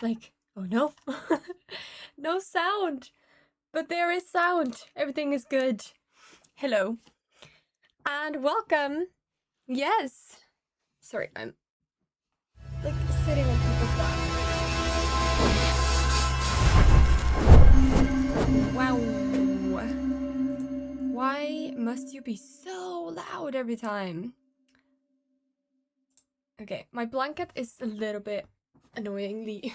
Like, oh no, no sound, but there is sound. Everything is good. Hello and welcome. Yes. Sorry, I'm like sitting on people's lap. Wow. Why must you be so loud every time? Okay, my blanket is a little bit annoyingly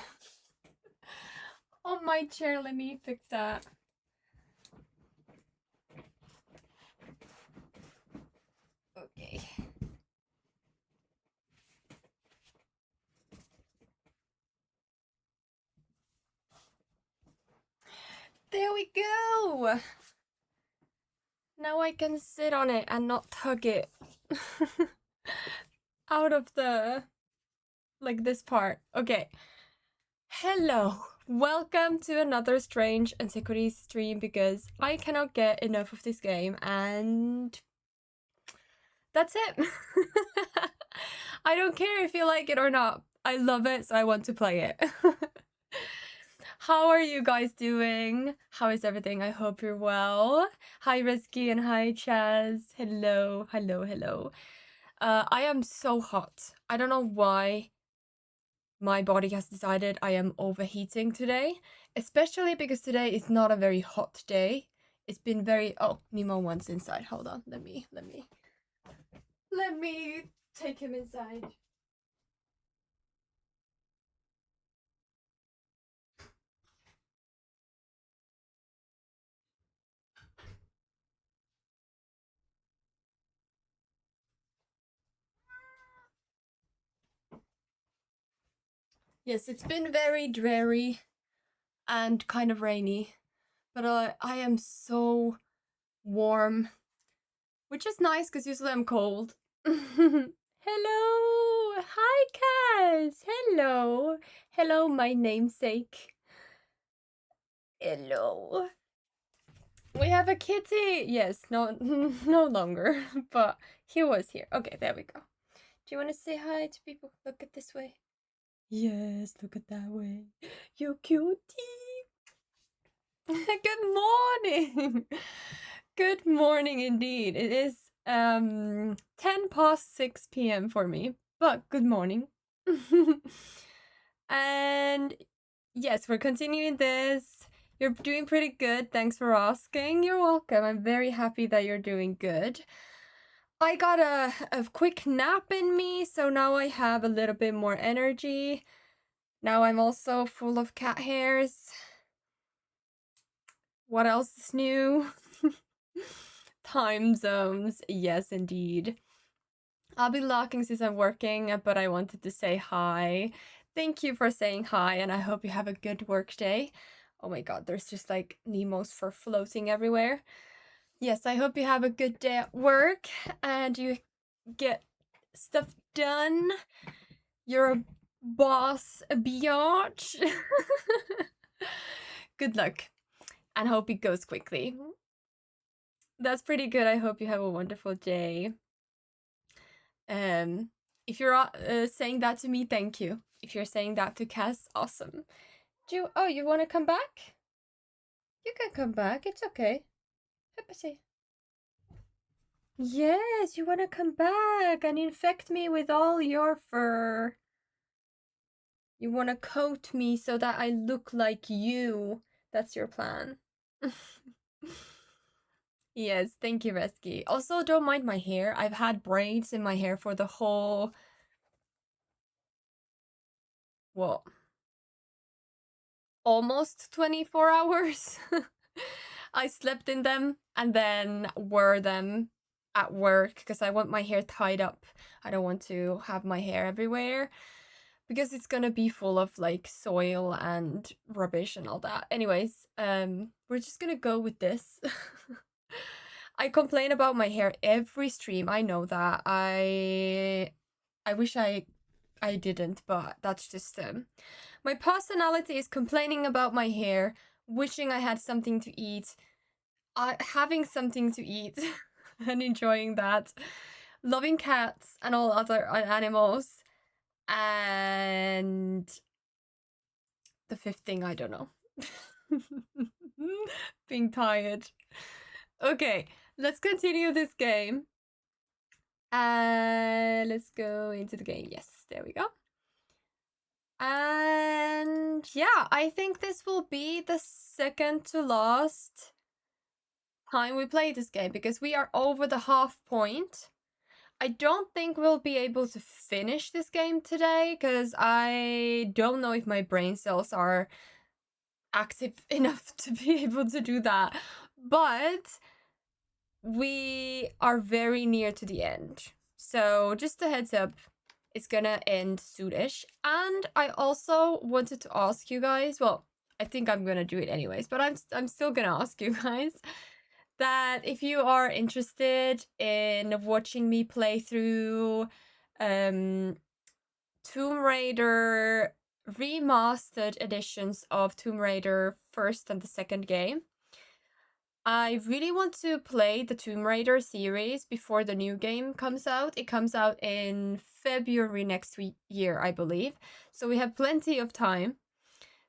on my chair. Let me fix that. Okay. There we go. Now I can sit on it and not tug it out of the, like this part. Okay. Hello. Welcome to another strange Antiquities stream because I cannot get enough of this game and that's it. I don't care if you like it or not. I love it, so I want to play it. How are you guys doing? How is everything? I hope you're well. Hi Risky and hi Chaz. Hello, hello, hello. I am so hot. I don't know why my body has decided I am overheating today, especially because today is not a very hot day. It's been very... Oh, Nemo wants inside. Hold on. Let me take him inside. Yes, it's been very dreary and kind of rainy, but I am so warm, which is nice because usually I'm cold. Hello! Hi, Kaz! Hello! Hello, my namesake. Hello. We have a kitty! Yes, no, no longer, but he was here. Okay, there we go. Do you want to say hi to people? Look at this way. Yes, look at that way. You cutie! Good morning! Good morning indeed. It is 10 past 6 p.m. for me, but good morning. And yes, we're continuing this. You're doing pretty good. Thanks for asking. You're welcome. I'm very happy that you're doing good. I got a quick nap in me, so now I have a little bit more energy. Now I'm also full of cat hairs. What else is new? Time zones. Yes, indeed. I'll be locking since I'm working, but I wanted to say hi. Thank you for saying hi, and I hope you have a good work day. Oh my god, there's just like Nemos for floating everywhere. Yes, I hope you have a good day at work and you get stuff done. You're a boss, a biatch. Good luck and hope it goes quickly. That's pretty good. I hope you have a wonderful day. If you're saying that to me, thank you. If you're saying that to Cass, awesome. You want to come back? You can come back. It's okay. Yes, you want to come back and infect me with all your fur. You want to coat me so that I look like you. That's your plan. Yes, thank you, Resky. Also, don't mind my hair. I've had braids in my hair for the whole... What? Almost 24 hours. I slept in them and then wore them at work because I want my hair tied up. I don't want to have my hair everywhere because it's gonna be full of like soil and rubbish and all that. Anyways, we're just gonna go with this. I complain about my hair every stream. I know that. I wish I didn't, but that's just my personality is complaining about my hair, wishing I had something to eat, having something to eat and enjoying that, loving cats and all other animals, and the fifth thing, I don't know. Being tired. Okay, let's continue this game. Let's go into the game. Yes, there we go. And yeah, I think this will be the second to last time we play this game because we are over the half point. I don't think we'll be able to finish this game today because I don't know if my brain cells are active enough to be able to do that. But we are very near to the end. So just a heads up, it's gonna end soonish. And I also wanted to ask you guys, well, I think I'm gonna do it anyways, but I'm still gonna ask you guys that if you are interested in watching me play through Tomb Raider remastered editions of Tomb Raider first and the second game. I really want to play the Tomb Raider series before the new game comes out. It comes out in February next year, I believe. So we have plenty of time.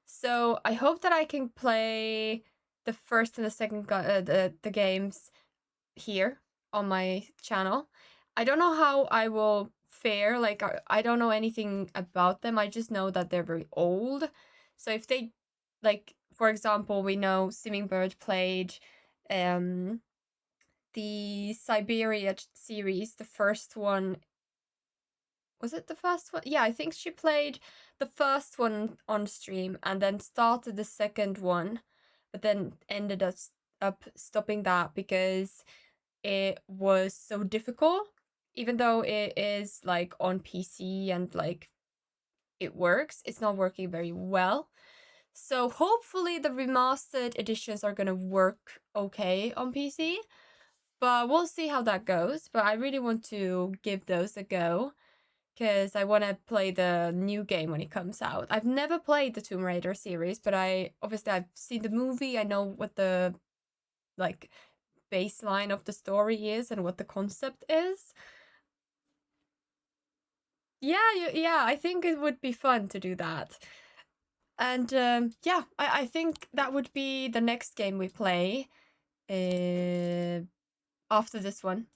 So I hope that I can play the first and the second the games here on my channel. I don't know how I will fare. Like I don't know anything about them. I just know that they're very old. So if they, like, for example, we know Simmingbird played the Siberia series, the first one. Was it the first one? Yeah, I think she played the first one on stream and then started the second one, but then ended up stopping that because it was so difficult. Even though it is like on PC and like it works, it's not working very well. So hopefully the remastered editions are gonna work okay on PC, but we'll see how that goes. But I really want to give those a go because I want to play the new game when it comes out. I've never played the Tomb Raider series, but I've seen the movie. I know what the like baseline of the story is and what the concept is. Yeah, I think it would be fun to do that. And yeah, I think that would be the next game we play after this one.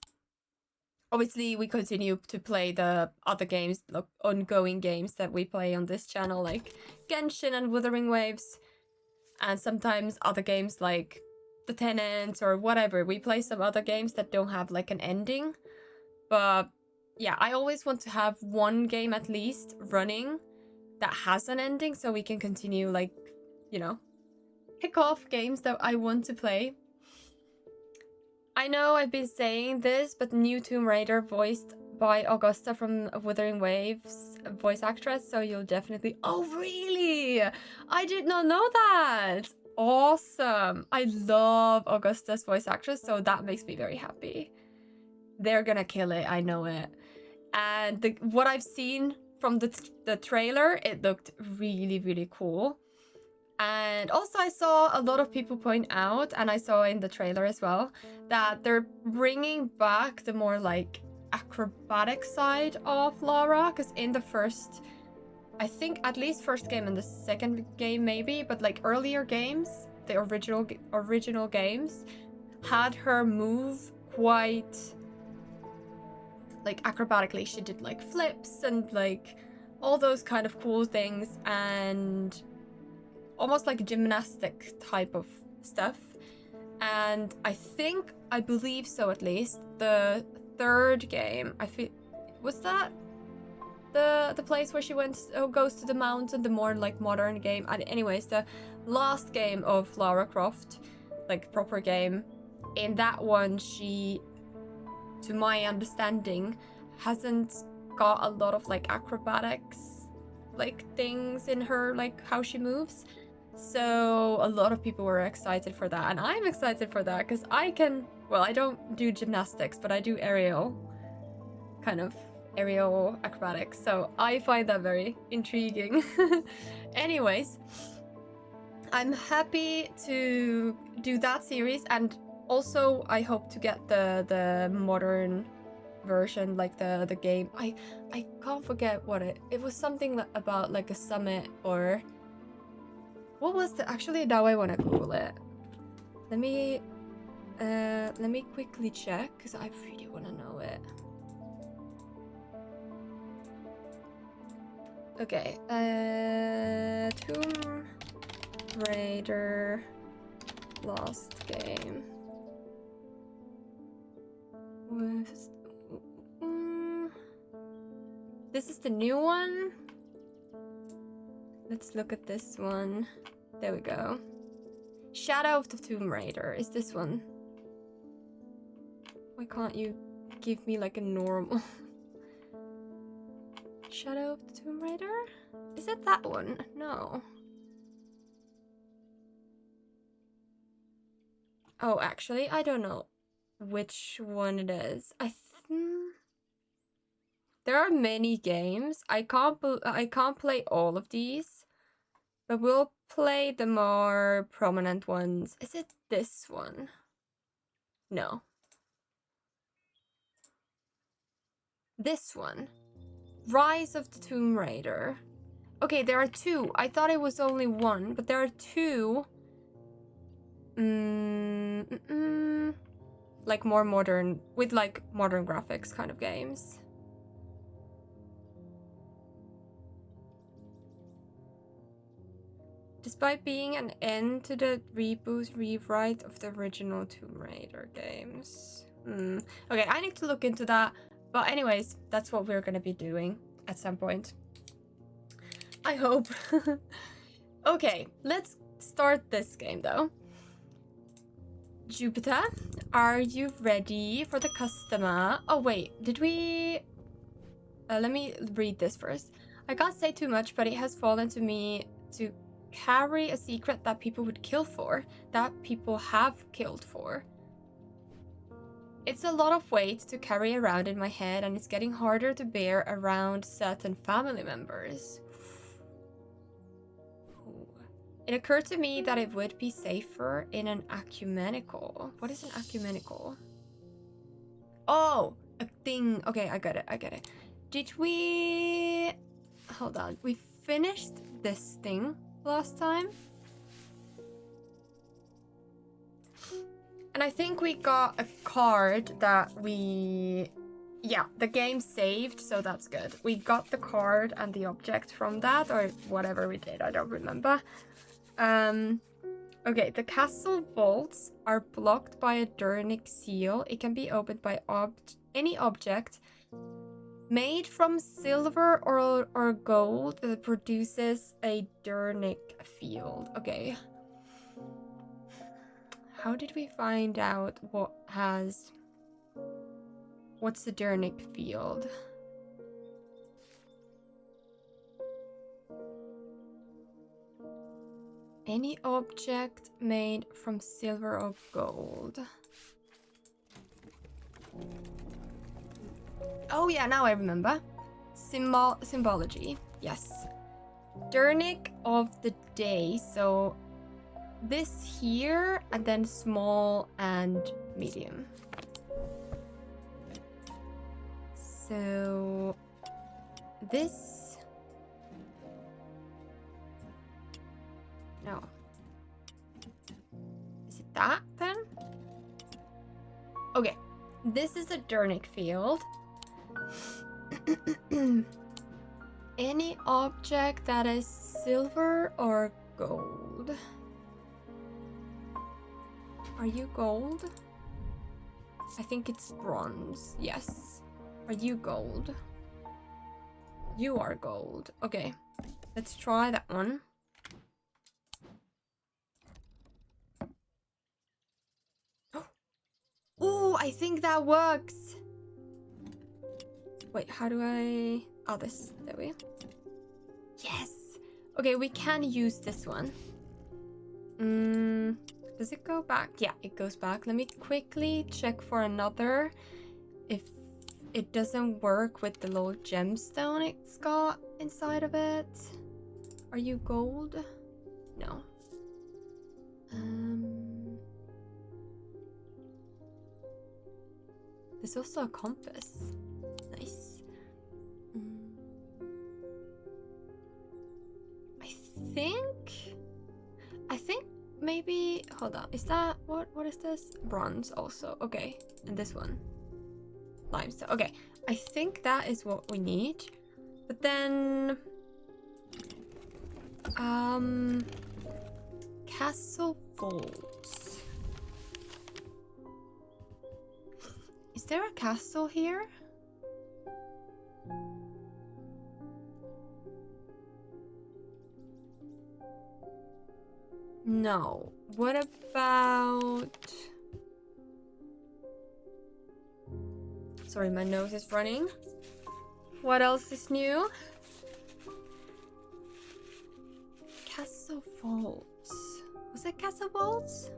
Obviously, we continue to play the other games, the ongoing games that we play on this channel, like Genshin and Wuthering Waves, and sometimes other games like The Tenant or whatever. We play some other games that don't have like an ending. But yeah, I always want to have one game at least running that has an ending so we can continue, like, you know, pick off games that I want to play. I know I've been saying this, but new Tomb Raider voiced by Augusta from Wuthering Waves, voice actress, so you'll definitely... Oh, really? I did not know that! Awesome! I love Augusta's voice actress, so that makes me very happy. They're gonna kill it, I know it. And what I've seen from the trailer, it looked really, really cool. And also I saw a lot of people point out, and I saw in the trailer as well, that they're bringing back the more like acrobatic side of Lara, because in the first, I think at least first game and the second game maybe, but like earlier games, the original games had her move quite like acrobatically. She did like flips and like all those kind of cool things, and almost like gymnastic type of stuff. And I believe so, at least the third game, I feel, was that the place where she goes to the mountain, the more like modern game. And anyways, the last game of Lara Croft, like proper game, in that one she, to my understanding, hasn't got a lot of like acrobatics like things in her, like how she moves. So a lot of people were excited for that, and I'm excited for that because I don't do gymnastics, but I do aerial acrobatics, so I find that very intriguing. Anyways, I'm happy to do that series, and also I hope to get the modern version, like the game. I can't forget what it was, something about like a summit, or What was the... Actually, now I want to Google it. Let me quickly check, because I really want to know it. Okay, Tomb Raider last game. This is the new one. Let's look at this one. There we go. Shadow of the Tomb Raider is this one. Why can't you give me like a normal... Shadow of the Tomb Raider? Is it that one? No. Oh, actually, I don't know which one it is. There are many games. I can't play all of these, but we'll play the more prominent ones. Is it this one? No. This one. Rise of the Tomb Raider. Okay, there are two. I thought it was only one, but there are two. Like more modern, with like modern graphics kind of games. Despite being an end to the rewrite of the original Tomb Raider games. Okay, I need to look into that. But anyways, that's what we're gonna be doing at some point. I hope. Okay, let's start this game though. Jupiter, are you ready for the customer? Oh wait, did we... let me read this first. I can't say too much, but it has fallen to me to carry a secret that people would kill for, that people have killed for. It's a lot of weight to carry around in my head, and it's getting harder to bear around certain family members. It occurred to me that it would be safer in an ecumenical. What is an ecumenical? Oh, a thing. Okay, I got it. Did we... Hold on. We finished this thing last time. And I think we got a card that we... Yeah, the game saved, so that's good. We got the card and the object from that, or whatever we did, I don't remember. Okay, the castle vaults are blocked by a Durnic seal. It can be opened by any object made from silver or gold that produces a Durnic field. Okay. How did we find out what's the Durnic field? Any object made from silver or gold. Oh yeah, now I remember. Symbology, yes. Durnic of the day, so this here, and then small and medium. So this... No. Is it that then? Okay. This is a Durnic field. Any object that is silver or gold. Are you gold? I think it's bronze. Yes. Are you gold? You are gold. Okay. Let's try that one. Oh, I think that works. Wait, how do I... Oh, this. There we go. Yes. Okay, we can use this one. Does it go back? Yeah, it goes back. Let me quickly check for another. If it doesn't work with the little gemstone it's got inside of it. Are you gold? No. There's also a compass. Nice. I think... think maybe, hold on, is that, what is this? Bronze also, okay. And this one, limestone, okay. I think that is what we need. But then, castle vaults. Is there a castle here? No. What about... Sorry, my nose is running. What else is new? Castle vaults. Was it castle vaults?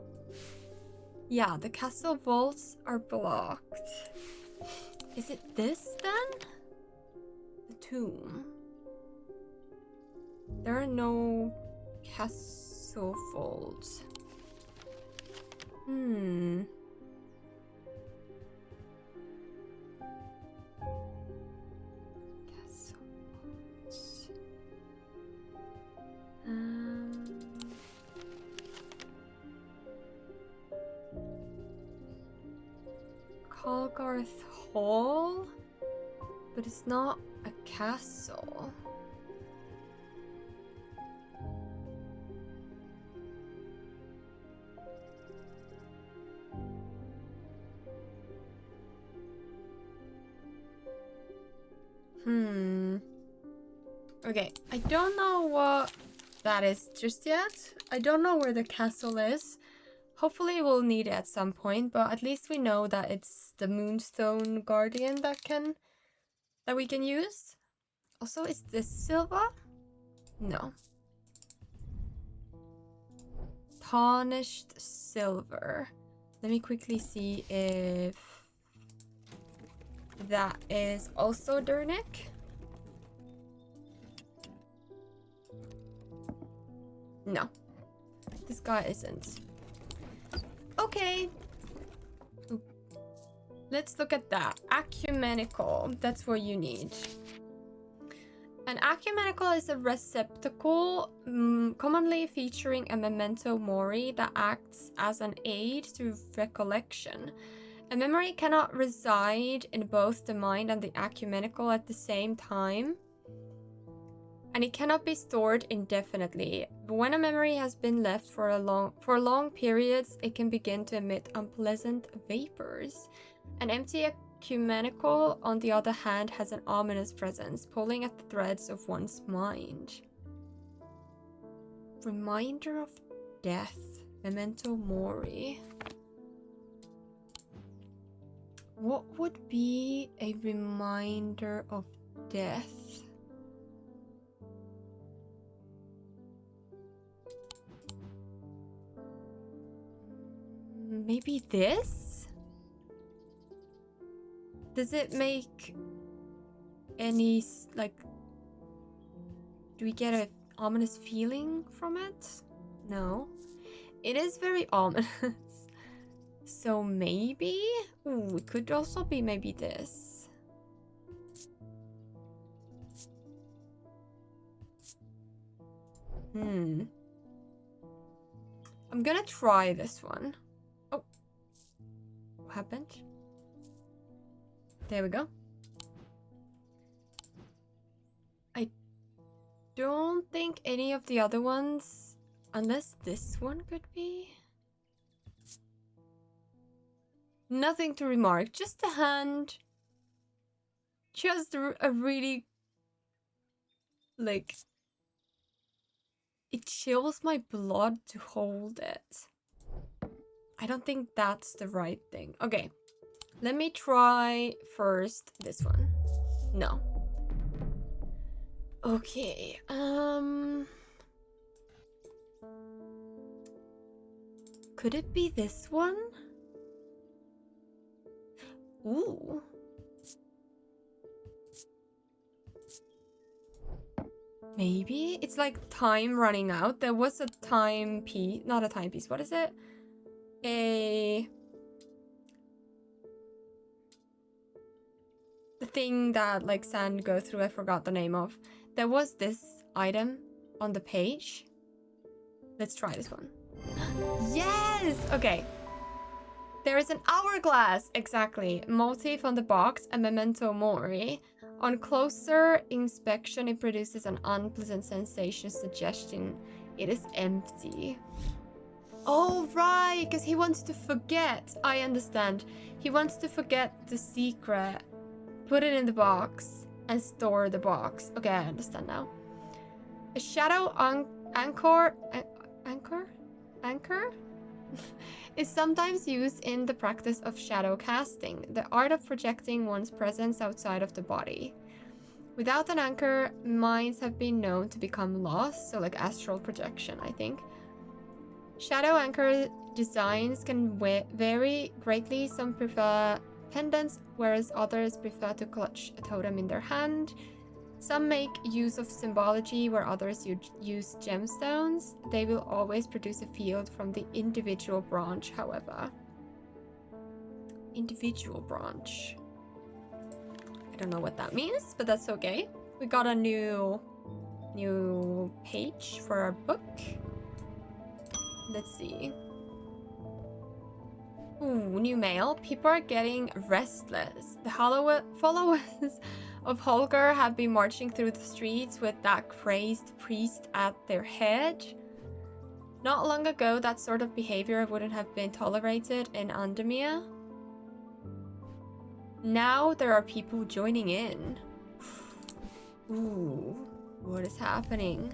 Yeah, the castle vaults are blocked. Is it this then? The tomb. There are no castle vaults. Castle vaults. Colgarth Hall? But it's not a castle. Okay, I don't know what that is just yet. I don't know where the castle is. Hopefully we'll need it at some point, but at least we know that it's the Moonstone Guardian that we can use. Also, is this silver? No. Tarnished silver. Let me quickly see if that is also Durnick. No, this guy isn't. Okay. Ooh. Let's look at that. Ecumenical, that's what you need. An ecumenical is a receptacle commonly featuring a memento mori that acts as an aid to recollection. A memory cannot reside in both the mind and the ecumenical at the same time, and it cannot be stored indefinitely. But when a memory has been left for long periods, it can begin to emit unpleasant vapors. An empty ecumenical, on the other hand, has an ominous presence, pulling at the threads of one's mind. Reminder of death. Memento mori. What would be a reminder of death? Maybe this? Does it make any, like, do we get an ominous feeling from it? No. It is very ominous. So maybe? Ooh, it could also be maybe this. I'm gonna try this one. Oh. What happened? There we go. I don't think any of the other ones, unless this one could be. Nothing to remark, just a hand. Just a really, like, it chills my blood to hold it. I don't think that's the right thing. Okay, let me try first this one. No. Okay, could it be this one? Ooh. Maybe it's like time running out. There was a timepiece, not a timepiece. What is it? The thing that like sand go through. I forgot the name of. There was this item on the page. Let's try this one. Yes! Okay. There is an hourglass, exactly. Motif on the box, a memento mori. On closer inspection, it produces an unpleasant sensation, suggesting it is empty. Oh, right, because he wants to forget. I understand. He wants to forget the secret, put it in the box, and store the box. Okay, I understand now. A shadow anchor is sometimes used in the practice of shadow casting, the art of projecting one's presence outside of the body. Without an anchor, minds have been known to become lost, so like astral projection, I think. Shadow anchor designs can vary greatly. Some prefer pendants, whereas others prefer to clutch a totem in their hand. Some make use of symbology, where others use gemstones. They will always produce a field from the individual branch, however. Individual branch. I don't know what that means, but that's okay. We got a new page for our book. Let's see. Ooh, new mail. People are getting restless. The followers of Holger have been marching through the streets with that crazed priest at their head. Not long ago, that sort of behavior wouldn't have been tolerated in Andemia. Now there are people joining in. Ooh, what is happening?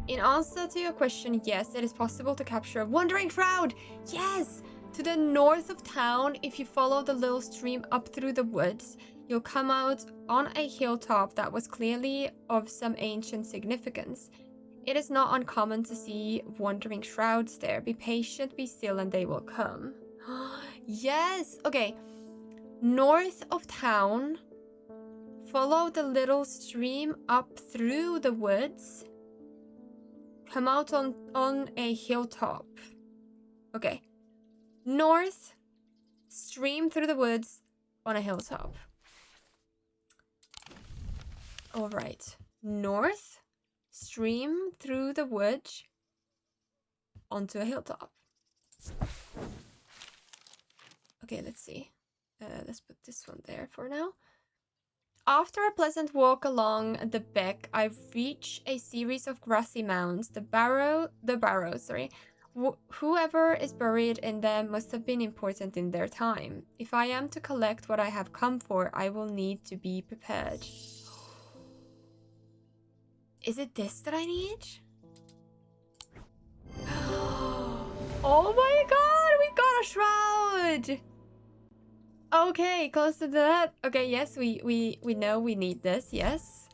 In answer to your question, yes, it is possible to capture a wandering crowd. Yes! To the north of town, if you follow the little stream up through the woods, you'll come out on a hilltop that was clearly of some ancient significance. It is not uncommon to see wandering shrouds there. Be patient, be still, and they will come. Yes! Okay. North of town, follow the little stream up through the woods. Come out on a hilltop. Okay. North, stream through the woods on a hilltop. All right. North, stream through the woods onto a hilltop. Okay, let's see. Let's put this one there for now. After a pleasant walk along the beck, I reach a series of grassy mounds. The barrows. Whoever is buried in them must have been important in their time. If I am to collect what I have come for, I will need to be prepared. Is it this that I need? Oh my god, we got a shroud! Okay, close to that. Okay, yes, we know we need this, yes.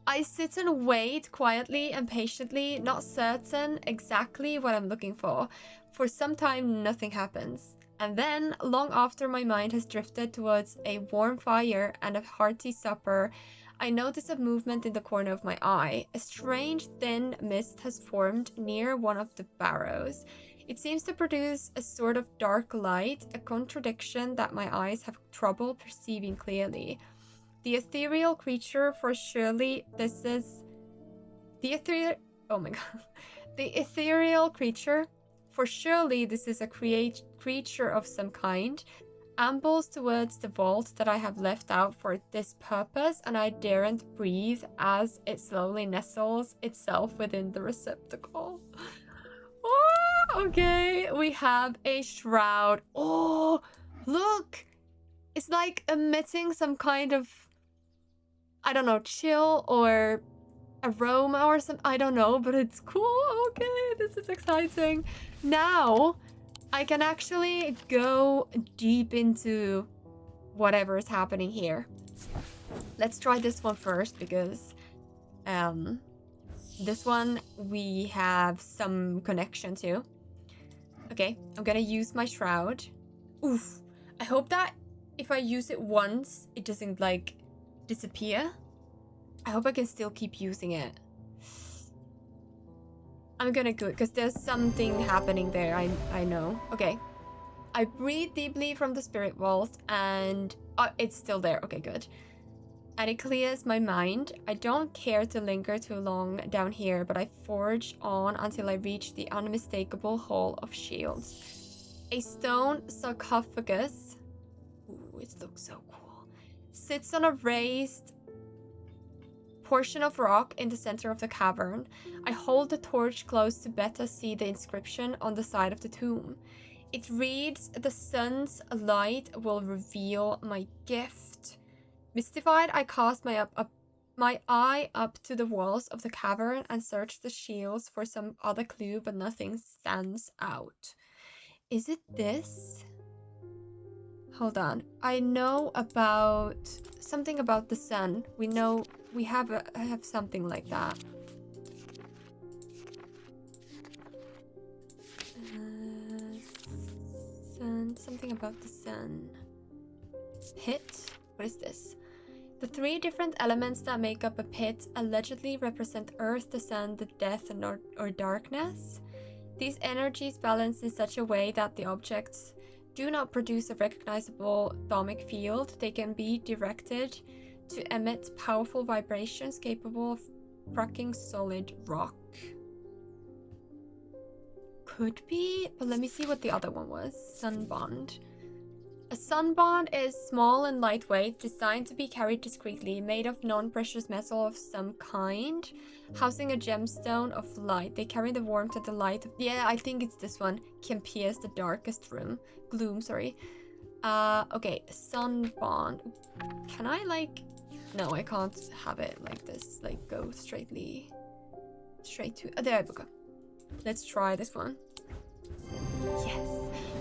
I sit and wait quietly and patiently, not certain exactly what I'm looking for. For some time, nothing happens. And then, long after my mind has drifted towards a warm fire and a hearty supper, I notice a movement in the corner of my eye. A strange thin mist has formed near one of the barrows. It seems to produce a sort of dark light, a contradiction that my eyes have trouble perceiving clearly. The ethereal creature, for surely this is... Oh my god. The ethereal creature, for surely this is a creature of some kind, ambles towards the vault that I have left out for this purpose, and I daren't breathe as it slowly nestles itself within the receptacle. Oh, okay, we have a shroud. Oh, look! It's like emitting some kind of, I don't know, chill or aroma or something. I don't know, but it's cool. Okay, this is exciting. Now, I can actually go deep into whatever is happening here. Let's try this one first because this one we have some connection to. Okay, I'm gonna use my shroud. Oof. I hope that if I use it once, it doesn't like disappear. I hope I can still keep using it. I'm gonna go because there's something happening there. I know. Okay. I breathe deeply from the spirit vault and it's still there. Okay, good. And it clears my mind. I don't care to linger too long down here, but I forge on until I reach the unmistakable Hall of Shields. A stone sarcophagus, ooh, it looks so cool, sits on a raised portion of rock in the center of the cavern. I hold the torch close to better see the inscription on the side of the tomb. It reads, "The sun's light will reveal my gift." Mystified, I cast my eye up to the walls of the cavern and search the shields for some other clue, but nothing stands out. Is it this? Hold on. I know about something about the sun. We know we have something like that. Sun, something about the sun. Pit? What is this? The 3 different elements that make up a pit allegedly represent earth, the sun, the death, or darkness. These energies balance in such a way that the objects do not produce a recognizable atomic field. They can be directed to emit powerful vibrations capable of cracking solid rock. Could be, but let me see what the other one was. Sunbond. A sunbond is small and lightweight, designed to be carried discreetly, made of non-precious metal of some kind, housing a gemstone of light. They carry the warmth of the light of... Yeah, I think it's this one. Can pierce the darkest gloom, sorry. Okay, sunbond. Can I, like... No, I can't have it like this, like, go straight to... Oh, there we go. Let's try this one. Yes.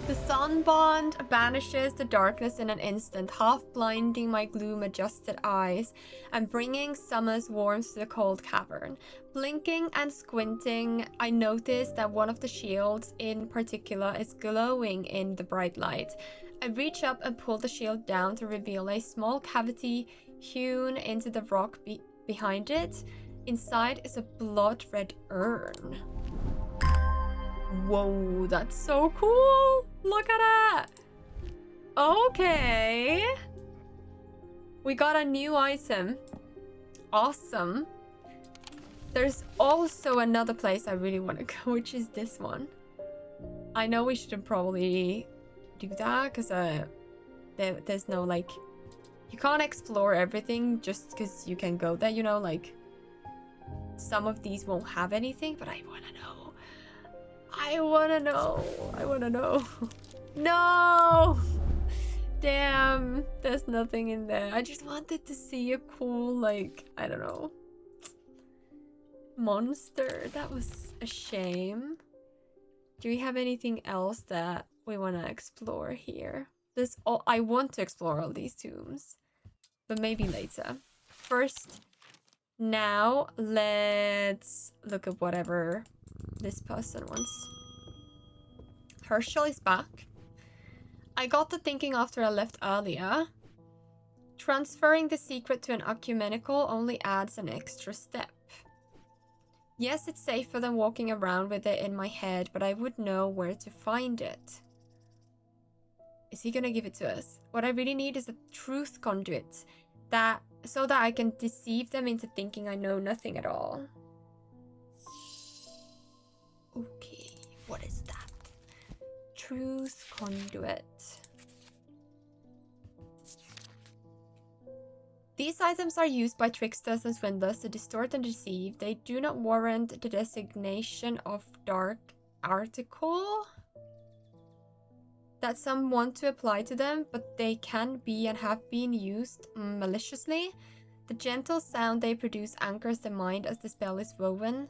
The sunbond banishes the darkness in an instant, half blinding my gloom-adjusted eyes and bringing summer's warmth to the cold cavern. Blinking and squinting, I notice that one of the shields in particular is glowing in the bright light. I reach up and pull the shield down to reveal a small cavity hewn into the rock behind it. Inside is a blood-red urn. Whoa, that's so cool! Look at that! Okay. We got a new item. Awesome. There's also another place I really want to go, which is this one. I know we shouldn't probably do that, because there's no, like... You can't explore everything just because you can go there, you know? Like, some of these won't have anything, but I want to know. I want to know. I want to know. No! Damn. There's nothing in there. I just wanted to see a cool, like, I don't know, monster. That was a shame. Do we have anything else that we want to explore here? I want to explore all these tombs, but maybe later. First, now, let's look at whatever this person wants. Herschel is back. I got to thinking after I left earlier. Transferring the secret to an ecumenical only adds an extra step. Yes, it's safer than walking around with it in my head, but I would know where to find it. Is he gonna give it to us? What I really need is a truth conduit, so that I can deceive them into thinking I know nothing at all. Okay, what is that? Truth conduit. These items are used by tricksters and swindlers to distort and deceive. They do not warrant the designation of dark article that some want to apply to them, but they can be and have been used maliciously. The gentle sound they produce anchors the mind as the spell is woven,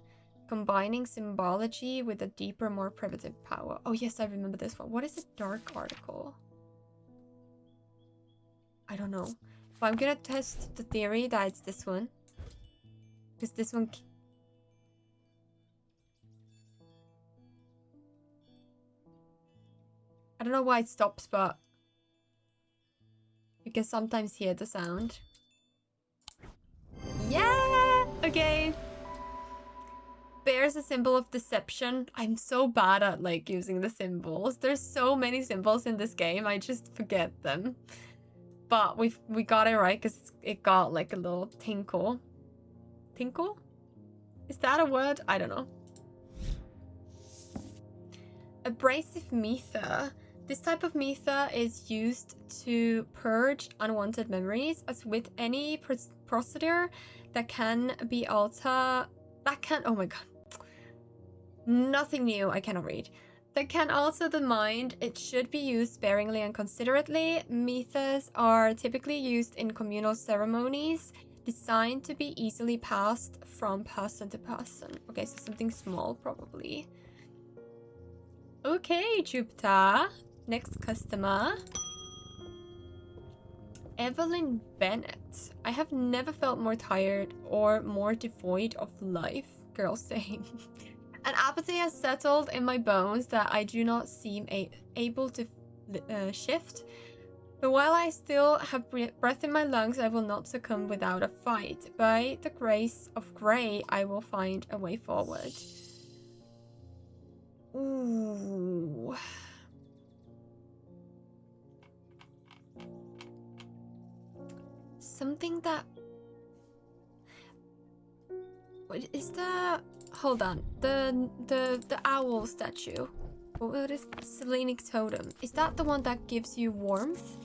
combining symbology with a deeper, more primitive power. Oh yes, I remember this one. What is a dark article? I don't know. But I'm gonna test the theory that it's this one. Because this one... I don't know why it stops, but you can sometimes hear the sound. Yeah! Okay. Bears a symbol of deception. I'm so bad at, like, using the symbols. There's so many symbols in this game, I just forget them. But we got it right because it got like a little tinkle. Tinkle? Is that a word? I don't know. Abrasive mether. This type of mether is used to purge unwanted memories, as with any procedure that can be altered. Oh my god. Nothing new, I cannot read. That can alter the mind. It should be used sparingly and considerately. Methers are typically used in communal ceremonies, designed to be easily passed from person to person. Okay, so something small, probably. Okay, Jupiter. Next customer. Evelyn Bennett. I have never felt more tired or more devoid of life. Girl saying. An apathy has settled in my bones that I do not seem able to shift. But while I still have breath in my lungs, I will not succumb without a fight. By the grace of Grey, I will find a way forward. Ooh. Something that... What is that? Hold on. The owl statue. What is Selenic totem? Is that the one that gives you warmth?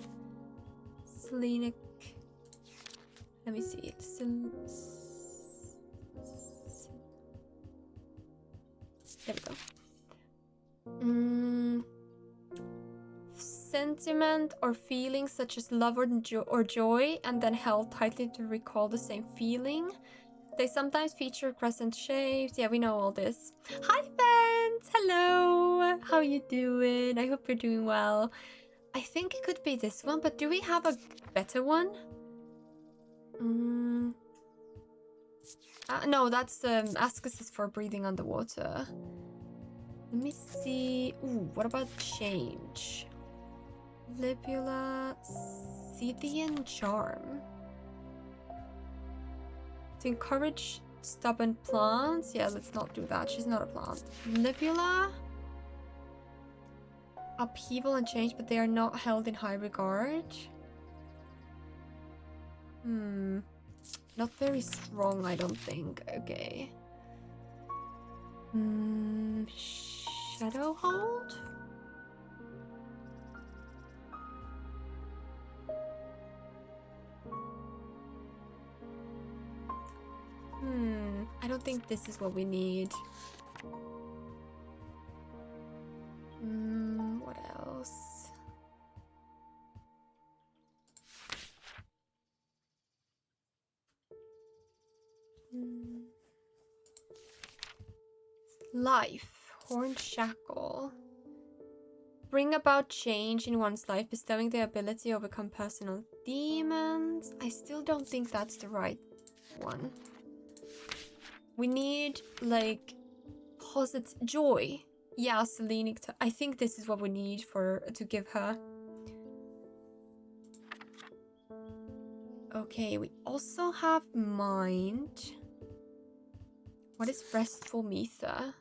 Selenic... Let me see. There we go. Sentiment or feelings such as love or joy, and then held tightly to recall the same feeling. They sometimes feature crescent shapes. Yeah, we know all this. Hi, fans! Hello! How you doing? I hope you're doing well. I think it could be this one, but do we have a better one? No, that's Ascus is for breathing underwater. Let me see. Ooh, what about change? Libula Scythian charm. To encourage stubborn plants. Yeah, let's not do that. She's not a plant. Libula. Upheaval and change, but they are not held in high regard. Not very strong, I don't think. Okay. Shadow hold? I don't think this is what we need. What else? Life. Horned shackle. Bring about change in one's life, bestowing the ability to overcome personal demons. I still don't think that's the right one. We need, like, positive joy. Yeah, Selenic. I think this is what we need to give her. Okay, we also have mind. What is restful mether?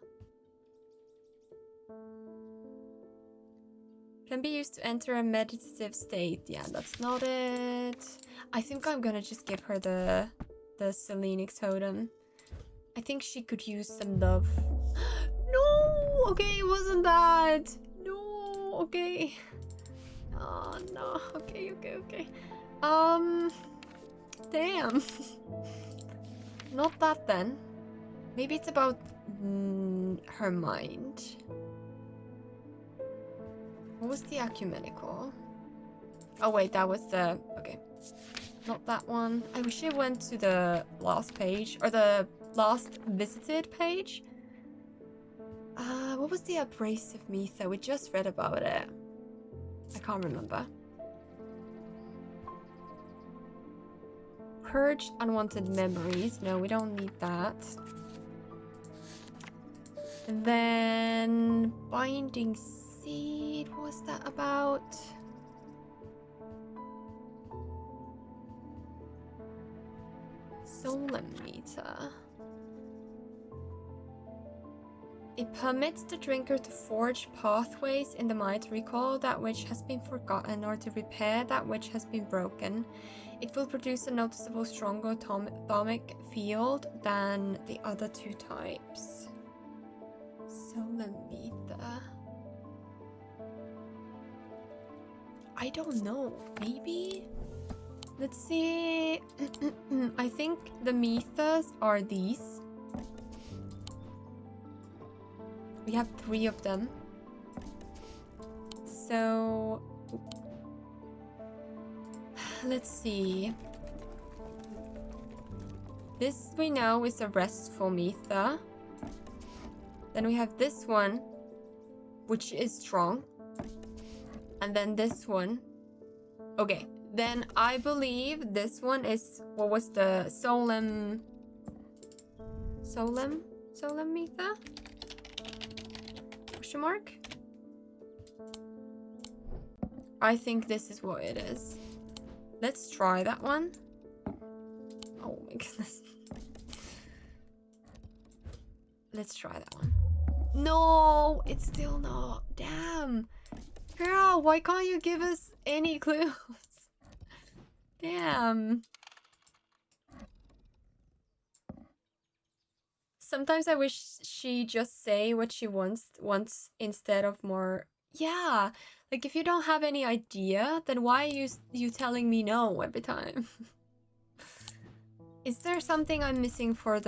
Can be used to enter a meditative state. Yeah, that's not it. I think I'm gonna just give her the Selenic totem. I think she could use some love. No! Okay, it wasn't that. No, okay. Oh, no. Okay. Damn. Not that then. Maybe it's about her mind. What was the ecumenical? Oh wait, that was the... Okay. Not that one. I wish I went to the last page. Or the last visited page. What was the abrasive mether? We just read about it. I can't remember. Purged unwanted memories. No, we don't need that. And then binding seed. What was that about? Solemn meter. It permits the drinker to forge pathways in the mind to recall that which has been forgotten or to repair that which has been broken. It will produce a noticeable stronger atomic field than the other two types. Solemnita. I don't know. Maybe? Let's see. I think the methas are these. We have 3 of them. So let's see. This we know is a restful metha. Then we have this one, which is strong. And then this one. Okay, then I believe this one is, what was the Solemn metha? Question mark? I think this is what it is. Let's try that one. Oh my goodness. Let's try that one. No, it's still not. Damn. Girl, why can't you give us any clues? Damn. Sometimes I wish she just say what she wants instead of more. Yeah, like if you don't have any idea, then why are you telling me no every time? Is there something I'm missing from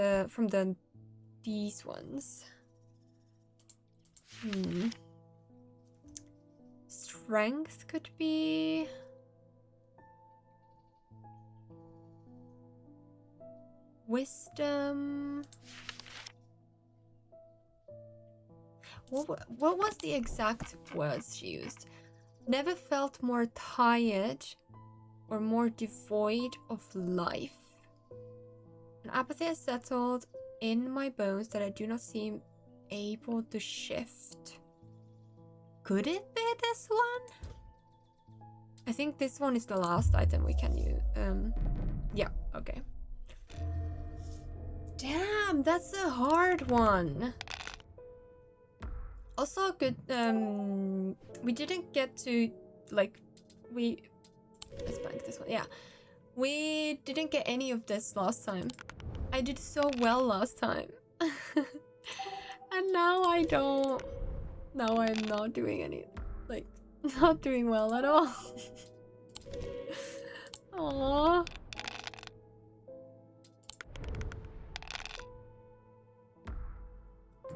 these ones? Strength could be. Wisdom. What was the exact words she used? Never felt more tired or more devoid of life. An apathy has settled in my bones that I do not seem able to shift. Could it be this one? I think this one is the last item we can use. Yeah, okay. Damn, that's a hard one. Also good, we didn't get to, like, let's blank this one, yeah. We didn't get any of this last time. I did so well last time. And now I don't, now I'm not doing any, like, not doing well at all. Aww.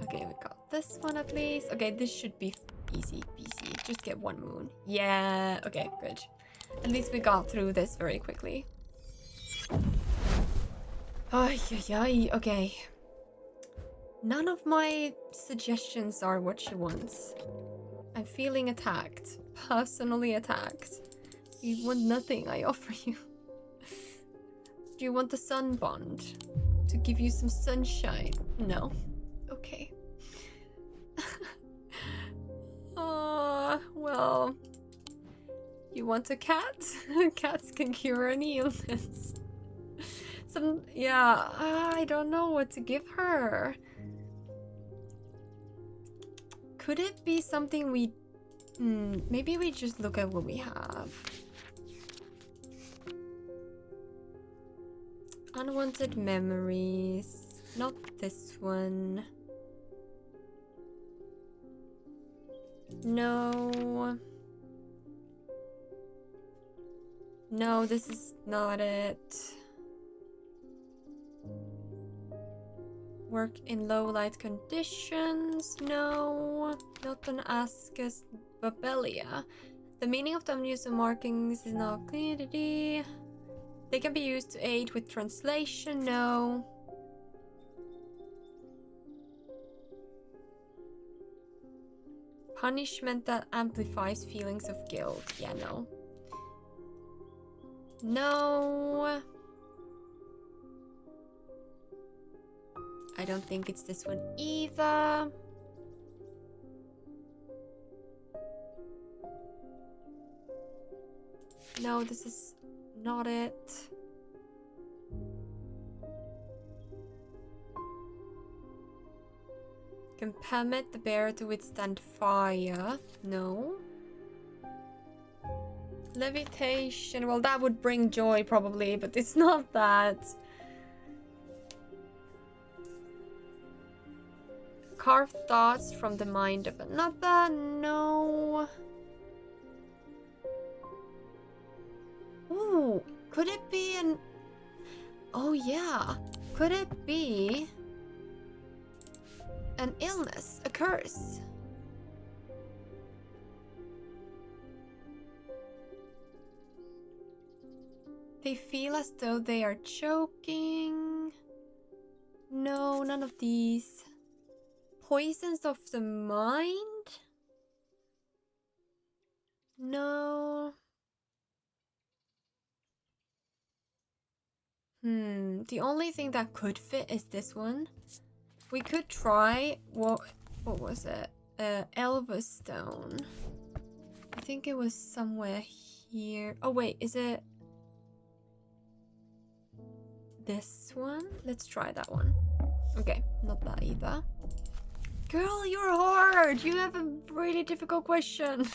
Okay, we got this one at least. Okay, this should be easy peasy. Just get 1 moon. Yeah, okay, good. At least we got through this very quickly. Ay, okay. None of my suggestions are what she wants. I'm feeling attacked. Personally attacked. You want nothing I offer you. Do you want the sun bond? To give you some sunshine? No. Okay. Well, you want a cat? Cats can cure any illness. Yeah, I don't know what to give her. Could it be something we, maybe we just look at what we have. Unwanted memories, not this one. No. No, this is not it. Work in low light conditions. No, not an Ascus Babelia. The meaning of the unusual markings is not clear. They can be used to aid with translation. No. Punishment that amplifies feelings of guilt. Yeah, no. No. I don't think it's this one either. No, this is not it. Can permit the bearer to withstand fire. No. Levitation. Well, that would bring joy probably, but it's not that. Carve thoughts from the mind of another. No. Ooh, could it be an... Oh yeah. Could it be an illness, a curse? They feel as though they are choking. No, none of these. Poisons of the mind? No. The only thing that could fit is this one. We could try, what was it? Elvis Stone. I think it was somewhere here. Oh wait, is it this one? Let's try that one. Okay, not that either. Girl, you're hard! You have a really difficult question.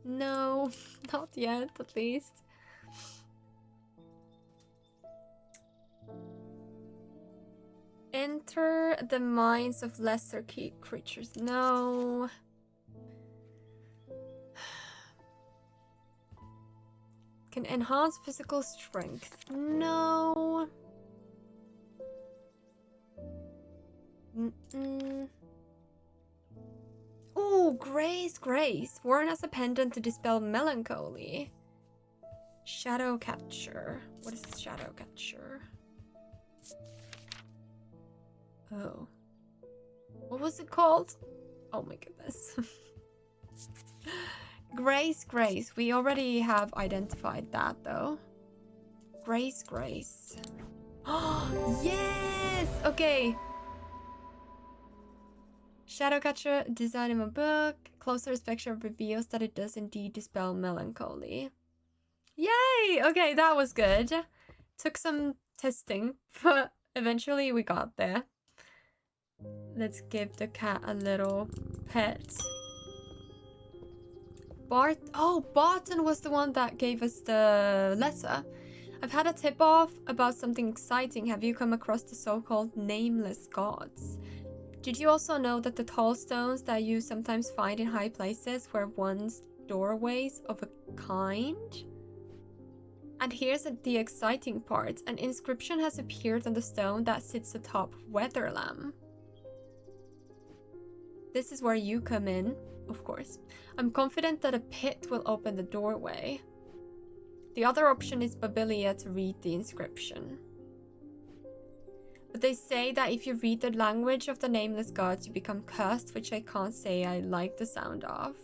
No, not yet, at least. Enter the minds of lesser creatures. No. Can enhance physical strength. No. Oh, Grace. Worn as a pendant to dispel melancholy. Shadow Catcher. What is Shadow Catcher? Oh. What was it called? Oh my goodness. Grace. We already have identified that though. Grace. Oh, yes! Okay. Shadowcatcher, design in my book. Closer inspection reveals that it does indeed dispel melancholy. Yay! Okay, that was good. Took some testing, but eventually we got there. Let's give the cat a little pet. Barton was the one that gave us the letter. I've had a tip-off about something exciting. Have you come across the so-called nameless gods? Did you also know that the tall stones that you sometimes find in high places were once doorways of a kind? And here's the exciting part. An inscription has appeared on the stone that sits atop Weatherlam. This is where you come in, of course. I'm confident that a pit will open the doorway. The other option is Babilia to read the inscription. But they say that if you read the language of the nameless gods, you become cursed, which I can't say I like the sound of.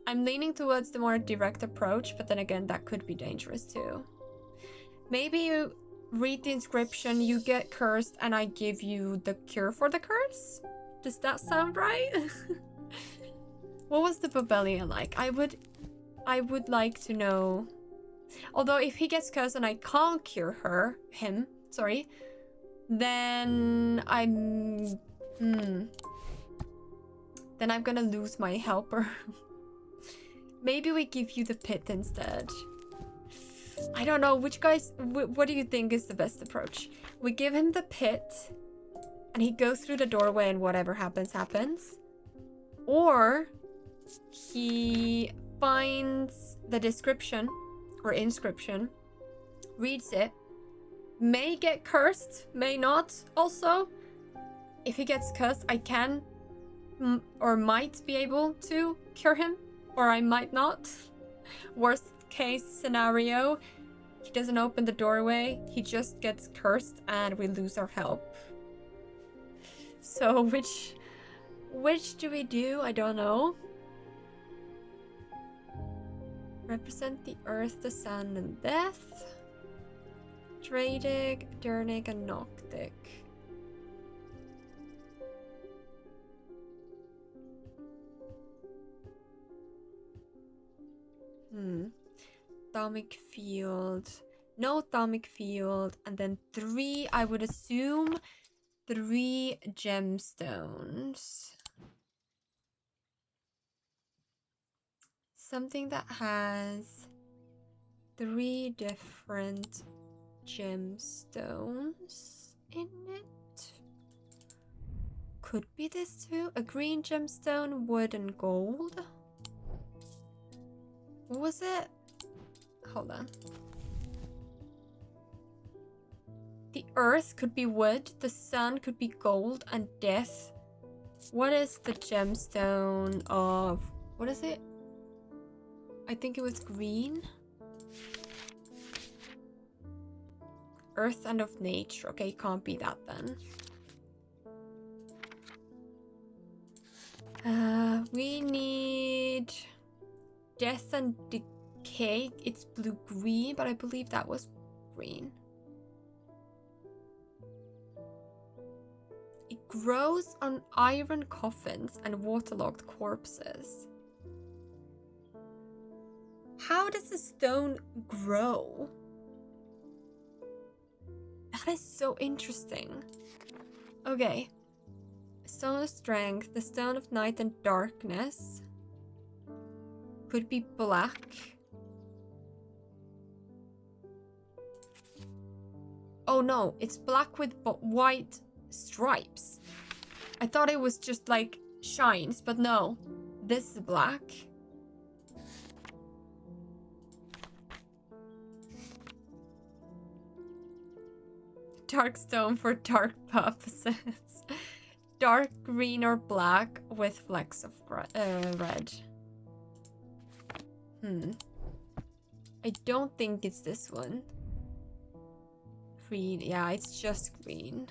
I'm leaning towards the more direct approach, but then again, that could be dangerous too. Maybe you read the inscription, you get cursed, and I give you the cure for the curse? Does that sound right? What was the Babilia like? I would like to know. Although if he gets cursed and I can't cure him, then I'm gonna lose my helper. Maybe we give you the pit instead. I don't know, what do you think is the best approach? We give him the pit and he goes through the doorway and whatever happens, happens. Or he finds the description or inscription, reads it, may get cursed, may not also. If he gets cursed, I can or might be able to cure him, or I might not. Worst case scenario, he doesn't open the doorway, he just gets cursed and we lose our help. So which do we do? I don't know. Represent the earth, the sun, and death. Draidig, Dernig, and Noctic. atomic field. No atomic field. And then 3, I would assume 3 gemstones. Something that has 3 different gemstones in it. Could be this too. A green gemstone, wood, and gold. What was it? Hold on. The earth could be wood, the sun could be gold, and death. What is the gemstone of... What is it? I think it was green. Earth and of nature. Okay, can't be that then. We need death and decay. It's blue-green, but I believe that was green. It grows on iron coffins and waterlogged corpses. How does the stone grow? That is so interesting. Okay. Stone of strength, the stone of night and darkness. Could be black. Oh no, it's black with white stripes. I thought it was just like shines, but no. This is black. Dark stone for dark purposes. Dark green or black with flecks of red. I don't think it's this one. Green, yeah, it's just green.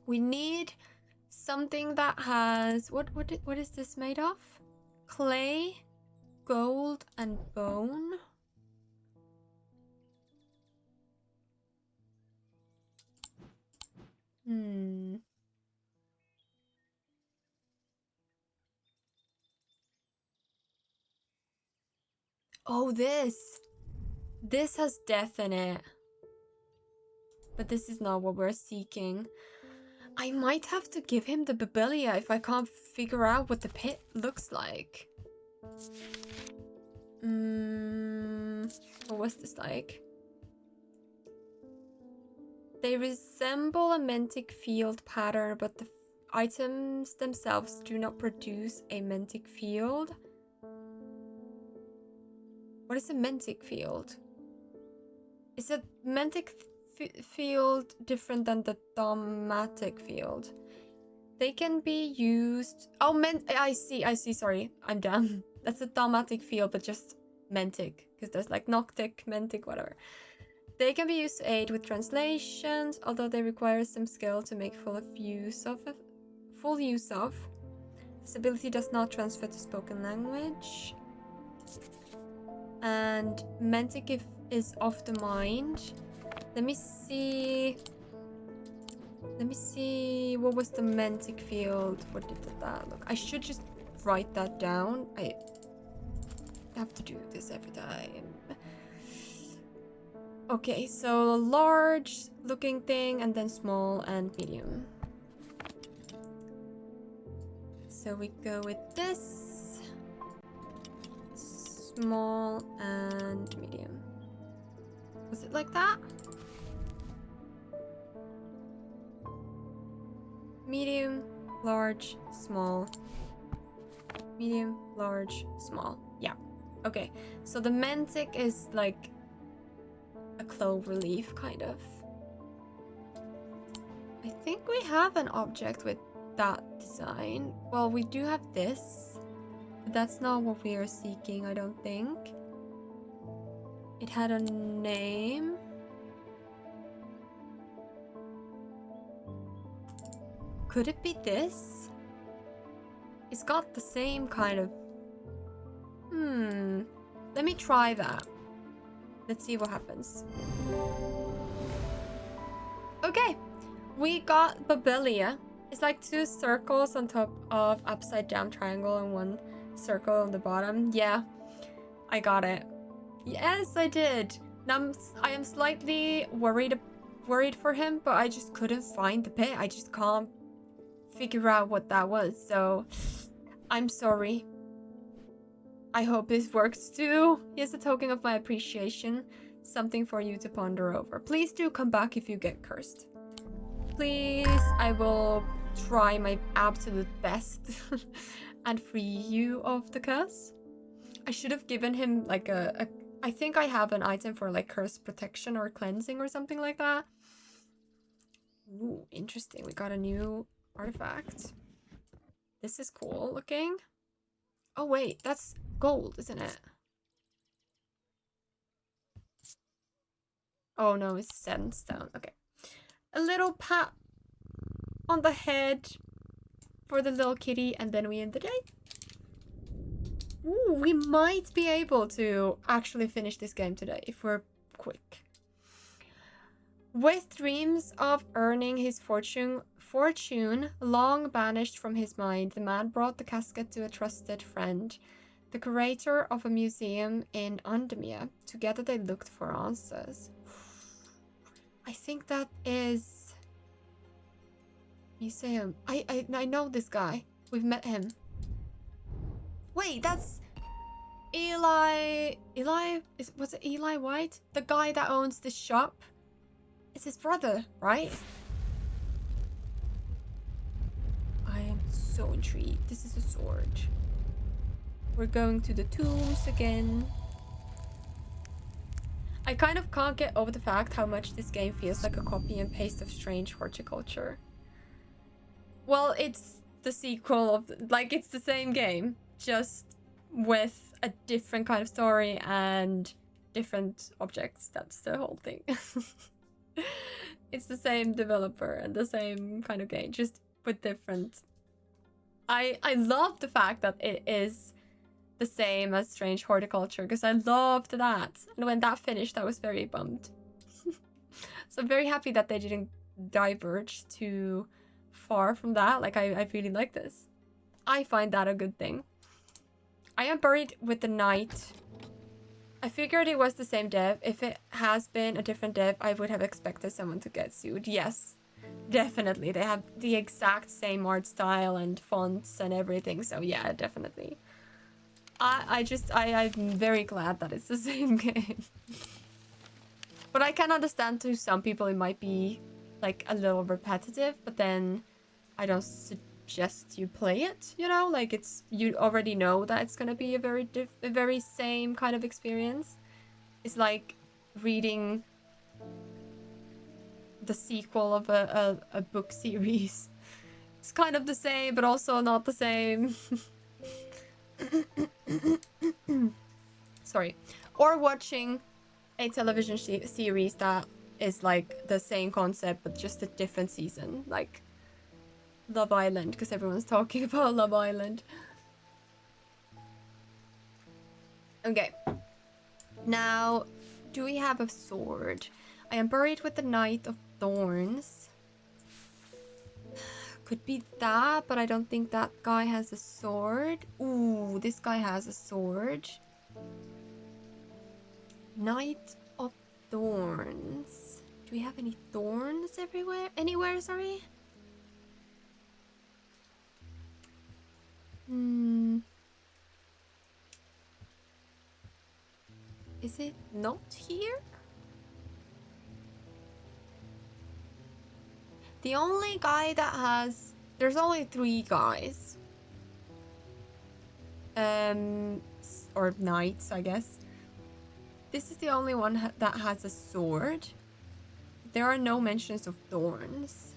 We need something that has... What is this made of? Clay, gold, and bone. Oh, this has death in it. But this is not what we're seeking. I might have to give him the Babelia if I can't figure out what the pit looks like. What was this like? They resemble a mantic field pattern, but the items themselves do not produce a mantic field. What is a mantic field? Is a mantic field different than the domatic field? They can be used... Oh, I see, sorry. I'm dumb. That's a domatic field, but just mantic. Because there's like noctic, mantic, whatever. They can be used to aid with translations, although they require some skill to make full use of. This ability does not transfer to spoken language. And mantic is of the mind. Let me see. What was the mantic field? What did that look? I should just write that down. I have to do this every time. Okay, so large looking thing, and then small and medium. So we go with this. Small and medium. Was it like that? Medium, large, small. Medium, large, small. Yeah. Okay. So the mantic is like a clover leaf, kind of. I think we have an object with that design. Well, we do have this, but that's not what we are seeking, I don't think. It had a name. Could it be this? It's got the same kind of... Let me try that. Let's see what happens. Okay, we got Babelia. It's like 2 circles on top of upside down triangle and 1 circle on the bottom. Yeah, I got it. Yes, I did. Now I am slightly worried for him, but I just couldn't find the bit. I just can't figure out what that was. So I'm sorry. I hope this works too. Here's a token of my appreciation. Something for you to ponder over. Please do come back if you get cursed. Please, I will try my absolute best and free you of the curse. I should have given him like I think I have an item for like curse protection or cleansing or something like that. Ooh, interesting. We got a new artifact. This is cool looking. Oh wait, that's gold, isn't it? Oh no, it's sandstone. Okay. A little pat on the head for the little kitty, and then we end the day. Ooh, we might be able to actually finish this game today if we're quick. With dreams of earning his fortune long banished from his mind, the man brought the casket to a trusted friend, the curator of a museum in Andemia. Together they looked for answers. I think that is museum. I know this guy. We've met him. Wait, that's Eli. Was it Eli White? The guy that owns this shop? It's his brother, right? I am so intrigued. This is a sword. We're going to the tombs again. I kind of can't get over the fact how much this game feels like a copy and paste of Strange Horticulture. Well, it's the sequel of, like, it's the same game, just with a different kind of story and different objects. That's the whole thing. It's the same developer and the same kind of game, just with different. I love the fact that it is the same as Strange Horticulture, because I loved that. And when that finished, I was very bummed. So I'm very happy that they didn't diverge too far from that. Like, I really like this. I find that a good thing. I am buried with the knight. I figured it was the same dev. If it has been a different dev, I would have expected someone to get sued. Yes, definitely. They have the exact same art style and fonts and everything. So yeah, definitely. I'm very glad that it's the same game. But I can understand to some people it might be like a little repetitive, but then I don't suggest you play it, you know? Like, it's, you already know that it's gonna be a very same kind of experience. It's like reading the sequel of a book series. It's kind of the same, but also not the same. Sorry. Or watching a television series that is like the same concept but just a different season, like Love Island, because everyone's talking about Love Island. Okay. Now, do we have a sword? I am buried with the Knight of Thorns. Could be that, but I don't think that guy has a sword. Ooh, this guy has a sword. Knight of Thorns. Do we have any thorns everywhere? Anywhere, sorry? Is it not here? The only guy that has... There's only 3 guys. Or knights, I guess. This is the only one that has a sword. There are no mentions of thorns.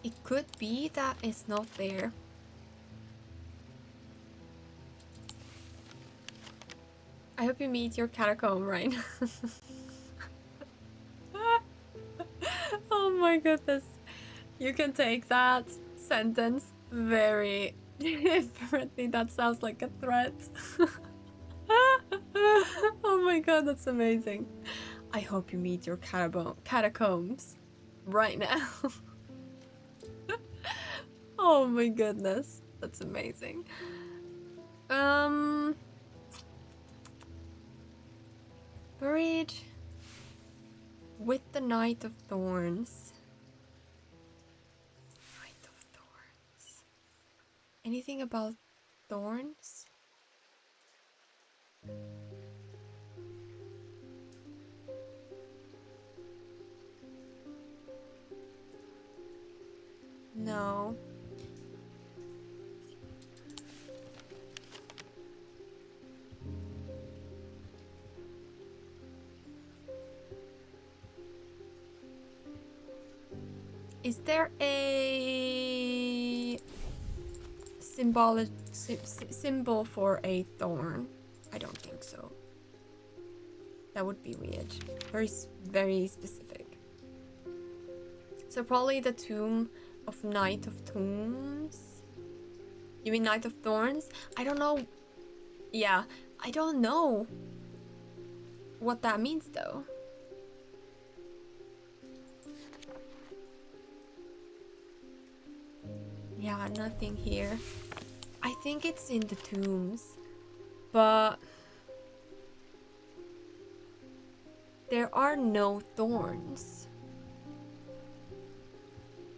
It could be that it's not there. I hope you meet your catacomb right now. Oh my goodness. You can take that sentence very differently. That sounds like a threat. Oh my god, that's amazing. I hope you meet your catacombs right now. Oh my goodness, that's amazing. Buried with the Knight of Thorns. Knight of Thorns. Anything about thorns? No. Is there a symbol for a thorn? I don't think so. That would be weird. Very specific. So probably the tomb of Knight of Tombs. You mean Knight of Thorns? I don't know. Yeah, I don't know what that means though. Yeah, nothing here. I think it's in the tombs, but there are no thorns.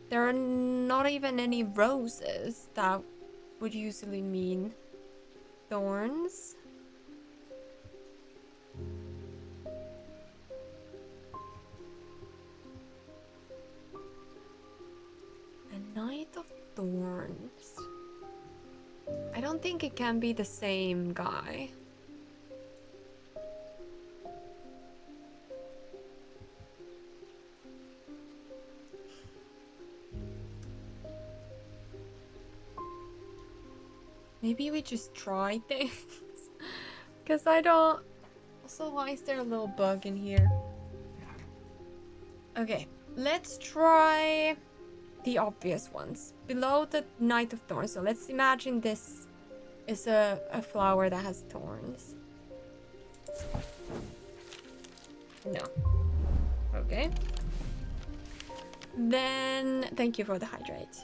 There are not even any roses that would usually mean thorns. A Knight of Thorns. I don't think it can be the same guy. Maybe we just try things. Because I don't... Also, why is there a little bug in here? Okay, let's try the obvious ones. Below the Knight of Thorns. So let's imagine this is a flower that has thorns. No. Okay. Then, thank you for the hydrate.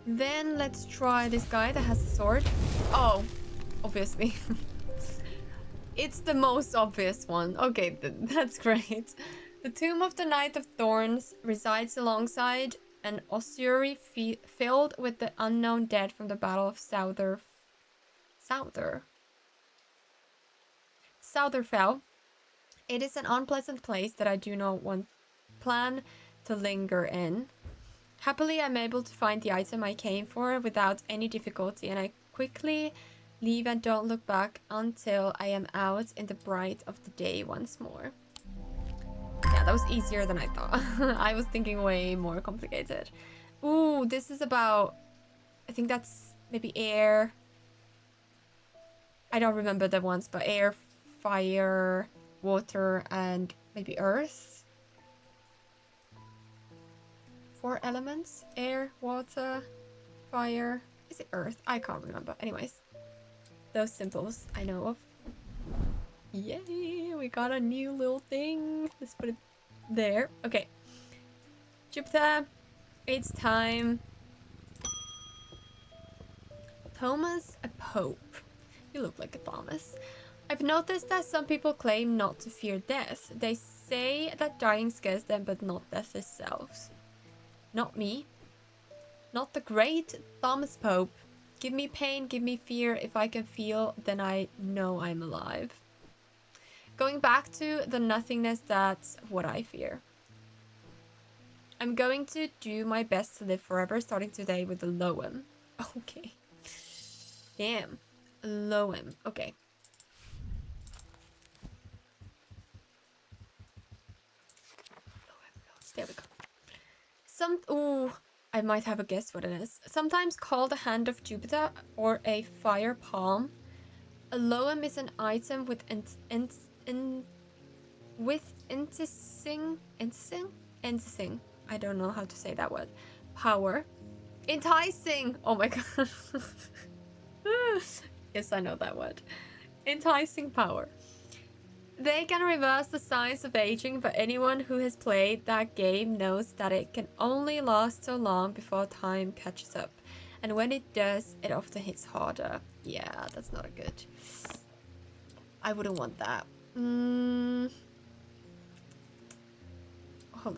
Then let's try this guy that has a sword. Oh, obviously. It's the most obvious one. Okay, that's great. The tomb of the Knight of Thorns resides alongside an ossuary filled with the unknown dead from the Battle of Southerfell. It is an unpleasant place that I do not plan to linger in. Happily, I'm able to find the item I came for without any difficulty, and I quickly leave and don't look back until I am out in the bright of the day once more. Yeah, that was easier than I thought. I was thinking way more complicated. Ooh, this is about... I think that's maybe air. I don't remember the ones, but air, fire, water, and maybe earth. 4 elements. Air, water, fire. Is it earth? I can't remember. Anyways. Those symbols I know of. Yay! We got a new little thing. Let's put it there. Okay. Jupiter. It's time. Thomas a Pope. You look like a Thomas. I've noticed that some people claim not to fear death. They say that dying scares them, but not death itself. Not me. Not the great Thomas Pope. Give me pain, give me fear. If I can feel, then I know I'm alive. Going back to the nothingness, that's what I fear. I'm going to do my best to live forever, starting today with the Loam. Okay. Damn. Loam. Okay. There we go. Ooh, I might have a guess what it is. Sometimes called a hand of Jupiter or a fire palm. A loam is an item with enticing. I don't know how to say that word. Power. Enticing. Oh my god. Yes, I know that word. Enticing power. They can reverse the signs of aging, but anyone who has played that game knows that it can only last so long before time catches up. And when it does, it often hits harder. Yeah, that's not good. I wouldn't want that. Hold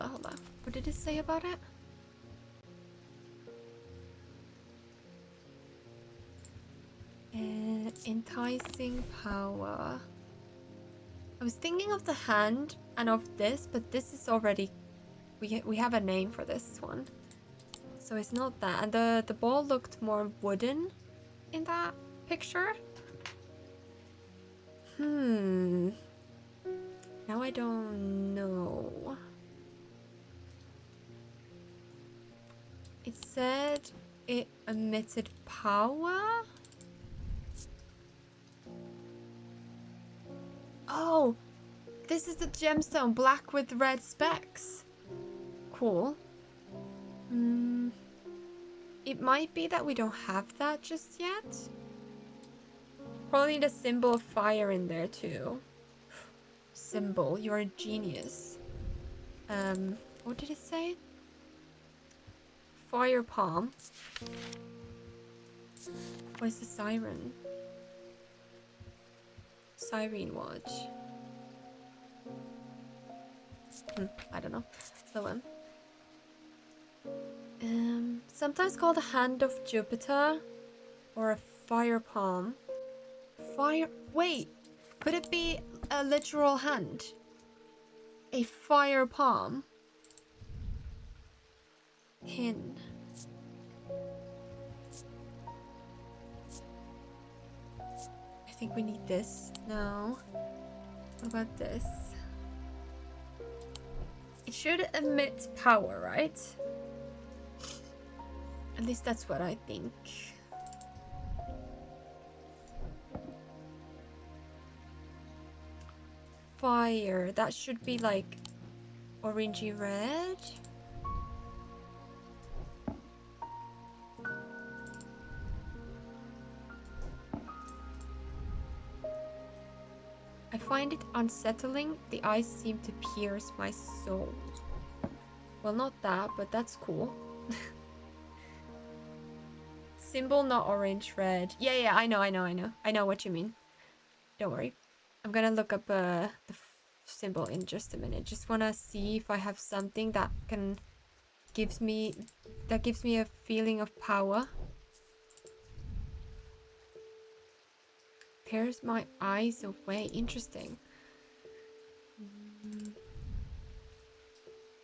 on. What did it say about it? Enticing power. I was thinking of the hand and of this, but this is already... We have a name for this one. So it's not that. And the ball looked more wooden in that picture. Now I don't know. It said it emitted power. Oh, this is the gemstone, black with red specks. Cool. It might be that we don't have that just yet. Probably need a symbol of fire in there too. Symbol, you're a genius. What did it say? Fire palm. Where's the siren? Siren watch. I don't know. The one. Sometimes called a hand of Jupiter or a fire palm. Fire. Wait, could it be a literal hand? A fire palm. Pin. I think we need this. No. What about this? It should emit power, right? At least that's what I think. Fire. That should be like orangey red. I find it unsettling. The eyes seem to pierce my soul. Well, not that, but that's cool. Symbol, not orange, red. Yeah, I know. I know what you mean. Don't worry. I'm gonna look up the symbol in just a minute. Just wanna see if I have something that gives me a feeling of power. Tears my eyes away. Interesting.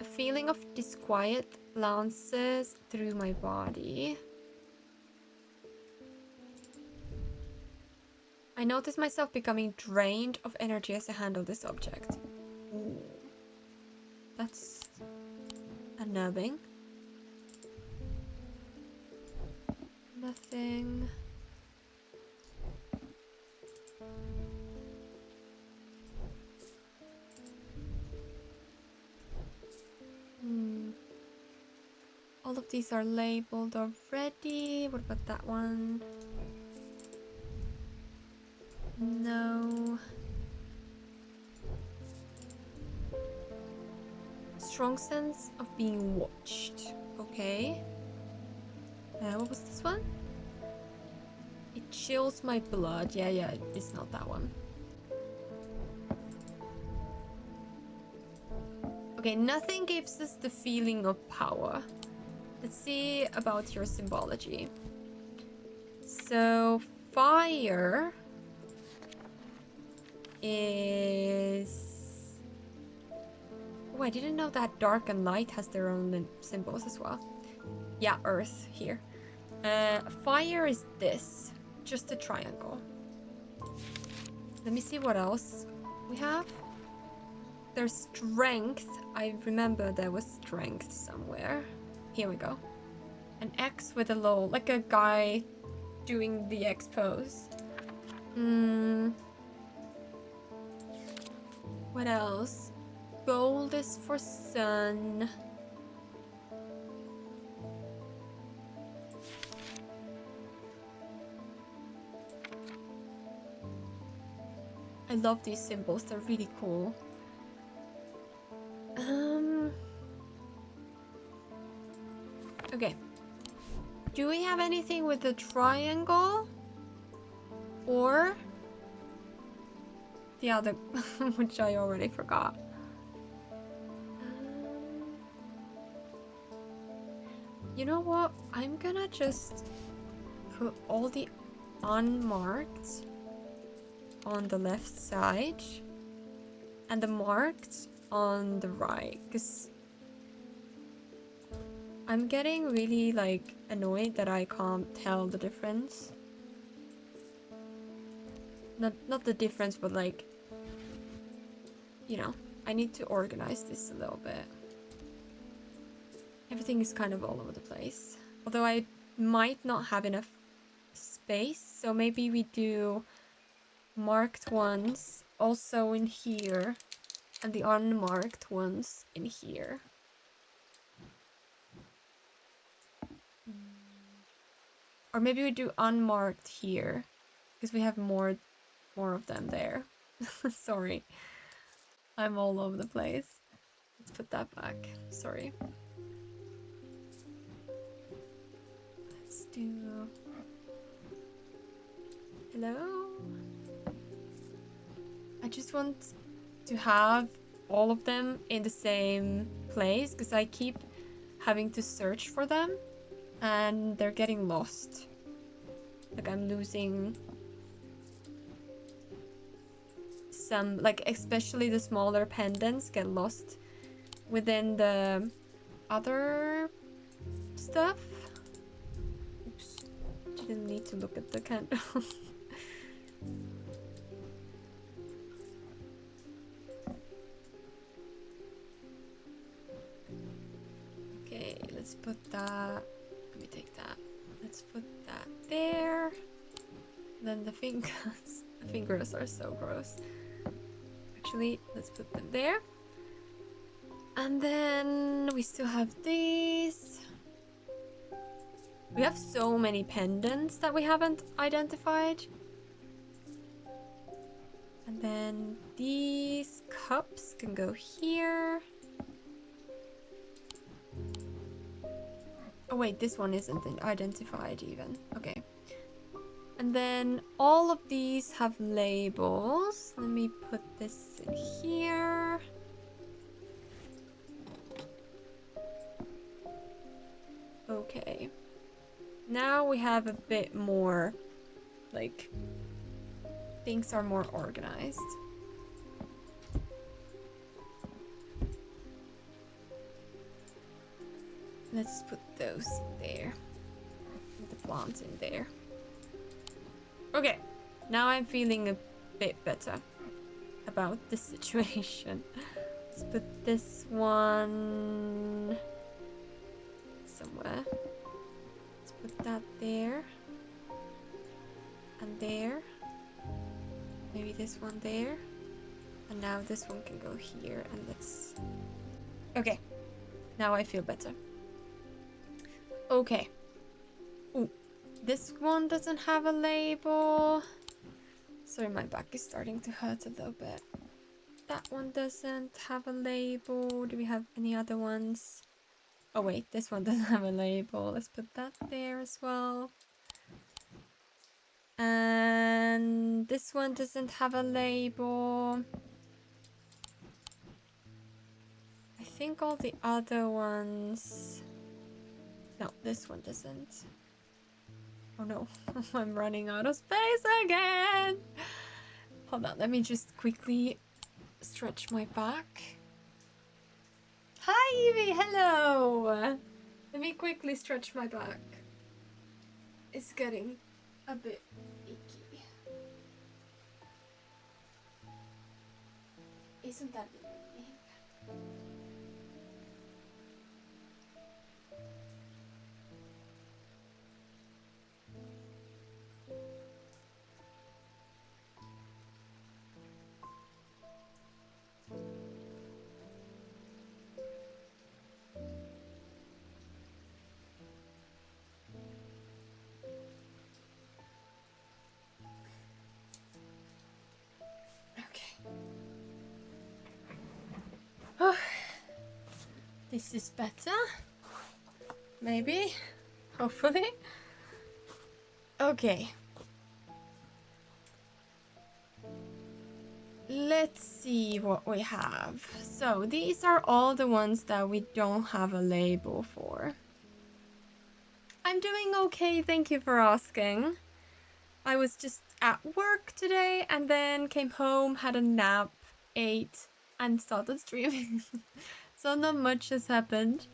A feeling of disquiet lances through my body. I notice myself becoming drained of energy as I handle this object. Ooh. That's unnerving. Nothing. All of these are labeled already. What about that one? No. Strong sense of being watched. Okay. What was this one? It chills my blood. Yeah, it's not that one. Okay, nothing gives us the feeling of power. Let's see about your symbology. So, fire is... Oh, I didn't know that dark and light has their own symbols as well. Yeah, earth here. Fire is this. Just a triangle. Let me see what else we have. There's strength. I remember there was strength somewhere. Here we go. An X with a low, like a guy doing the X pose. What else? Gold is for sun. I love these symbols, they're really cool. Okay. Do we have anything with the triangle? Or the other, which I already forgot. You know what? I'm gonna just put all the unmarked on the left side and the marked on the right, because I'm getting really like annoyed that I can't tell the difference. Not the difference, but like, you know, I need to organize this a little bit. Everything is kind of all over the place. Although I might not have enough space, so maybe we do marked ones also in here and the unmarked ones in here. Or maybe we do unmarked here because we have more of them there. Sorry. I'm all over the place. Let's put that back. Sorry. Let's do... Hello? I just want to have all of them in the same place because I keep having to search for them and they're getting lost. Like I'm losing some, like especially the smaller pendants get lost within the other stuff. Oops, didn't need to look at the candle. Okay, let's put that. Let me take that. Let's put that there. Then the fingers. The fingers are so gross. Actually, let's put them there. And then we still have these. We have so many pendants that we haven't identified. And then these cups can go here. Oh wait, this one isn't identified even. Okay. And then all of these have labels. Let me put this in here. Okay. Now we have a bit more, like, things are more organized. Let's put those in there. And the plants in there. Okay, now I'm feeling a bit better about the situation. Let's put this one somewhere. Let's put that there. And there. Maybe this one there. And now this one can go here and let's... Okay, now I feel better. Okay. Ooh, this one doesn't have a label. Sorry, my back is starting to hurt a little bit. That one doesn't have a label. Do we have any other ones? Oh wait, this one doesn't have a label. Let's put that there as well. And this one doesn't have a label. I think all the other ones... No, this one doesn't. Oh no, I'm running out of space again. Hold on, let me just quickly stretch my back. Hi Evie, hello. Let me quickly stretch my back. It's getting a bit icky. Isn't that annoying? This is better. Maybe. Hopefully. Okay. Let's see what we have. So these are all the ones that we don't have a label for. I'm doing okay, thank you for asking. I was just at work today and then came home, had a nap, ate, and started streaming. So not much has happened,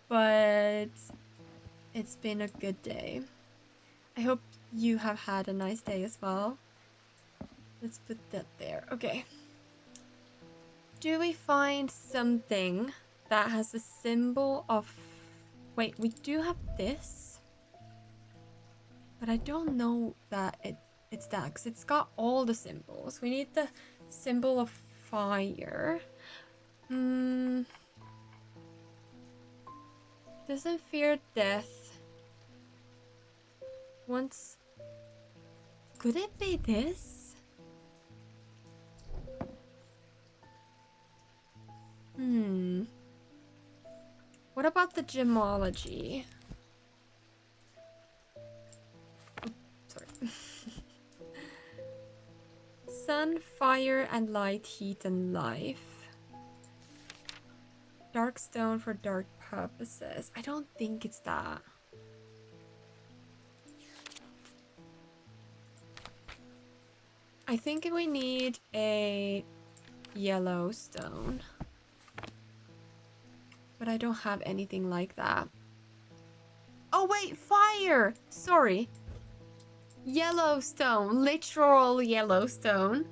but it's been a good day. I hope you have had a nice day as well. Let's put that there. Okay. Do we find something that has a symbol of... Wait, we do have this. But I don't know that it's that, because it's got all the symbols. We need the symbol of fire. Doesn't fear death. Once... Could it be this? What about the gemology? Oh, sorry. Sun, fire, and light, heat, and life. Dark stone for dark purposes. I don't think it's that. I think we need a yellow stone. But I don't have anything like that. Oh wait, fire! Sorry. Yellowstone, literal Yellowstone.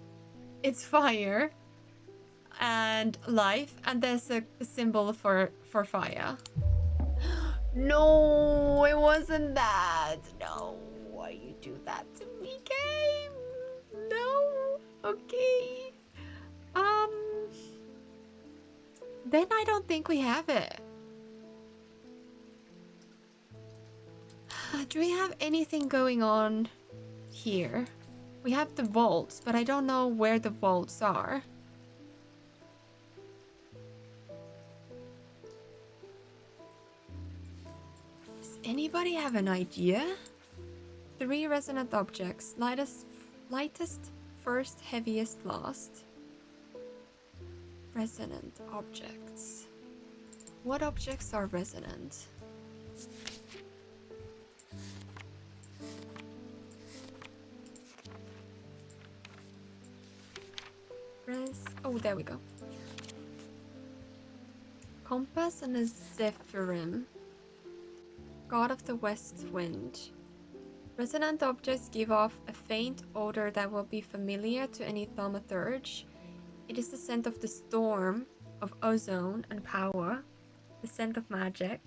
It's fire and life, and there's a symbol for fire. No, it wasn't that. No, why you do that to me, game? No. Okay. Then I don't think we have it. Do we have anything going on here? We have the vaults, but I don't know where the vaults are. Does anybody have an idea? 3 resonant objects. Lightest first, heaviest last. Resonant objects. What objects are resonant? Oh, there we go. Compass and a Zephyrim. God of the West Wind. Resonant objects give off a faint odor that will be familiar to any thaumaturge. It is the scent of the storm, of ozone and power, the scent of magic.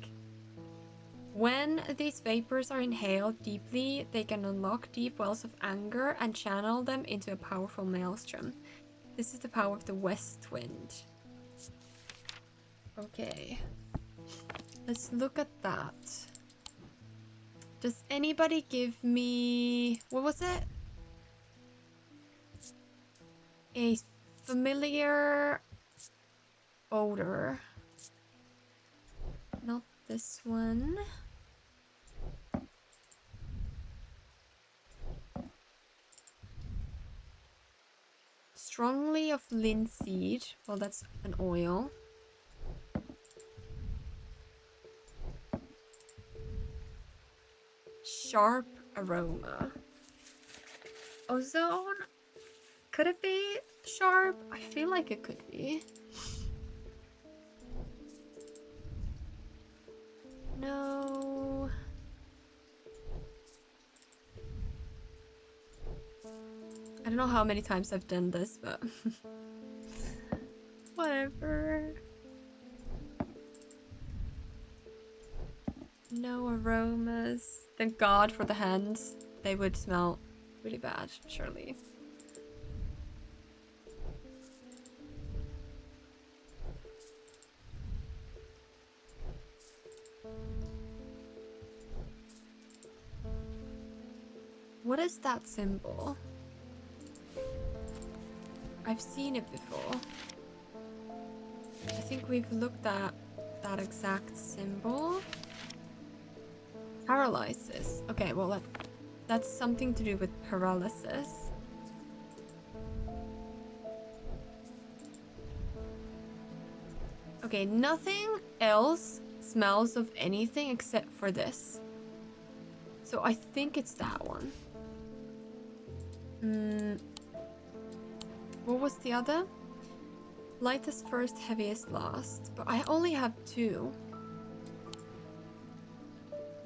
When these vapors are inhaled deeply, they can unlock deep wells of anger and channel them into a powerful maelstrom. This is the power of the West Wind. Okay. Let's look at that. Does anybody give me... What was it? A familiar odor. Not this one. Strongly of linseed. Well, that's an oil. Sharp aroma. Ozone? Could it be sharp? I feel like it could be. No. I don't know how many times I've done this, but whatever. No aromas. Thank God for the hands. They would smell really bad, surely. What is that symbol? I've seen it before. I think we've looked at that exact symbol. Paralysis. Okay, well, that's something to do with paralysis. Okay, nothing else smells of anything except for this. So I think it's that one. What was the other? Lightest first, heaviest last. But I only have 2.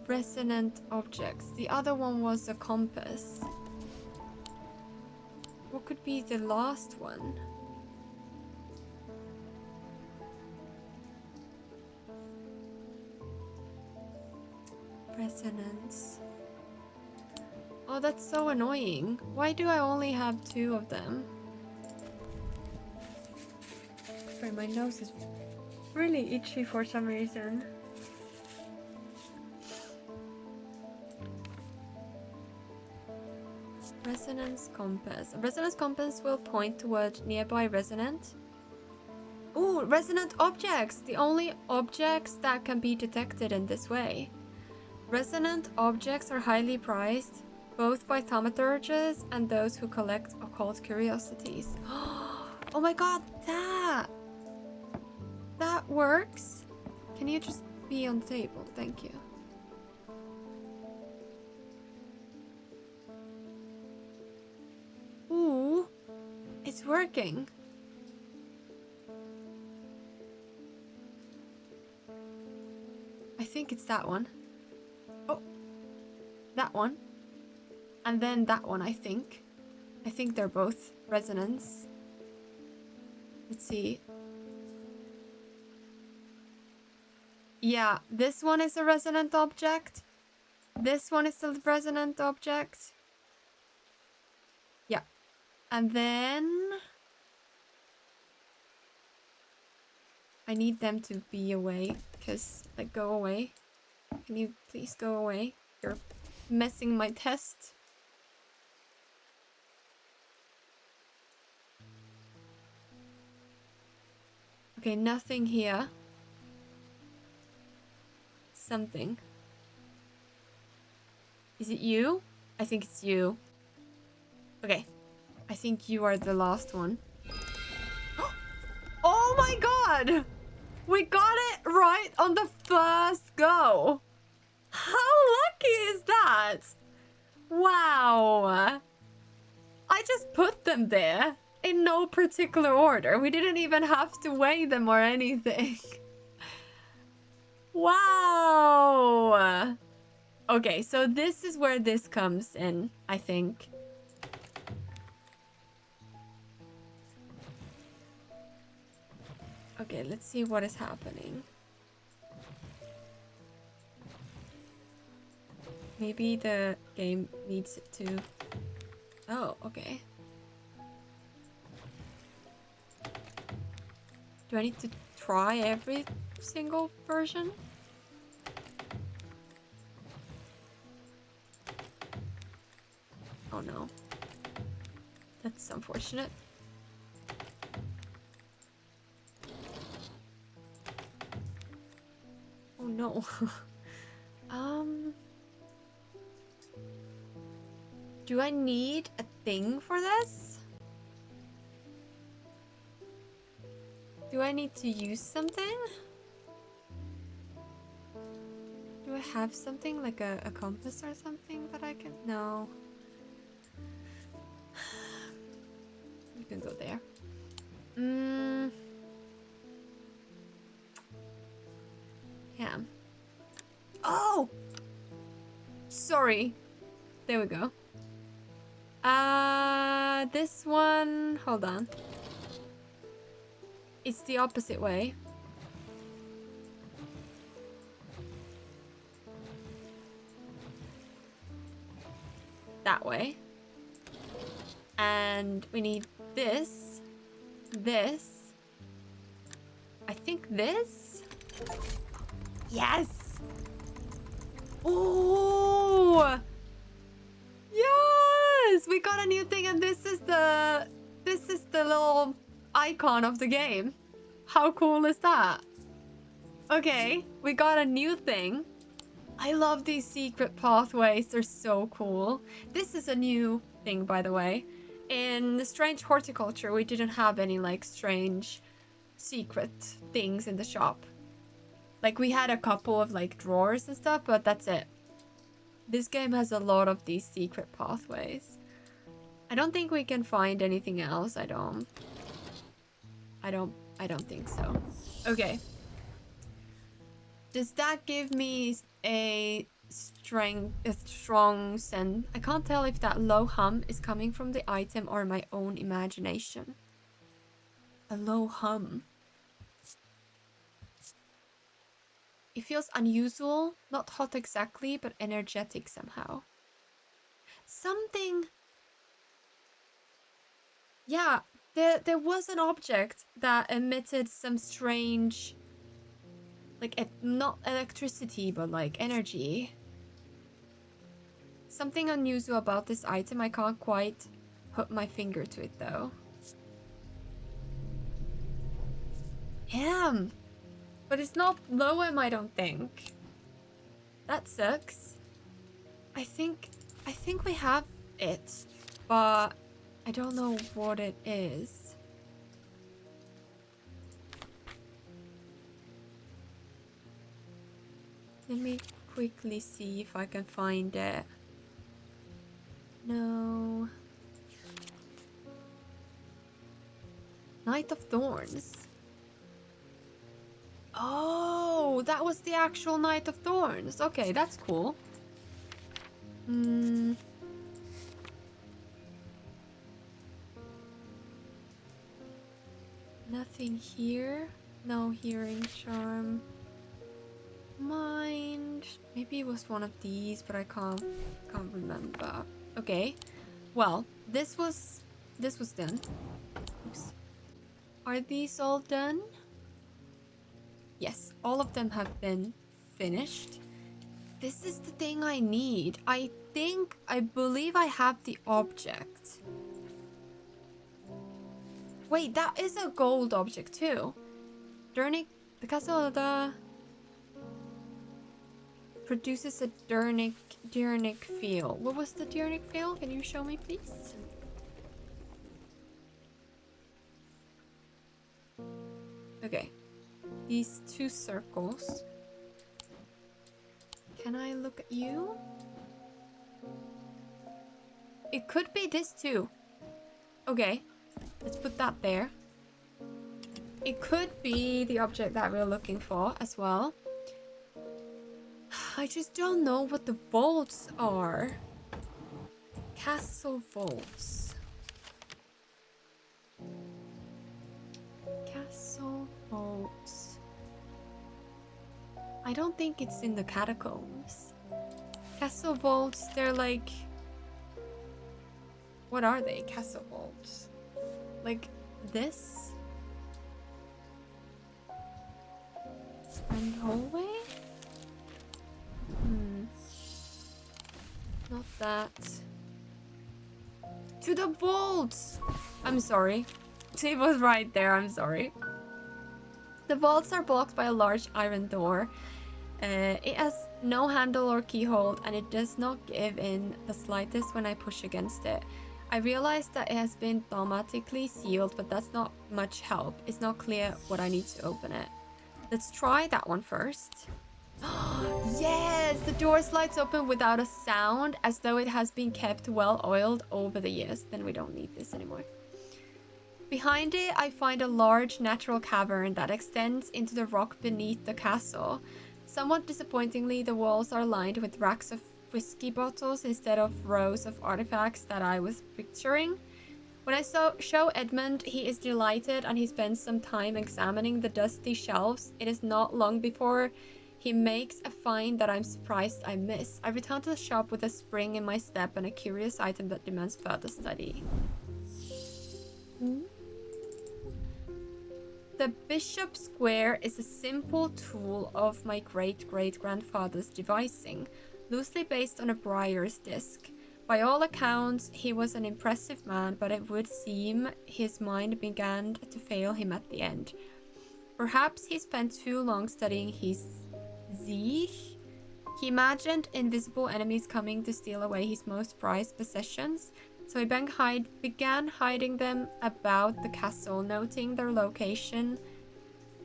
Resonant objects. The other one was a compass. What could be the last one? Resonance. Oh, that's so annoying. Why do I only have 2 of them? Sorry, my nose is really itchy for some reason. Resonance compass. A resonance compass will point toward nearby resonant. Ooh, resonant objects! The only objects that can be detected in this way. Resonant objects are highly prized, both by thaumaturges and those who collect occult curiosities. Oh my god, that works. Can you just be on the table? Thank you. Ooh, it's working. I think it's that one. Oh, that one. And then that one, I think. I think they're both resonance. Let's see. Yeah, this one is a resonant object. This one is a resonant object. Yeah. And then I need them to be away, because, like, go away. Can you please go away? You're messing my test. Okay, nothing here. Something. Is it you? I think it's you. Okay. I think you are the last one. Oh my god! We got it right on the first go! How lucky is that? Wow! I just put them there in no particular order. We didn't even have to weigh them or anything. Wow! Okay, so this is where this comes in, I think. Okay, let's see what is happening. Maybe the game needs it to... Oh, okay. Do I need to try every single version? Oh no. That's unfortunate. Oh no. Do I need a thing for this? Do I need to use something? Do I have something like a compass or something that I can... No. You can go there. Yeah. Oh! Sorry. There we go. This one... Hold on. It's the opposite way. That way. And we need this. This. I think this. Yes! Oh! Yes! We got a new thing, and this is the little icon of the game. How cool is that? Okay, we got a new thing. I love these secret pathways. They're so cool. This is a new thing, by the way. In the strange horticulture, we didn't have any like strange secret things in the shop. Like we had a couple of like drawers and stuff, but that's it. This game has a lot of these secret pathways. I don't think we can find anything else. I don't think so. Okay. Does that give me a strong sense? I can't tell if that low hum is coming from the item or my own imagination. A low hum. It feels unusual, not hot exactly, but energetic somehow. Something... Yeah, there was an object that emitted some strange... Like, not electricity, but like energy. Something unusual about this item. I can't quite put my finger to it though. Damn! But it's not Loam, I don't think. That sucks. I think we have it, but I don't know what it is. Let me quickly see if I can find it. No. Knight of Thorns. Oh, that was the actual Knight of Thorns. Okay, that's cool. Nothing here. No hearing charm. Mind. Maybe it was one of these, but I can't remember. Okay. Well, this was done. Oops. Are these all done? Yes, all of them have been finished. This is the thing I need. I believe I have the object. Wait, that is a gold object too. Durnic, the castle of the... produces a Durnic feel. What was the Durnic feel? Can you show me, please? Okay. These two circles. Can I look at you? It could be this too. Okay. Let's put that there. It could be the object that we're looking for as well. I just don't know what the vaults are. Castle vaults. Castle vaults. I don't think it's in the catacombs. Castle vaults, they're like... What are they? Castle vaults. Like this? And hallway? Not that. To the vaults! I'm sorry. It was right there, I'm sorry. The vaults are blocked by a large iron door. It has no handle or keyhole, and it does not give in the slightest when I push against it. I realized that it has been automatically sealed, but that's not much help. It's not clear what I need to open it. Let's try that one first. Yes, the door slides open without a sound, as though it has been kept well oiled over the years. Then we don't need this anymore. Behind it, I find a large natural cavern that extends into the rock beneath the castle. Somewhat disappointingly, the walls are lined with racks of whiskey bottles instead of rows of artifacts that I was picturing. When I show Edmund, he is delighted and he spends some time examining the dusty shelves. It is not long before he makes a find that I'm surprised I miss. I return to the shop with a spring in my step and a curious item that demands further study. The Bishop Square is a simple tool of my great-great-grandfather's devising, loosely based on a briar's disc. By all accounts, he was an impressive man, but it would seem his mind began to fail him at the end. Perhaps he spent too long studying his Zich. He imagined invisible enemies coming to steal away his most prized possessions, so he began hiding them about the castle, noting their locations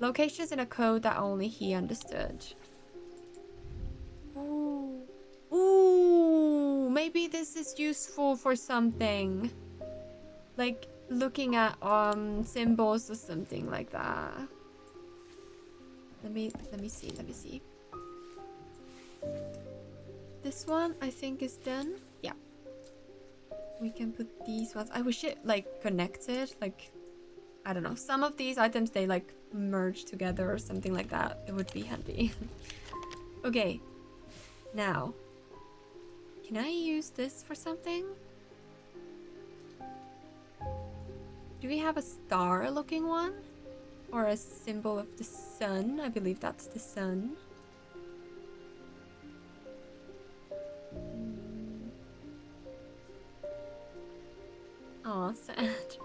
in a code that only he understood. Ooh. Ooh, maybe this is useful for something. Like looking at symbols or something like that. Let me see. This one I think is done. Yeah. We can put these ones. I wish it like connected, like I don't know. Some of these items they like merge together or something like that. It would be handy. Okay. Now, can I use this for something? Do we have a star looking one? Or a symbol of the sun? I believe that's the sun. Aw, sad.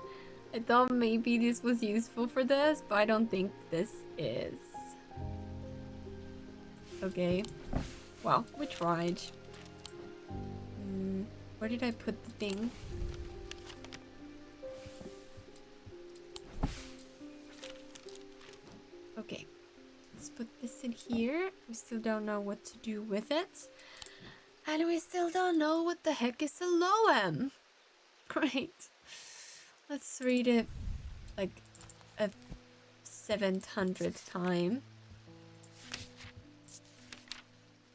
I thought maybe this was useful for this, but I don't think this is. Okay. Well, we tried. Where did I put the thing? Okay. Let's put this in here. We still don't know what to do with it. And we still don't know what the heck is a Loam. Great. Let's read it like a 700th time.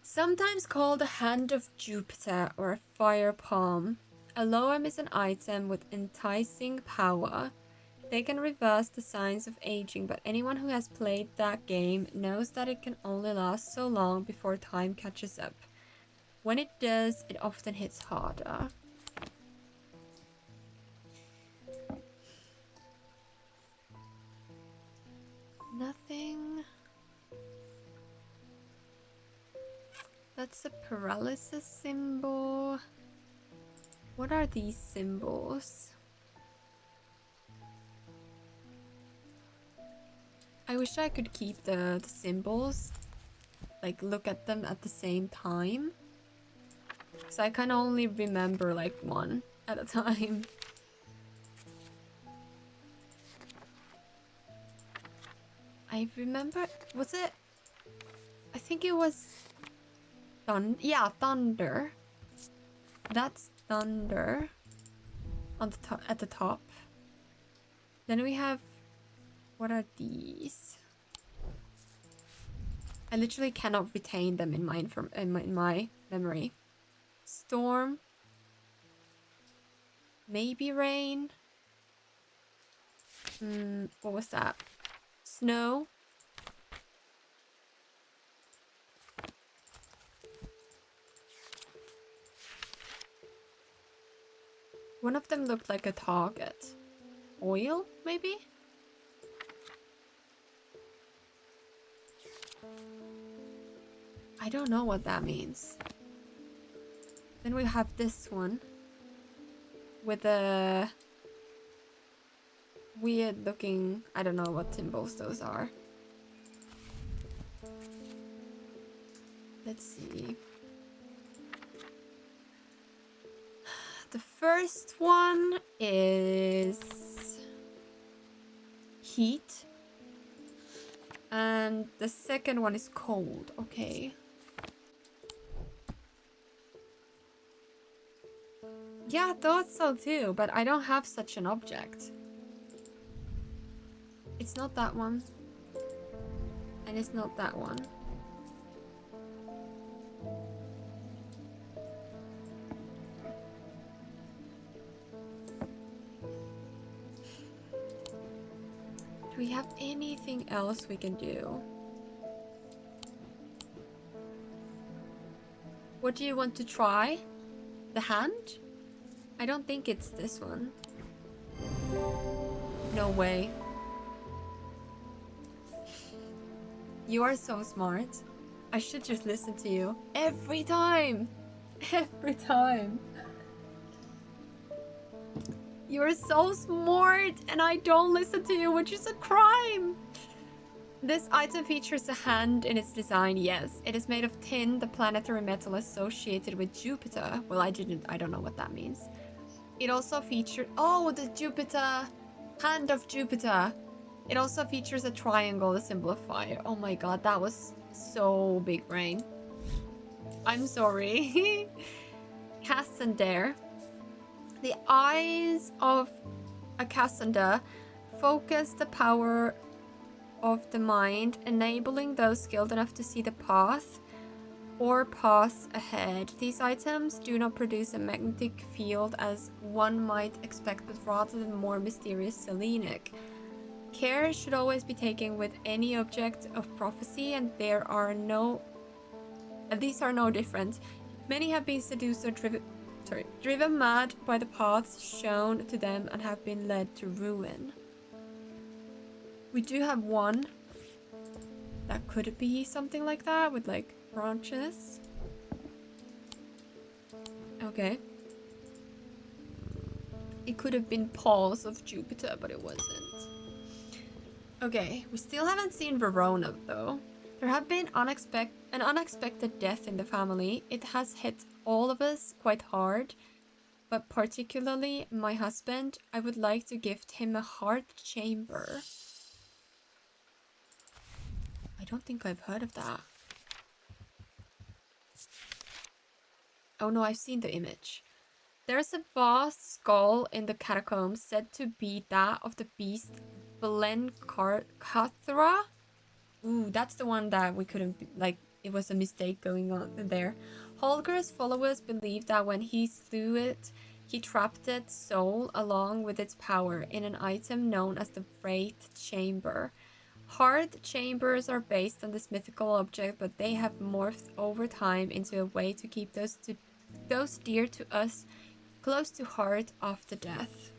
Sometimes called a hand of Jupiter or a fire palm, a Loam is an item with enticing power. They can reverse the signs of aging, but anyone who has played that game knows that it can only last so long before time catches up. When it does, it often hits harder. Nothing. That's a paralysis symbol. What are these symbols? I wish I could keep the symbols, like look at them at the same time. Because I can only remember like one at a time. I remember, was it? I think it was thunder. That's thunder on the at the top. Then we have, what are these? I literally cannot retain them in my memory. Storm. Maybe rain. What was that? Snow. One of them looked like a target. Oil, maybe? I don't know what that means. Then we have this one with a weird looking, I don't know what symbols those are. Let's see. The first one is heat. And the second one is cold. Okay. Yeah, I thought so too, but I don't have such an object. It's not that one. And it's not that one. Do we have anything else we can do? What do you want to try? The hand? I don't think it's this one. No way. You are so smart. I should just listen to you. Every time! Every time! You're so smart and I don't listen to you, which is a crime! This item features a hand in its design, yes. It is made of tin, the planetary metal associated with Jupiter. Well, I don't know what that means. It also featured, oh, the Jupiter, hand of Jupiter. It also features a triangle, the symbol of fire. Oh my god, that was so big brain. I'm sorry. Cassander. The eyes of a Cassander focus the power of the mind, enabling those skilled enough to see the path or paths ahead. These items do not produce a magnetic field as one might expect, but rather the more mysterious Selenic. Care should always be taken with any object of prophecy, and these are no different. Many have been seduced or driven mad by the paths shown to them and have been led to ruin. We do have one that could be something like that with like branches. Okay. It could have been paws of Jupiter, but it wasn't. Okay, we still haven't seen Verona though. There have been an unexpected death in the family. It has hit all of us quite hard, but particularly my husband. I would like to gift him a heart chamber. I don't think I've heard of that. Oh no, I've seen the image. There's a vast skull in the catacombs said to be that of the beast Blencathra. Ooh, that's the one that we couldn't, like, it was a mistake going on there. Holger's followers believe that when he slew it, he trapped its soul along with its power in an item known as the Wraith Chamber. Heart chambers are based on this mythical object, but they have morphed over time into a way to keep those dear to us close to heart after death.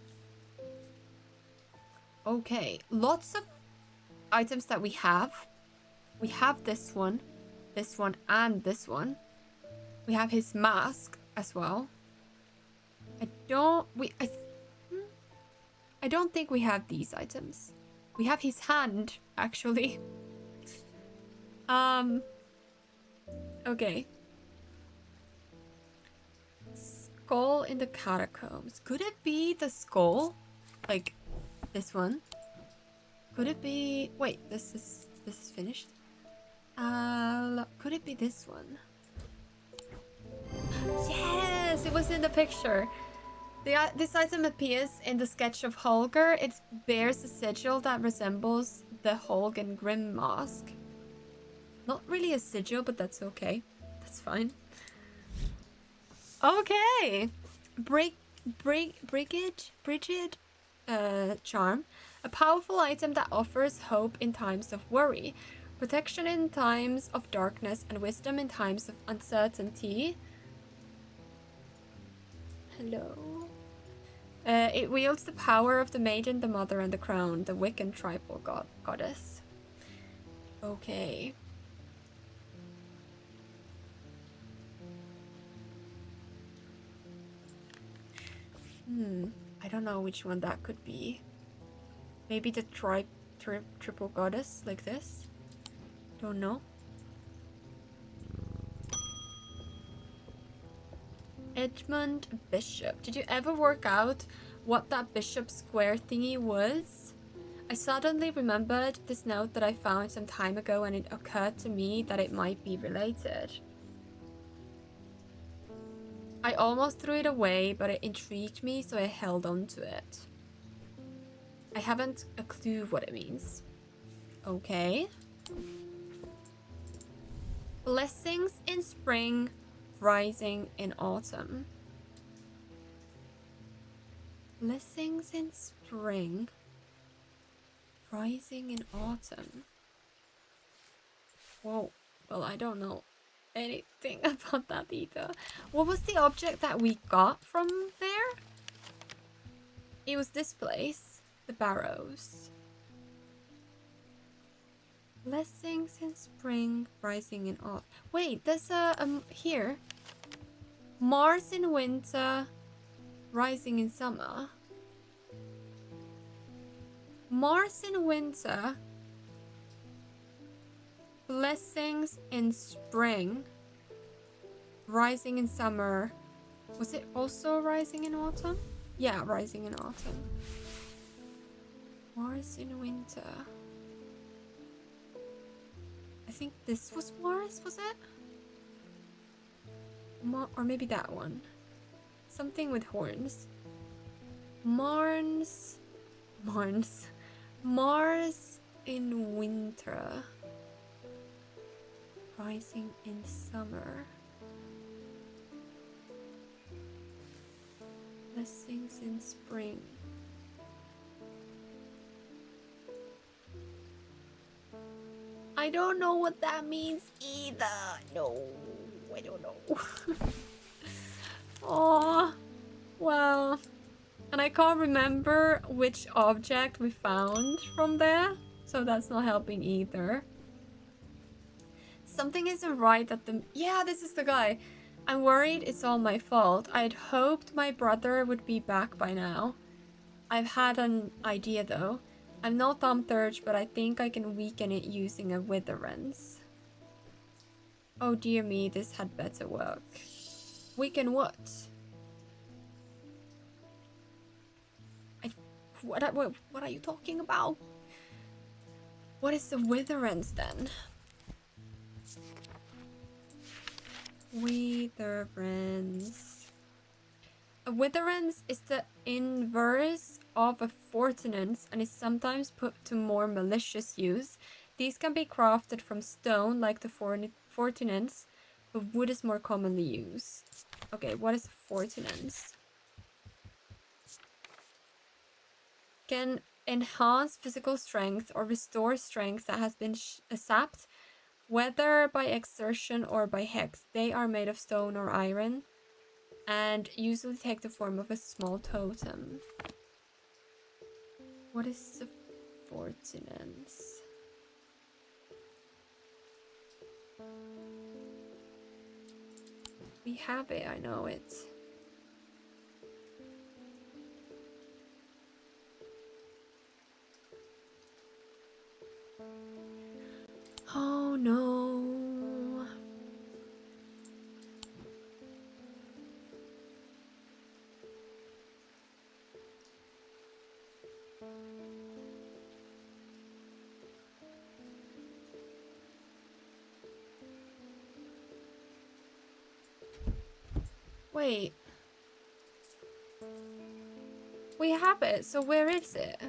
Okay, lots of items that we have. We have this one, and this one. We have his mask as well. I don't think we have these items. We have his hand, actually. Okay. Skull in the catacombs. Could it be the skull? Like this one? Could it be... Wait, this is finished. Could it be this one? Yes, it was in the picture. This item appears in the sketch of Holger. It bears a sigil that resembles the Holgen Grim mask. Not really a sigil, but that's okay. That's fine. Okay. Brigid charm. A powerful item that offers hope in times of worry, protection in times of darkness, and wisdom in times of uncertainty. Hello. It wields the power of the maiden, the mother, and the crown, the Wiccan tribal goddess. Okay. I don't know which one that could be. Maybe the triple goddess, like this? Don't know. Edmund Bishop. Did you ever work out what that bishop square thingy was? I suddenly remembered this note that I found some time ago, and it occurred to me that it might be related. I almost threw it away, but it intrigued me, so I held on to it. I haven't a clue what it means. Okay. Blessings in spring, rising in autumn. Blessings in spring, rising in autumn. Whoa. Well, I don't know anything about that either. What was the object that we got from there? It was this place. The barrows. Blessings in spring, rising in autumn. Wait, there's a here. Mars in winter, rising in summer. Mars in winter, Blessings in spring. Rising in summer. Was it also rising in autumn? Yeah, rising in autumn. Wars in winter. I think this was Wars, was it? Or maybe that one. Something with horns. Mars in winter. Rising in summer. Blessings in spring. I don't know what that means either. No, I don't know. Oh, well. And I can't remember which object we found from there, so that's not helping either. Something isn't right at the... Yeah, this is the guy. I'm worried it's all my fault. I'd hoped my brother would be back by now. I've had an idea though. I'm not thumb-third, but I think I can weaken it using a wither wrench. Oh dear me, this had better work. Weaken what? What are you talking about? What is the witherance then? Witherance. A witherance is the inverse of a fortinance and is sometimes put to more malicious use. These can be crafted from stone like the fortinance, but wood is more commonly used. Okay, what is a fortinance? Can enhance physical strength or restore strength that has been sapped, whether by exertion or by hex. They are made of stone or iron and usually take the form of a small totem. What is the fortinance? We have it, I know it. Oh no. Wait. We have it, so where is it?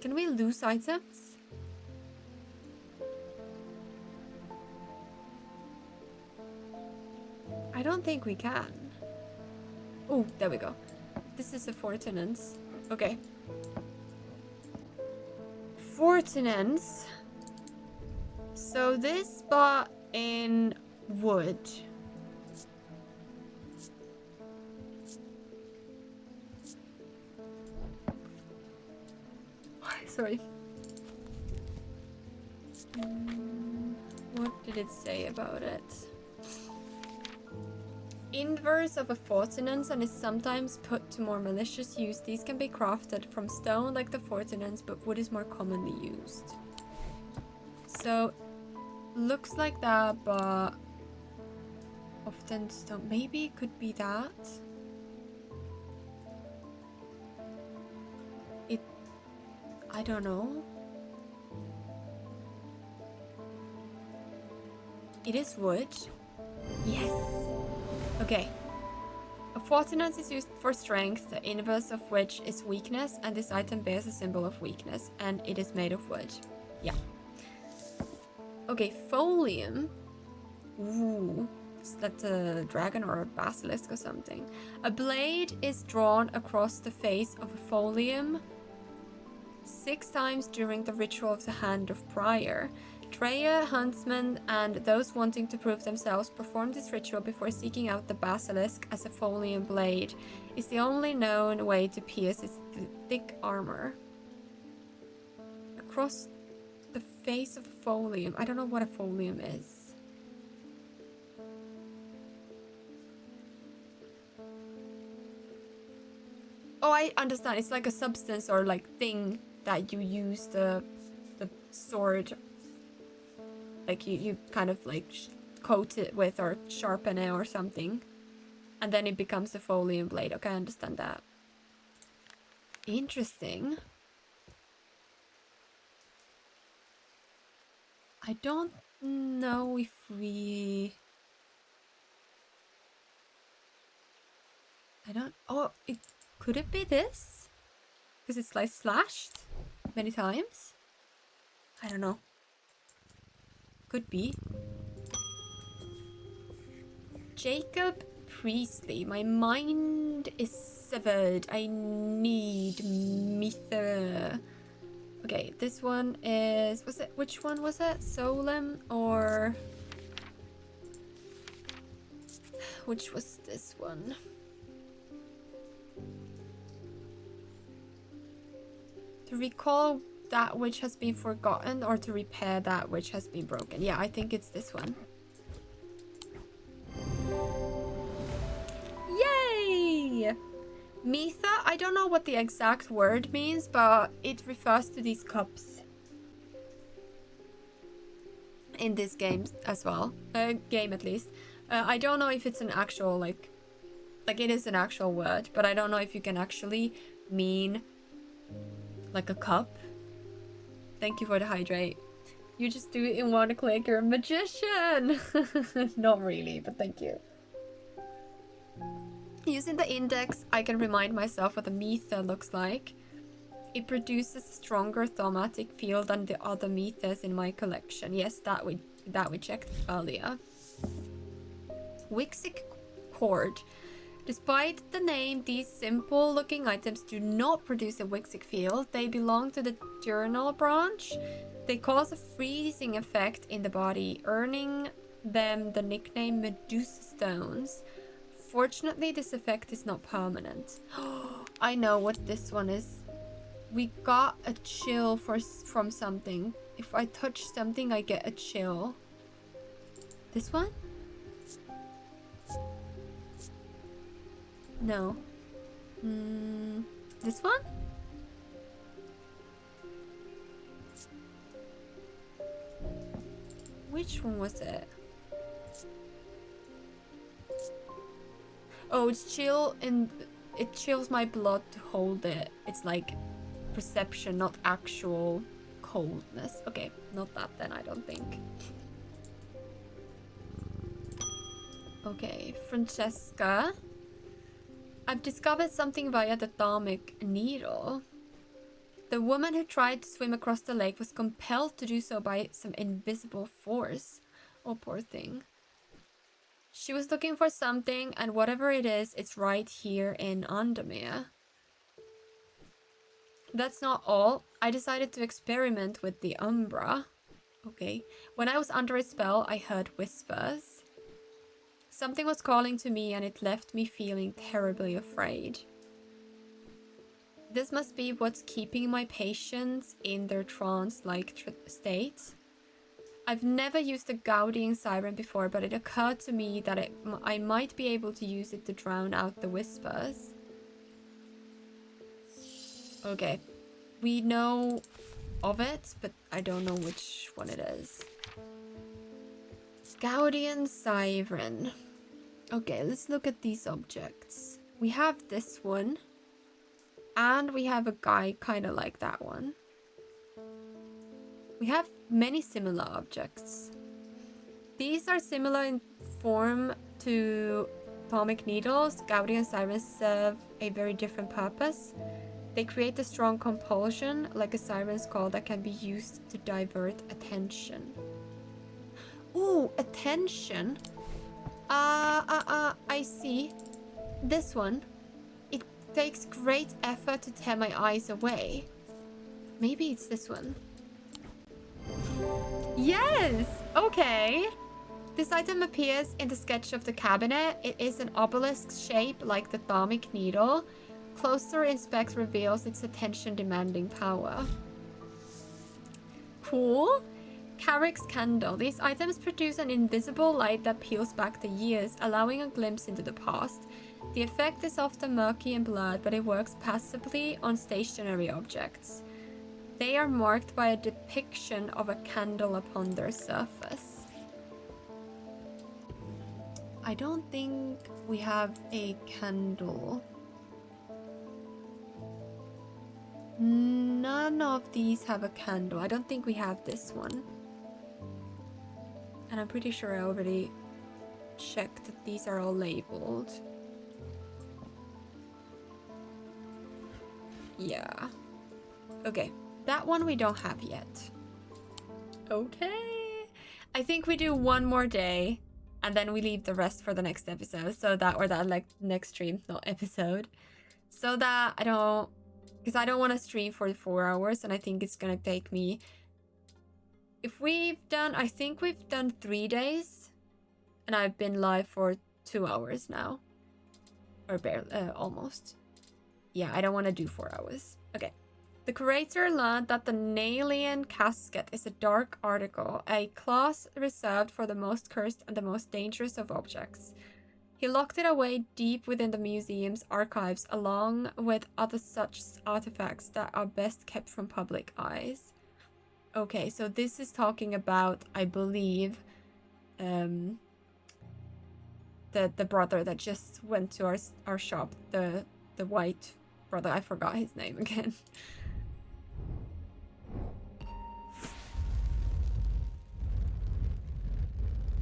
Can we lose items? I don't think we can. Oh, there we go. This is a fortinance. Okay. Fortinance. So this spot in wood. Sorry. What did it say about it? Inverse of a fortinance and is sometimes put to more malicious use. These can be crafted from stone like the fortinance, but wood is more commonly used. So, looks like that, but often stone. Maybe it could be that. I don't know. It is wood. Yes. Okay. A fortinance is used for strength, the inverse of which is weakness, and this item bears a symbol of weakness, and it is made of wood. Yeah. Okay, folium. Ooh. Is that a dragon or a basilisk or something? A blade is drawn across the face of a folium 6 times during the ritual of the Hand of Prior. Treya, huntsmen, and those wanting to prove themselves perform this ritual before seeking out the basilisk, as a folium blade is the only known way to pierce its thick armor. Across the face of a folium. I don't know what a folium is. Oh, I understand. It's like a substance or like thing that you use the sword Like you kind of like coat it with or sharpen it or something. And then it becomes a folium blade. Okay, I understand that. Interesting. I don't know if we... Oh, could it be this? Because it's like slashed many times? I don't know. Could be. Jacob Priestley. My mind is severed. I need Mither. Okay, this one is... Which one was it? Solem or... Which was this one? To recall that which has been forgotten or to repair that which has been broken. Yeah, I think it's this one. Yay! Mitha, I don't know what the exact word means, but it refers to these cups. In this game as well. Game at least. I don't know if it's an actual, like it is an actual word, but I don't know if you can actually mean like a cup. Thank you for the hydrate. You just do it in one click. You're a magician. Not really, but thank you. Using the index, I can remind myself what the Mitha looks like. It produces a stronger thaumatic field than the other Mithas in my collection. Yes, that we checked earlier. Wixic cord. Despite the name, these simple looking items do not produce a Wixic field. They belong to the diurnal branch. They cause a freezing effect in the body, earning them the nickname Medusa stones. Fortunately, this effect is not permanent. I know what this one is. We got a chill from something. If I touch something, I get a chill. This one? No. This one? Which one was it? Oh, it's chill and it chills my blood to hold it. It's like perception, not actual coldness. Okay, not that then, I don't think. Okay, Francesca. I've discovered something via the thermic needle. The woman who tried to swim across the lake was compelled to do so by some invisible force. Oh, poor thing. She was looking for something, and whatever it is, it's right here in Andamir. That's not all. I decided to experiment with the Umbra. Okay. When I was under a spell, I heard whispers. Something was calling to me, and it left me feeling terribly afraid. This must be what's keeping my patients in their trance-like state. I've never used a Gaudian siren before, but it occurred to me that I might be able to use it to drown out the whispers. Okay. We know of it, but I don't know which one it is. Gaudian siren. Okay, let's look at these objects. We have this one. And we have a guy kind of like that one. We have many similar objects. These are similar in form to atomic needles. Gaudian sirens serve a very different purpose. They create a strong compulsion, like a siren's call, that can be used to divert attention. Ooh, attention. I see. This one. It takes great effort to tear my eyes away. Maybe it's this one. Yes! Okay. This item appears in the sketch of the cabinet. It is an obelisk shape like the thermic needle. Closer inspect reveals its attention-demanding power. Cool. Carrick's candle. These items produce an invisible light that peels back the years, allowing a glimpse into the past. The effect is often murky and blurred, but it works passively on stationary objects. They are marked by a depiction of a candle upon their surface. I don't think we have a candle. None of these have a candle. I don't think we have this one. And I'm pretty sure I already checked that these are all labeled. Yeah. Okay, that one we don't have yet. Okay. I think we do one more day and then we leave the rest for the next episode. So that, or that like next stream, not episode. So that I don't, because I don't want to stream for 4 hours and I think it's gonna take me, if we've done, I think we've done 3 days and I've been live for 2 hours now. Or barely, almost. Yeah, I don't want to do 4 hours. Okay. The curator learned that the Nalian casket is a dark article, a class reserved for the most cursed and the most dangerous of objects. He locked it away deep within the museum's archives, along with other such artifacts that are best kept from public eyes. Okay, so this is talking about, I believe, the brother that just went to our shop, the white brother. I forgot his name again.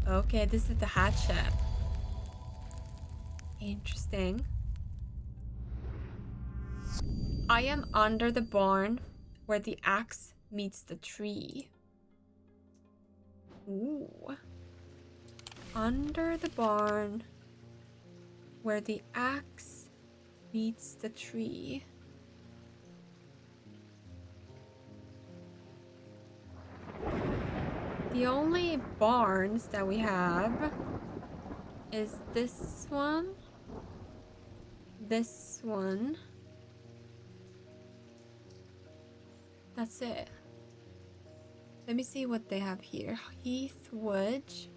Okay, this is the hatchet. Interesting. I am under the barn where the axe meets the tree. Ooh. Under the barn where the axe meets the tree. The only barns that we have is this one, this one. That's it. Let me see what they have here. Heathwood.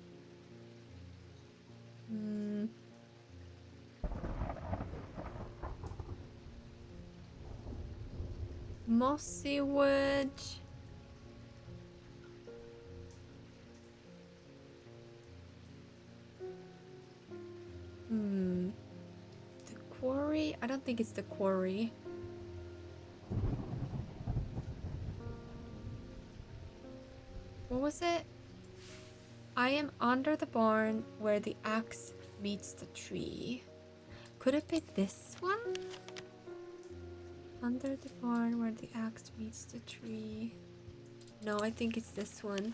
Mossy wood. The quarry? I don't think it's the quarry. What was it? I am under the barn where the axe meets the tree. Could it be this one? Under the barn where the axe meets the tree. No, I think it's this one.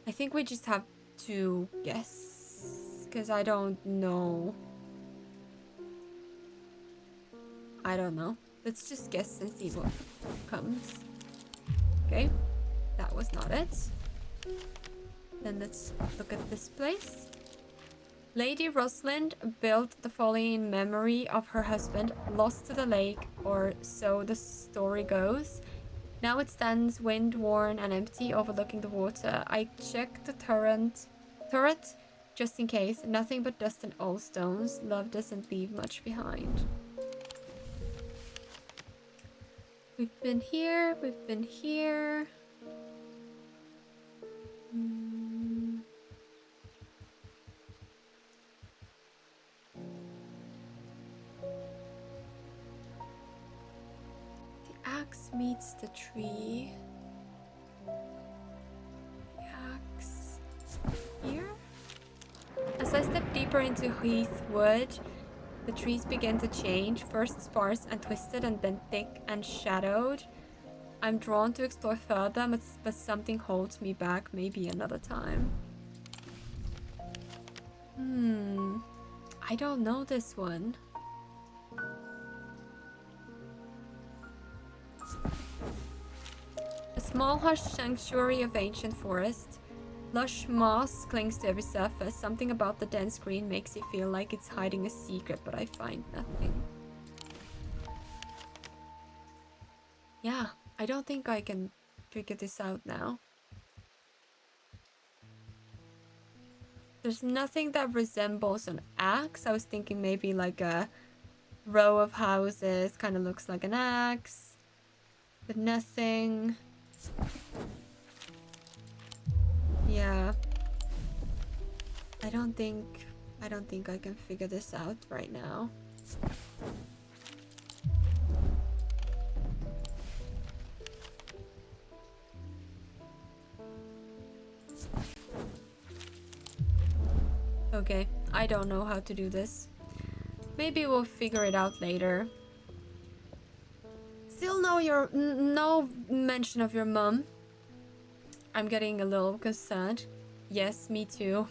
I think we just have to guess, because I don't know. I don't know. Let's just guess and see what comes. Okay, that was not it. Then let's look at this place. Lady Rosalind built the folly in memory of her husband, lost to the lake, or so the story goes. Now it stands wind-worn and empty, overlooking the water. I checked the turret, just in case. Nothing but dust and old stones. Love doesn't leave much behind. We've been here, we've been here. Axe meets the tree. The axe here. As I step deeper into Heathwood, the trees begin to change, first sparse and twisted and then thick and shadowed. I'm drawn to explore further, but something holds me back, maybe another time. I don't know this one. A small hushed sanctuary of ancient forest. Lush moss clings to every surface. Something about the dense green makes it feel like it's hiding a secret, but I find nothing. Yeah, I don't think I can figure this out now. There's nothing that resembles an axe. I was thinking maybe like a row of houses. Kind of looks like an axe. But nothing. Yeah. I don't think I can figure this out right now. Okay, I don't know how to do this. Maybe we'll figure it out later. Still no mention of your mum. I'm getting a little concerned. Yes, me too.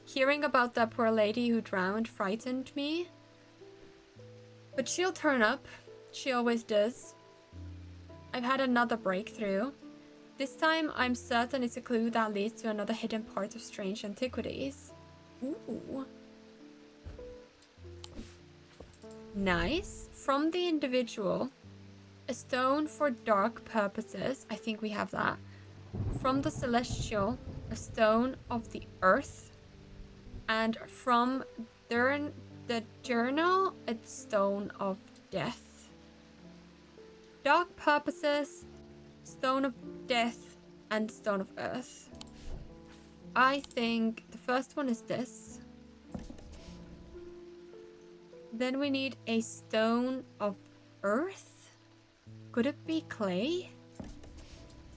Hearing about that poor lady who drowned frightened me. But she'll turn up. She always does. I've had another breakthrough. This time, I'm certain it's a clue that leads to another hidden part of strange antiquities. Ooh. Nice. From the individual. A stone for dark purposes. I think we have that. From the celestial. A stone of the earth. And from the journal, a stone of death. Dark purposes, stone of death, and stone of earth. I think the first one is this. Then we need a stone of earth. Could it be clay?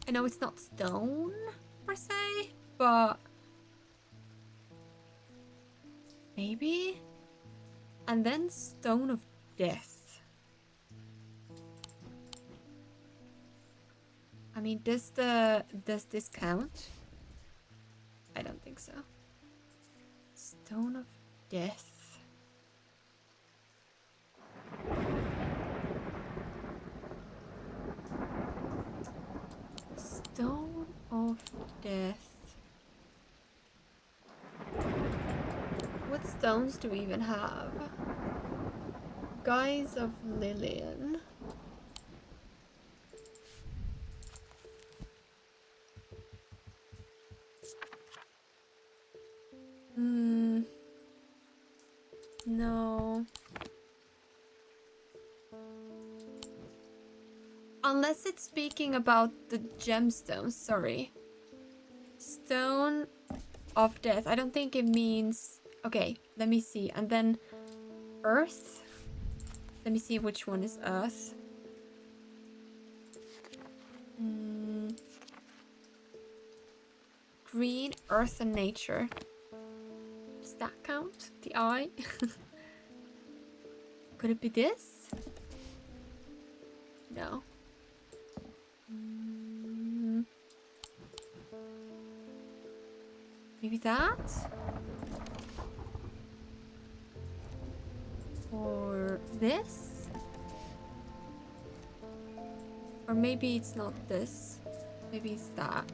I know it's not stone per se, but maybe? And then stone of death. I mean, does this count? I don't think so. Stone of death. Stone of death. What stones do we even have? Guise of Lillian. No. Unless it's speaking about the gemstones, sorry. Stone of death. I don't think it means... Okay, let me see. And then earth. Let me see which one is earth. Green, earth, and nature. Does that count? The eye? Could it be this? No. Maybe that? Or this? Or maybe it's not this. Maybe it's that.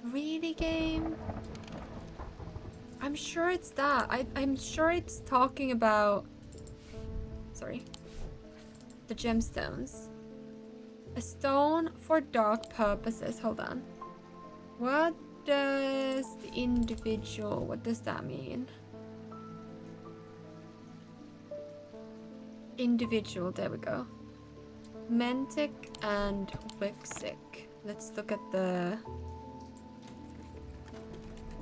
Really, game? I'm sure it's that. I'm sure it's talking about... Sorry. The gemstones. A stone for dark purposes. Hold on. What does the individual... What does that mean? Individual. There we go. Mentic and Wixic. Let's look at the...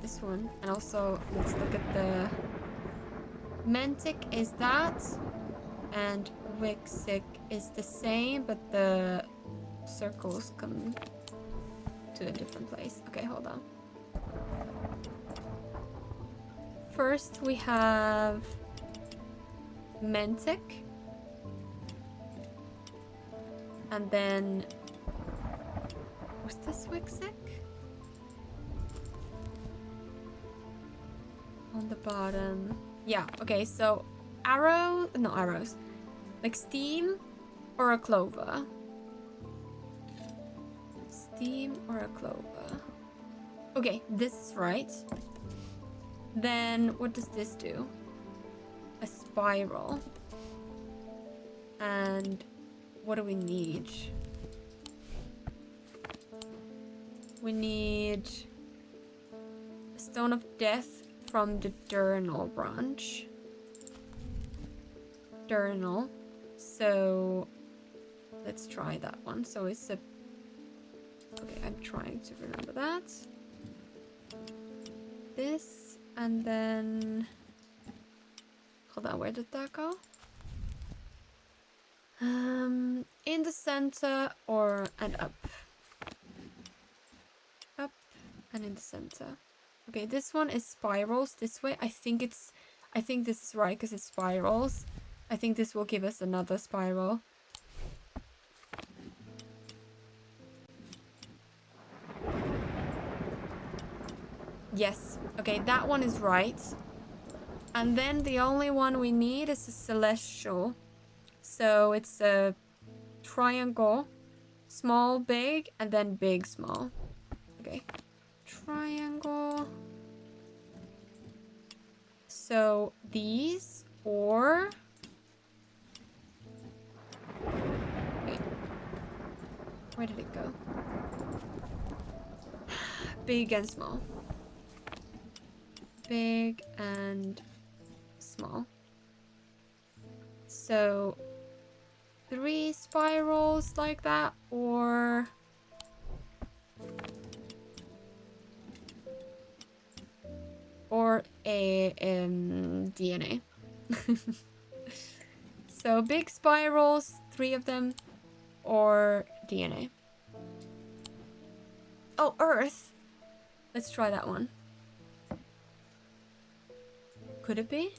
This one. And also, let's look at the... Mentic is that. And Wixic is the same, but the circles come to a different place. Okay, hold on. First, we have Mentic. And then... What's this Wixic? On the bottom. Yeah, okay, so no arrows. Like steam or a clover. Steam or a clover. Okay, this is right. Then what does this do? A spiral. And what do we need? We need a Stone of Death from the Diurnal branch. Diurnal. So let's try that one. So it's a... Okay, I'm trying to remember that. This, and then... Hold on, where did that go? In the center and up. Up and in the center. Okay, this one is spirals this way. I think this is right because it's spirals. I think this will give us another spiral. Yes. Okay, that one is right. And then the only one we need is a celestial. So it's a triangle. Small, big, and then big, small. Okay. Triangle. So these or... Wait. Where did it go? Big and small. Big and small. So 3 spirals like that, or a DNA. So big spirals, 3 of them, or DNA. Oh, Earth. Let's try that one. Could it be?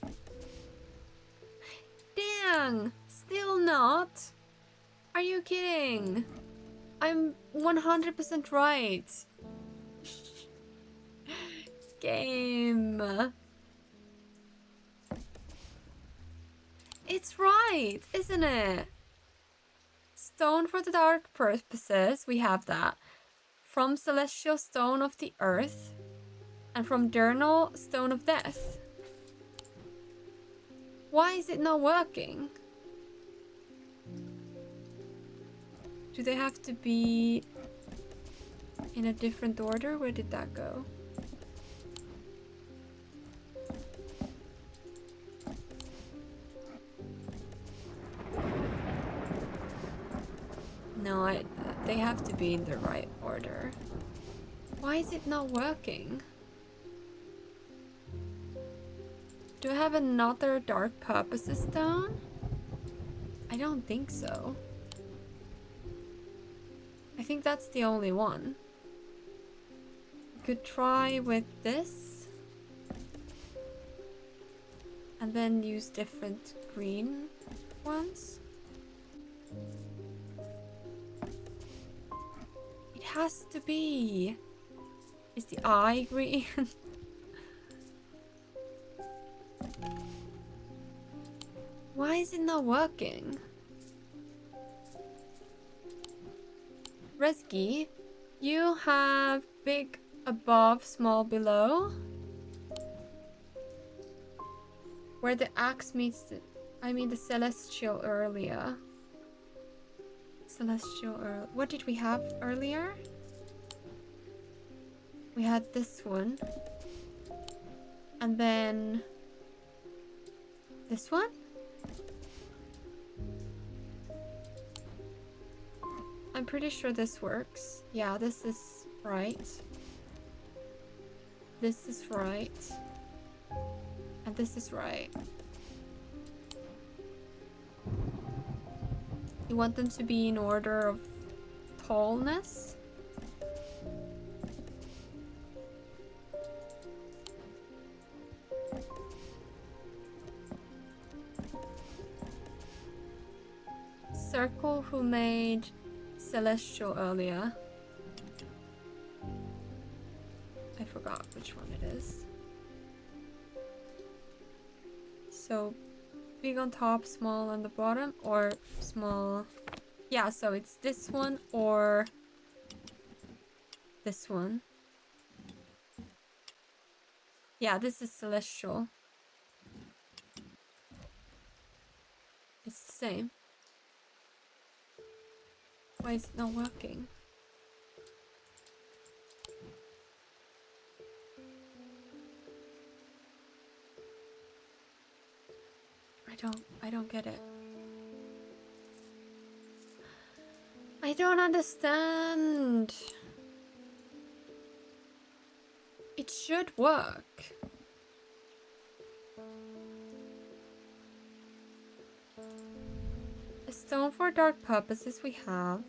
Dang! Still not? Are you kidding? I'm 100% right. Game. It's right, isn't it? Stone for the dark purposes, we have that. From Celestial, Stone of the Earth. And from Diurnal, Stone of Death. Why is it not working? Do they have to be in a different order? Where did that go? No, they have to be in the right order. Why is it not working? Do I have another dark purposes stone? I don't think so. I think that's the only one. We could try with this. And then use different green ones. It has to be. Is the eye green? Why is it not working? Resky, you have big above, small below. Where the axe meets the... I mean the celestial earlier. What did we have earlier? We had this one. And then... this one? I'm pretty sure this works. Yeah, this is right. This is right. And this is right. You want them to be in order of tallness? Circle who made Celestial earlier. I forgot which one it is. So big on top, small on the bottom, or small... Yeah, so it's this one or this one. Yeah, this is Celestial. It's the same. Why is it not working? I don't get it. I don't understand. It should work. A stone for dark purposes we have.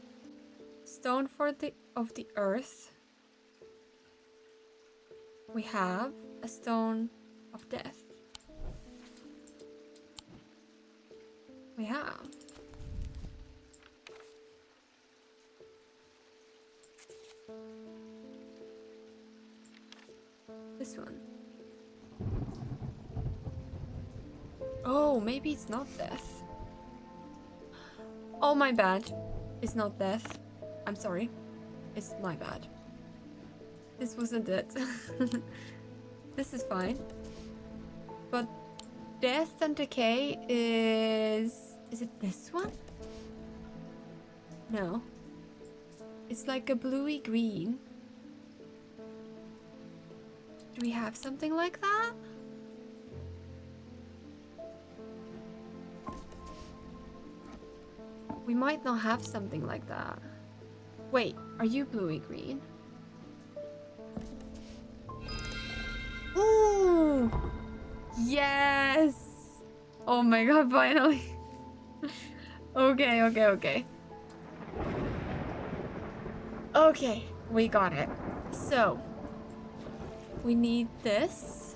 Stone for of the earth. We have a stone of death. We have. This one. Oh, maybe it's not death. Oh, my bad. It's not death. I'm sorry. It's my bad. This wasn't it. This is fine. But death and decay is... Is it this one? No. It's like a bluey green. Do we have something like that? We might not have something like that. Wait, are you bluey green? Ooh! Yes! Oh my god, finally. Okay. Okay, we got it. So, we need this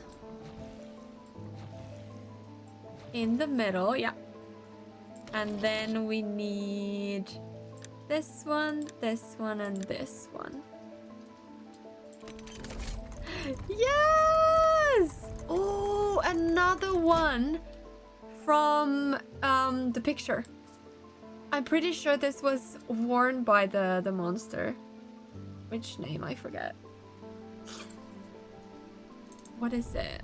in the middle, yeah. And then we need this one, and this one. Yes! Oh, another one from the picture. I'm pretty sure this was worn by the monster. Which name? I forget. What is it?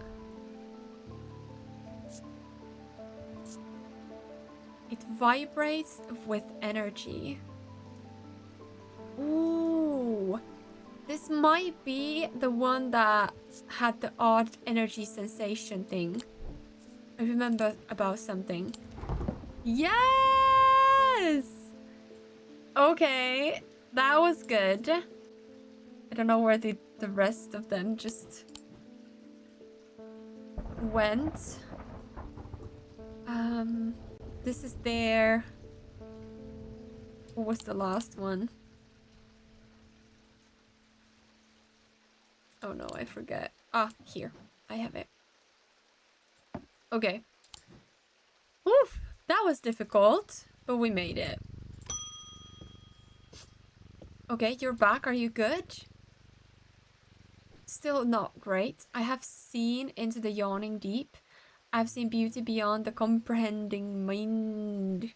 It vibrates with energy. Ooh. This might be the one that had the odd energy sensation thing. I remember about something. Yes! Okay, that was good. I don't know where the rest of them just went. This is there. What was the last one? Oh no, I forget. Ah, here. I have it. Okay. Oof, that was difficult, but we made it. Okay, you're back. Are you good? Still not great. I have seen into the yawning deep. I've seen beauty beyond the comprehending mind.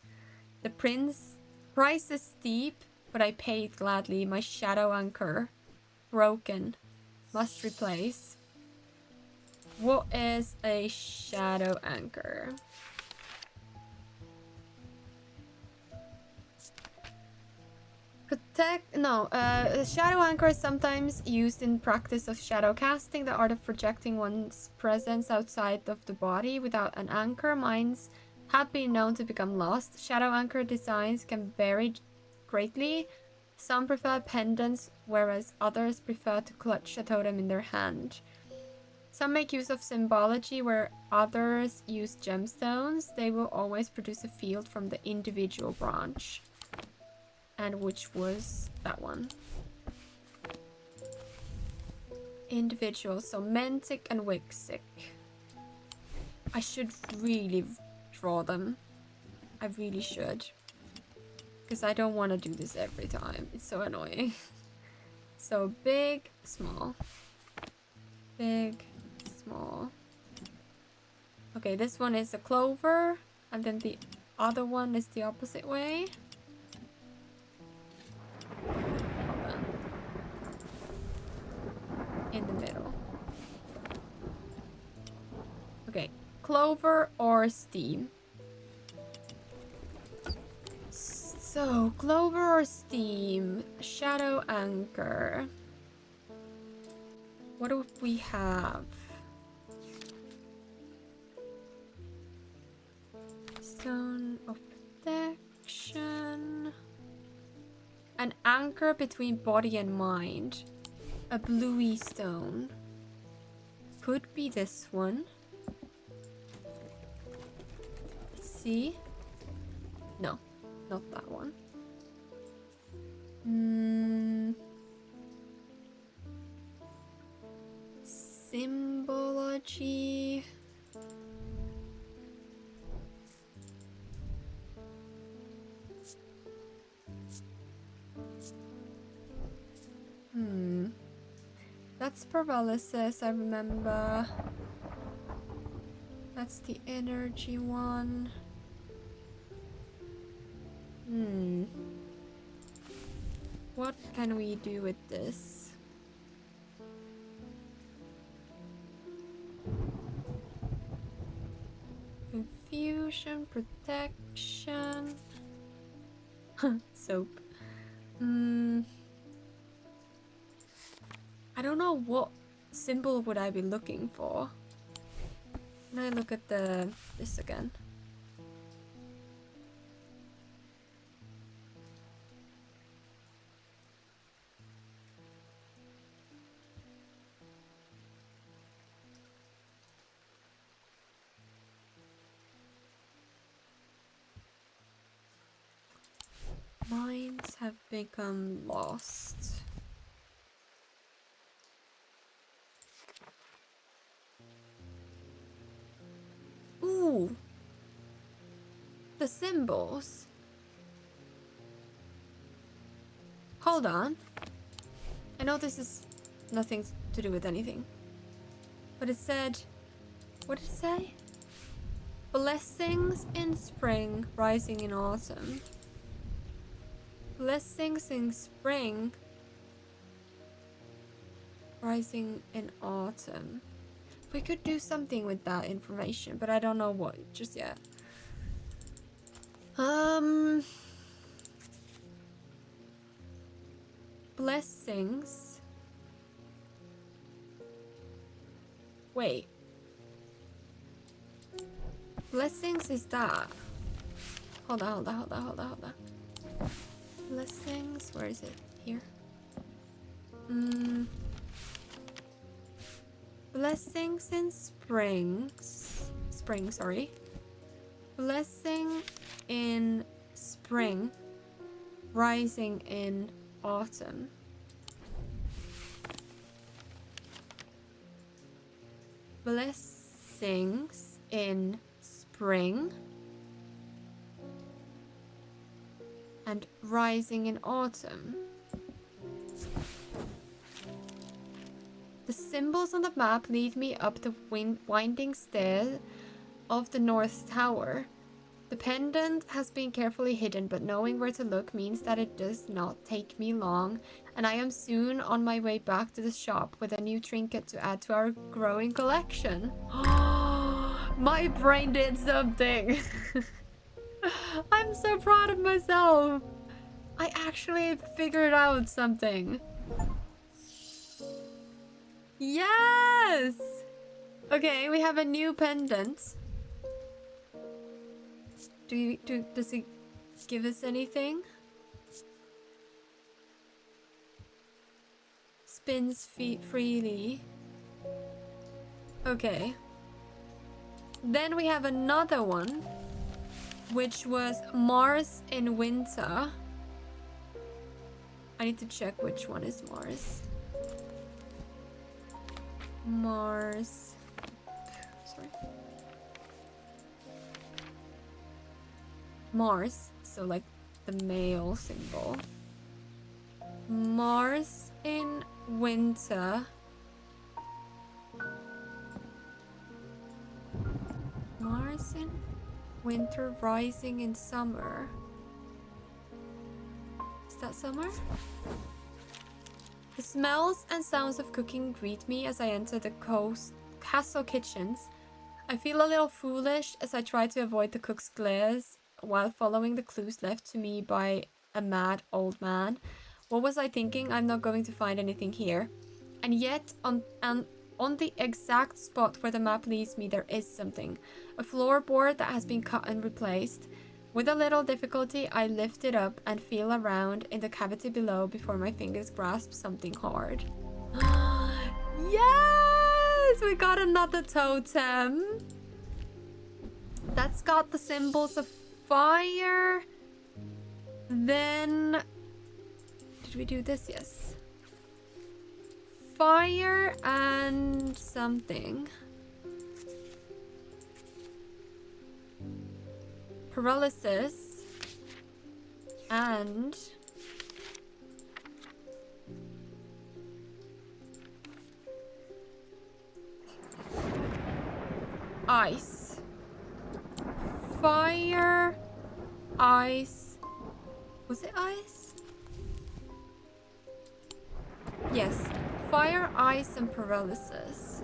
The price is steep, but I pay it gladly. My shadow anchor, broken, must replace. What is a shadow anchor? Shadow anchor is sometimes used in practice of shadow casting, the art of projecting one's presence outside of the body. Without an anchor, minds have been known to become lost. Shadow anchor designs can vary greatly. Some prefer pendants, whereas others prefer to clutch a totem in their hand. Some make use of symbology, where others use gemstones. They will always produce a field from the individual branch. And which was that one? Individual, so Mentic and Wixic. I should really draw them. I really should. Because I don't want to do this every time. It's so annoying. So big, small. Big, small. Okay, this one is a clover. And then the other one is the opposite way. In the middle. Okay, clover or steam. So, Clover or Steam? Shadow Anchor. What do we have? Stone of Protection. An anchor between body and mind. A bluey stone. Could be this one. Let's see. No, not that one. Symbology. That's paralysis, I remember. That's the energy one. What can we do with this? Confusion, protection. Soap. I don't know what symbol would I be looking for. Can I look at this again? Minds have become lost. Ooh! The symbols. Hold on. I know this is nothing to do with anything. But it said... What did it say? Blessings in spring, rising in autumn. Blessings in spring, rising in autumn. We could do something with that information, but I don't know what just yet. Blessings. Wait. Blessings is that? Hold on. Blessings, where is it? Here. Blessings in spring, sorry. Blessing in spring, rising in autumn. Blessings in spring and rising in autumn. The symbols on the map lead me up the winding stairs of the North Tower. The pendant has been carefully hidden, but knowing where to look means that it does not take me long, and I am soon on my way back to the shop with a new trinket to add to our growing collection. My brain did something! I'm so proud of myself! I actually figured out something. Yes! Okay, we have a new pendant. Does it give us anything? Spins freely. Okay. Then we have another one, which was Mars in winter. I need to check which one is Mars. Mars. Sorry. Mars, so like the male symbol. Mars in winter. Mars in winter, rising in summer. Is that summer? The smells and sounds of cooking greet me as I enter the castle kitchens. I feel a little foolish as I try to avoid the cook's glares. while following the clues left to me by a mad old man. What was I thinking? I'm not going to find anything here. And yet, on the exact spot where the map leads me, there is something. A floorboard that has been cut and replaced. With a little difficulty, I lift it up and feel around in the cavity below before my fingers grasp something hard. Yes! We got another totem. That's got the symbols of fire. Then... Did we do this? Yes. Fire and something. Paralysis. And... ice. Fire, ice. Was it ice? Yes. Fire, ice, and paralysis.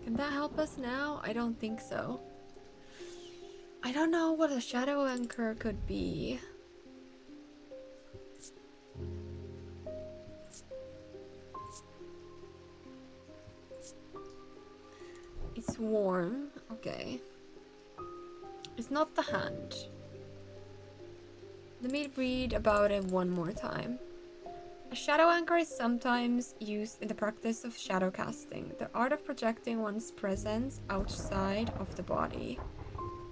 Can that help us now? I don't think so. I don't know what a shadow anchor could be. It's warm. Okay. It's not the hand. Let me read about it one more time. A shadow anchor is sometimes used in the practice of shadow casting, the art of projecting one's presence outside of the body.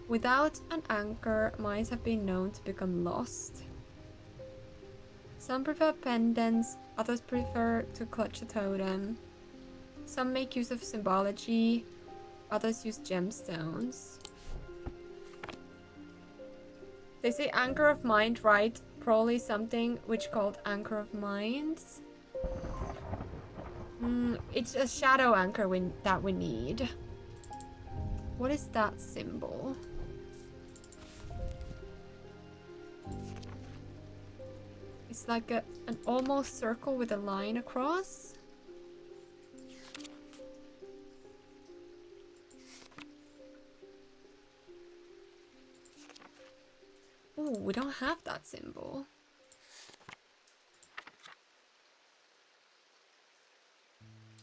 Without an anchor, minds have been known to become lost. Some prefer pendants, others prefer to clutch a totem. Some make use of symbology, others use gemstones. They say anchor of mind, right? Probably something which called anchor of minds. It's a shadow anchor that we need. What is that symbol? It's like an almost circle with a line across. Oh, we don't have that symbol.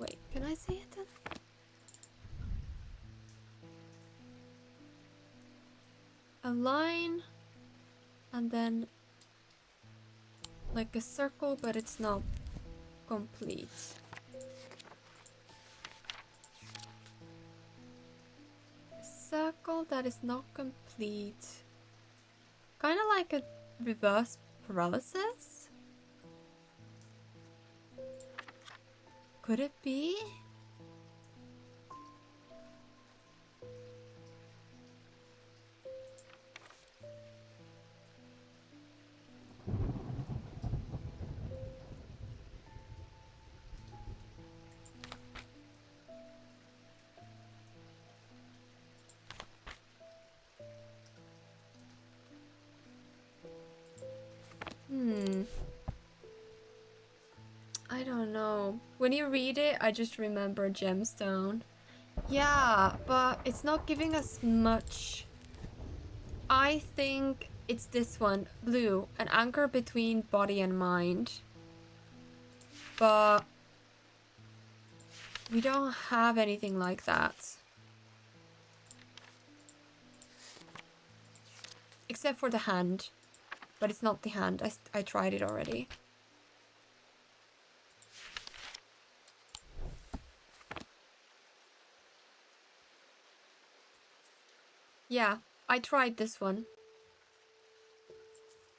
Wait, can I see it then? A line and then like a circle, but it's not complete. A circle that is not complete. Kind of like a reverse paralysis? Could it be? I don't know. When you read it, I just remember gemstone. Yeah, but it's not giving us much. I think it's this one, blue, an anchor between body and mind. But we don't have anything like that. Except for the hand. But it's not the hand. I tried it already. Yeah, I tried this one.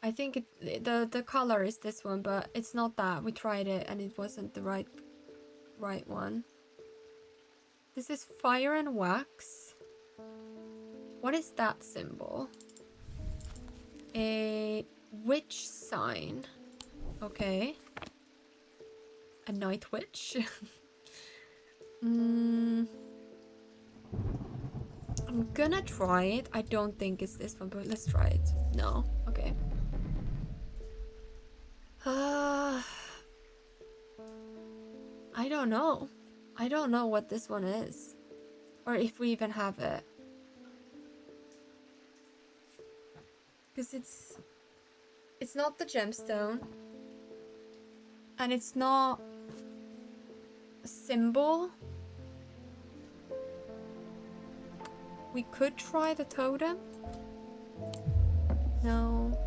I think the color is this one, but it's not that. We tried it and it wasn't the right one. This is fire and wax. What is that symbol? A witch sign. Okay. A night witch. I'm gonna try it. I don't think it's this one, but let's try it. No. Okay. I don't know. I don't know what this one is. Or if we even have it. Because it's not the gemstone. And it's not a symbol. We could try the totem. No.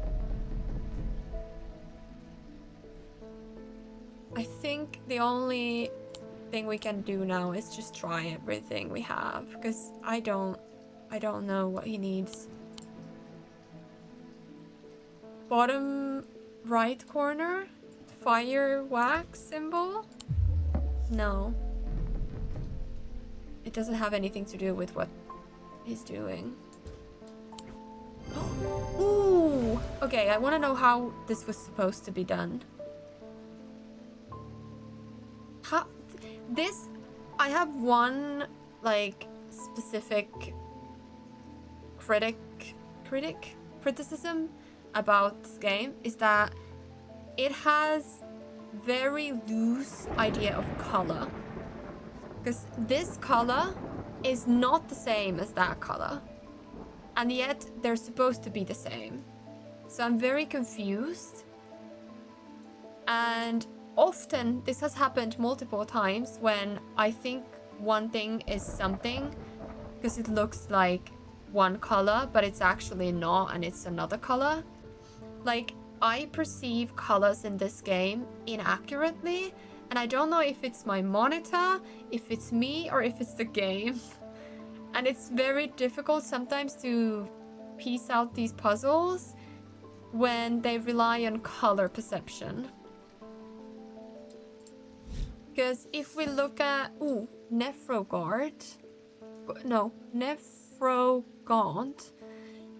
I think the only thing we can do now is just try everything we have, because I don't know what he needs. Bottom right corner, fire wax symbol. No, it doesn't have anything to do with what he's doing. Ooh, okay, I want to know how this was supposed to be done. How this, I have one like specific criticism about this game, is that it has very loose idea of color, because this color is not the same as that color, and yet they're supposed to be the same. So I'm very confused, and often this has happened multiple times when I think one thing is something because it looks like one color, but it's actually not, and it's another color. Like, I perceive colors in this game inaccurately, and I don't know if it's my monitor, if it's me, or if it's the game. And it's very difficult sometimes to piece out these puzzles when they rely on color perception. Because if we look at, Nephrogaunt.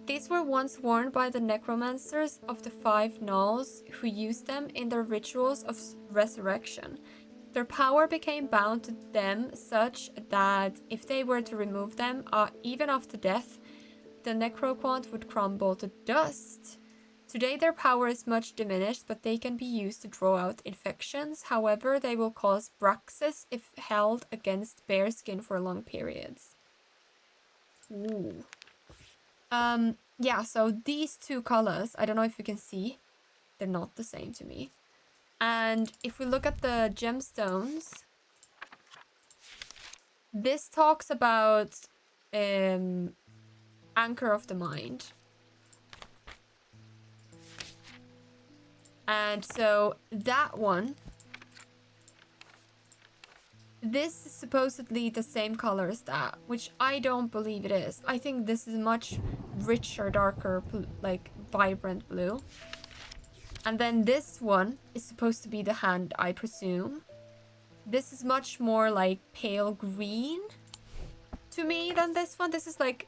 These were once worn by the necromancers of the 5 Gnolls, who used them in their rituals of resurrection. Their power became bound to them such that if they were to remove them, even after death, the necroquant would crumble to dust. Today their power is much diminished, but they can be used to draw out infections. However, they will cause bruxis if held against bare skin for long periods. Ooh. Yeah, so these two colors, I don't know if you can see, they're not the same to me. And if we look at the gemstones, this talks about anchor of the mind. And so that one, this is supposedly the same color as that, which I don't believe it is. I think this is much richer, darker, like vibrant blue. And then this one is supposed to be the hand, I presume. This is much more like pale green to me than this one. This is like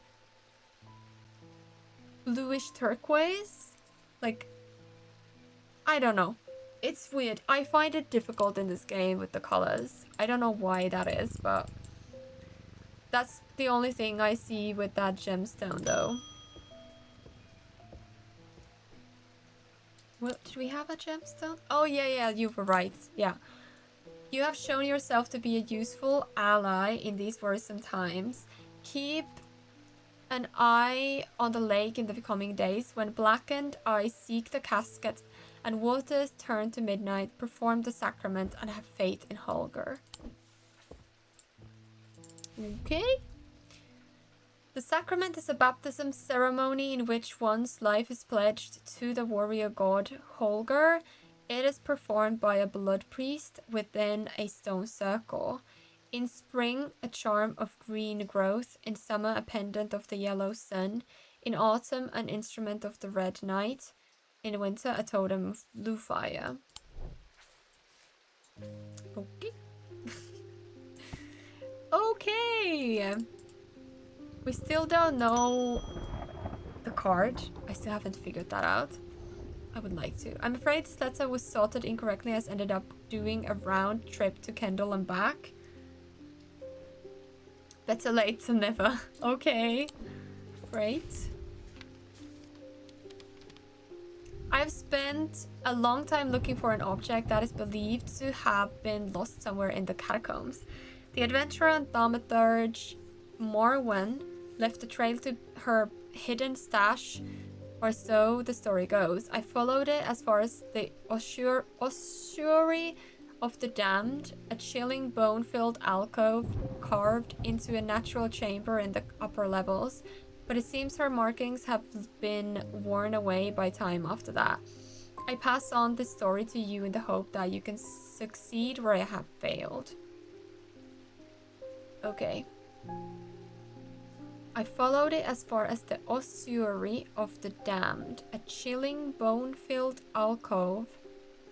bluish turquoise. Like, I don't know. It's weird. I find it difficult in this game with the colors. I don't know why that is, but that's the only thing I see with that gemstone though. Well, did we have a gemstone? Oh, yeah, you were right. Yeah. You have shown yourself to be a useful ally in these worrisome times. Keep an eye on the lake in the coming days. When blackened eyes seek the casket and waters turn to midnight, perform the sacrament and have faith in Holger. Okay. The sacrament is a baptism ceremony in which one's life is pledged to the warrior god Holger. It is performed by a blood priest within a stone circle. In spring, a charm of green growth. In summer, a pendant of the yellow sun. In autumn, an instrument of the red night. In winter, a totem of blue fire. Okay. Okay. We still don't know the card. I still haven't figured that out. I would like to. I'm afraid this letter was sorted incorrectly, as ended up doing a round trip to Kendall and back. Better late than never. Okay. Great. I've spent a long time looking for an object that is believed to have been lost somewhere in the catacombs. The adventurer and thaumaturge Morwen left a trail to her hidden stash or so the story goes. I followed it as far as the ossuary of the damned, a chilling bone-filled alcove carved into a natural chamber in the upper levels, but it seems her markings have been worn away by time after that. I pass on this story to you in the hope that you can succeed where I have failed. Okay. I followed it as far as the ossuary of the damned, a chilling bone-filled alcove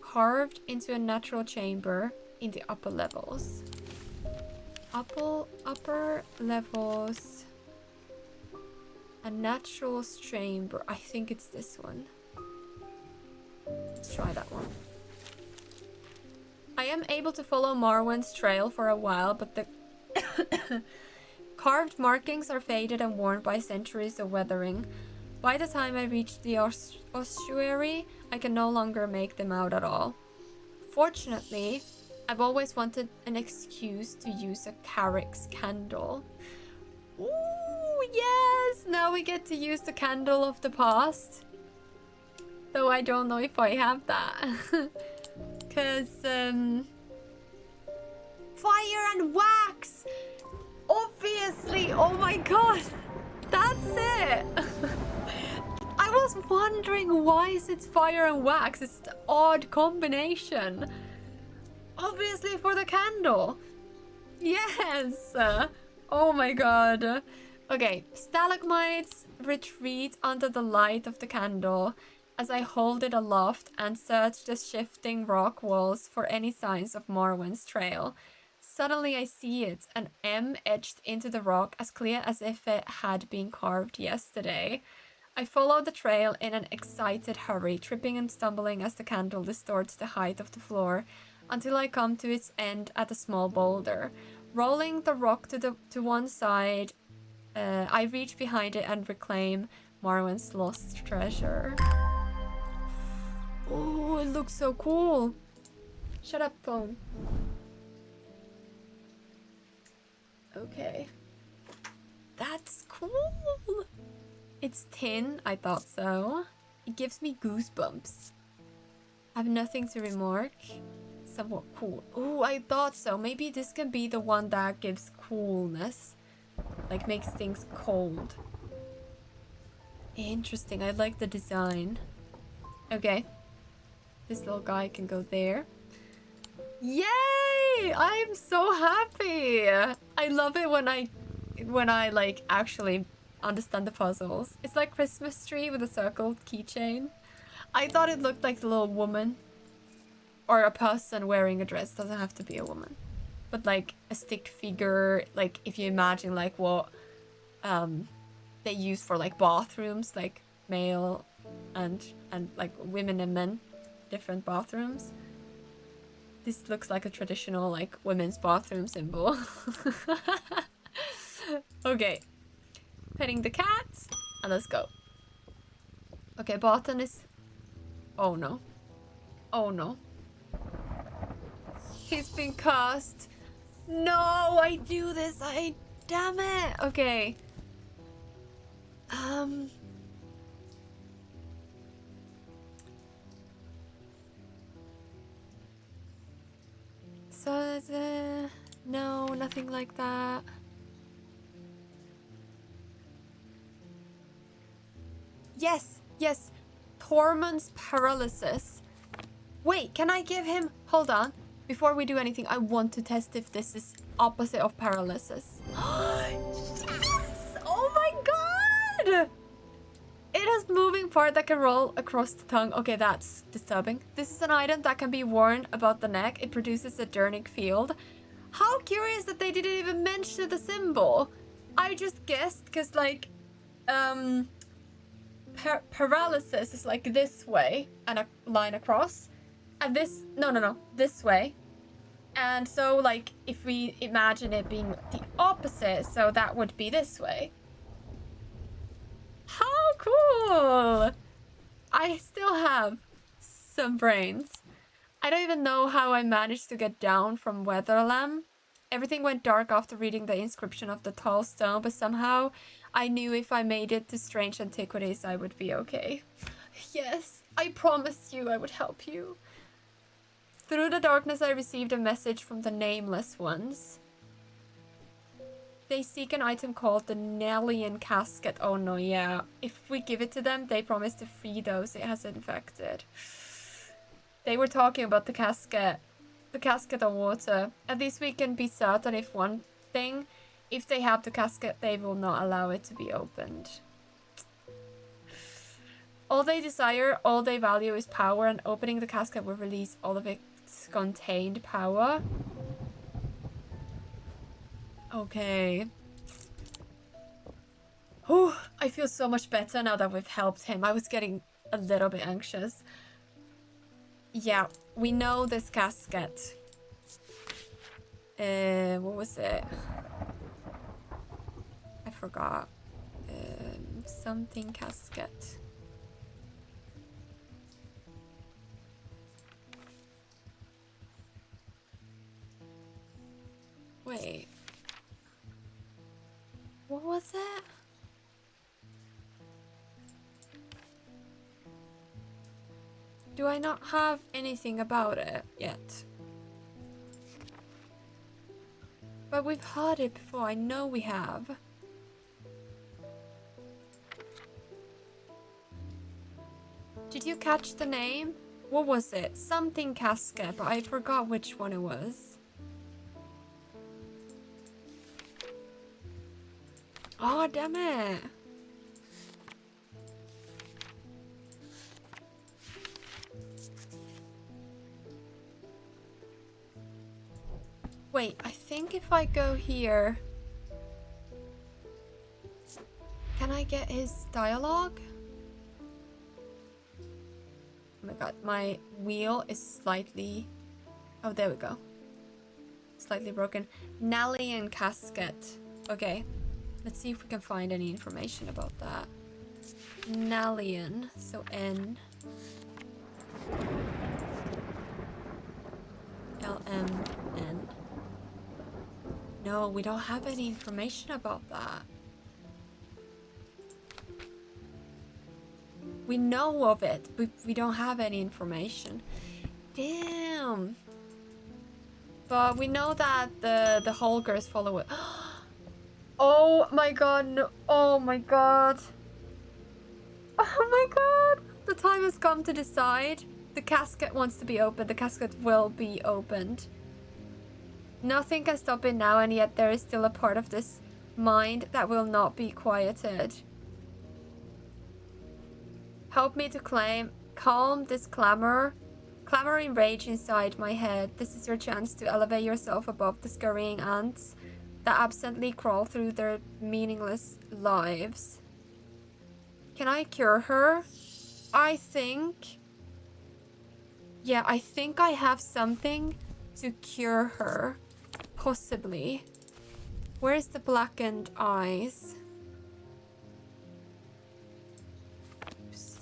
carved into a natural chamber in the upper levels. Upper levels. A natural chamber. I think it's this one. Let's try that one. I am able to follow Marwen's trail for a while, but the carved markings are faded and worn by centuries of weathering. By the time I reach the ossuary, I can no longer make them out at all. Fortunately, I've always wanted an excuse to use a Carrick's candle. Ooh, yes! Now we get to use the candle of the past. Though I don't know if I have that. Because, fire and wax! Obviously! Oh my god! That's it! I was wondering why is it fire and wax? It's an odd combination. Obviously for the candle. Yes! Oh my god. Okay, stalagmites retreat under the light of the candle as I hold it aloft and search the shifting rock walls for any signs of Marwen's trail. Suddenly I see it, an M etched into the rock as clear as if it had been carved yesterday. I follow the trail in an excited hurry, tripping and stumbling as the candle distorts the height of the floor, until I come to its end at a small boulder. Rolling the rock to one side, I reach behind it and reclaim Marwen's lost treasure. Oh, it looks so cool. Shut up, phone. Okay. That's cool. It's tin. I thought so. It gives me goosebumps. I have nothing to remark. Somewhat cool. Oh, I thought so. Maybe this can be the one that gives coolness. Like makes things cold. Interesting. I like the design. Okay. This little guy can go there. Yay! I'm so happy. I love it when I like actually understand the puzzles. It's like Christmas tree with a circled keychain. I thought it looked like the little woman or a person wearing a dress. Doesn't have to be a woman, but like a stick figure. Like if you imagine like what they use for like bathrooms, like male and like women and men, different bathrooms. This looks like a traditional like women's bathroom symbol. Okay. Petting the cat. And let's go. Okay, button is... Oh no. Oh no. He's been cursed. No, I do this. Damn it. Okay. So, no, nothing like that. Yes, yes. Tormund's paralysis. Wait, can I give him... Hold on. Before we do anything, I want to test if this is opposite of paralysis. Yes! Oh my god! It has moving part that can roll across the tongue. Okay, that's disturbing. This is an item that can be worn about the neck. It produces a Durnic field. How curious that they didn't even mention the symbol. I just guessed because like... paralysis is like this way and a line across. And this... No. This way. And so like if we imagine it being the opposite, so that would be this way. How cool! I still have some brains. I don't even know how I managed to get down from Weatherlam Everything went dark after reading the inscription of the tall stone, but somehow I knew if I made it to strange antiquities, I would be okay. Yes, I promised you I would help you. Through the darkness, I received a message from the Nameless Ones. They seek an item called the Nellian Casket. Oh no, yeah. If we give it to them, they promise to free those it has infected. They were talking about the casket. The casket of water. At least we can be certain if one thing. If they have the casket, they will not allow it to be opened. All they desire, all they value is power, and opening the casket will release all of its contained power. Okay. Oh, I feel so much better now that we've helped him. I was getting a little bit anxious. Yeah, we know this casket. What was it? I forgot. Something casket. Wait. What was it? Do I not have anything about it yet? But we've heard it before. I know we have. Did you catch the name? What was it? Something casket, but I forgot which one it was. Oh, damn it. Wait, I think if I go here... Can I get his dialogue? Oh my god, my wheel is slightly... Oh, there we go. Slightly broken. Nellian casket. Okay, let's see if we can find any information about that. Nellian, so N... L-M-N. No, we don't have any information about that. We know of it, but we don't have any information. Damn. But we know that the Holgers follow it. Oh my god, no. Oh my god. Oh my god. The time has come to decide. The casket wants to be opened. The casket will be opened. Nothing can stop it now, and yet there is still a part of this mind that will not be quieted. Help me to calm this clamoring rage inside my head. This is your chance to elevate yourself above the scurrying ants that absently crawl through their meaningless lives. Can I cure her? I think... Yeah, I think I have something to cure her. Possibly. Where's the blackened eyes? Oops.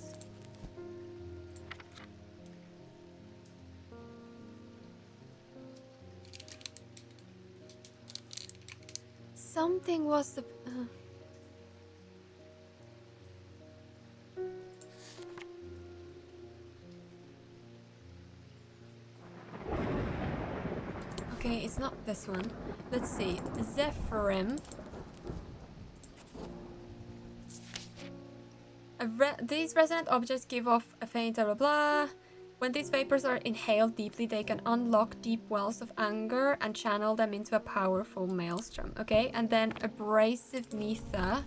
Something was the... Okay, it's not this one. Let's see. Zephyrim. These resonant objects give off a faint blah blah blah. When these vapors are inhaled deeply, they can unlock deep wells of anger and channel them into a powerful maelstrom. Okay, and then abrasive ether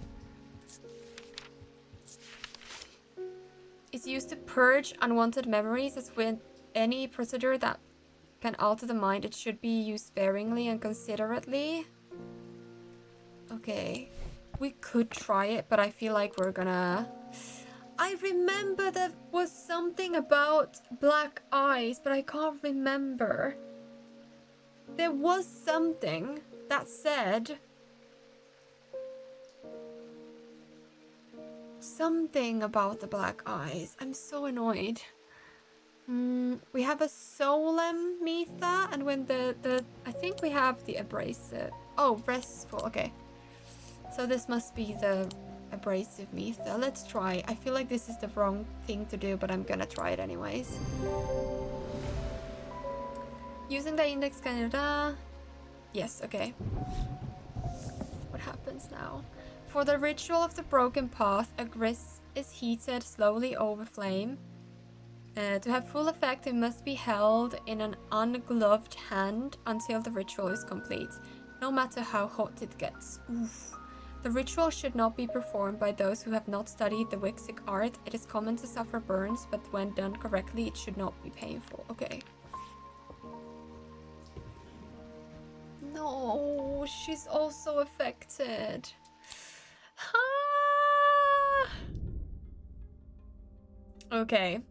is used to purge unwanted memories. As with any procedure that can alter the mind, it should be used sparingly and considerately. Okay, we could try it, but I feel like we're gonna... I remember there was something about black eyes, but I can't remember. There was something that said... something about the black eyes. I'm so annoyed. We we have a solemn Metha, and when I think we have the abrasive. Oh, restful. Okay. So this must be the abrasive Metha. Let's try. I feel like this is the wrong thing to do, but I'm gonna try it anyways. Using the index Canada. Yes, okay. What happens now? For the ritual of the broken path, a grist is heated slowly over flame. To have full effect, it must be held in an ungloved hand until the ritual is complete, no matter how hot it gets. Oof. The ritual should not be performed by those who have not studied the Wixic art. It is common to suffer burns, but when done correctly, it should not be painful. Okay. No, she's also affected. Okay.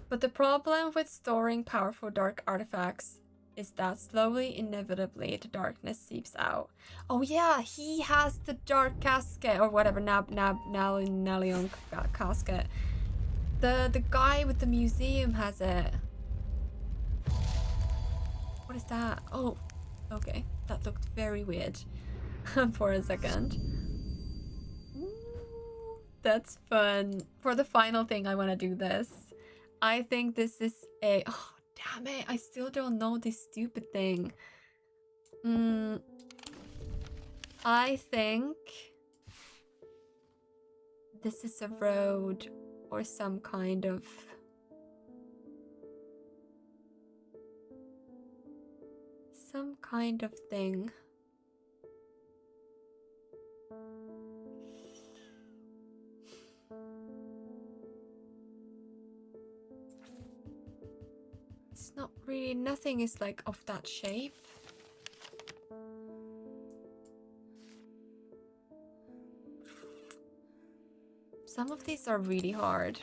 But the problem with storing powerful dark artifacts is that slowly, inevitably, the darkness seeps out. Oh yeah, he has the dark casket, or whatever, Nalion casket. The guy with the museum has it. What is that? Oh, okay. That looked very weird for a second. Ooh, that's fun. For the final thing, I want to do this. I think this is a... Oh, damn it. I still don't know this stupid thing. I think this is a road or some kind of... Some kind of thing. It's not really... Nothing is like of that shape. Some of these are really hard.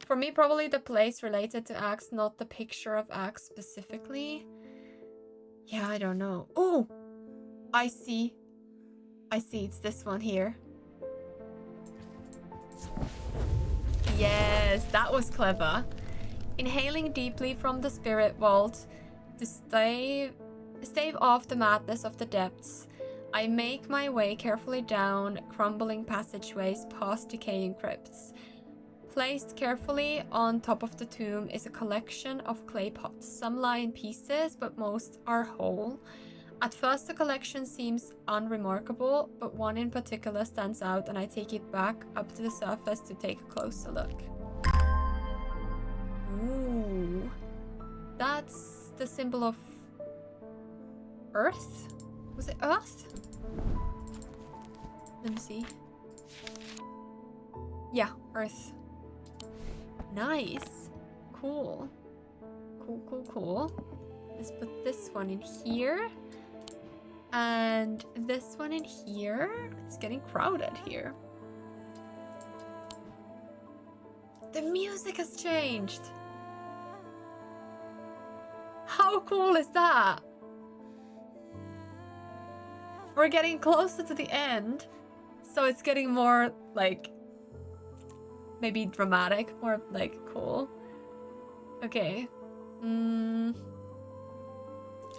For me, probably the place related to Axe, not the picture of Axe specifically. Yeah, I don't know. Oh! I see. I see, it's this one here. Yes, that was clever. Inhaling deeply from the spirit vault to stave off the madness of the depths, I make my way carefully down crumbling passageways past decaying crypts. Placed carefully on top of the tomb is a collection of clay pots. Some lie in pieces, but most are whole. At first, the collection seems unremarkable, but one in particular stands out, and I take it back up to the surface to take a closer look. Ooh. That's the symbol of Earth? Was it Earth? Let me see. Yeah, Earth. Nice. Cool. Cool. Let's put this one in here. And this one in here. It's getting crowded here. The music has changed. How cool is that? We're getting closer to the end, so it's getting more like maybe dramatic, more like cool. Okay.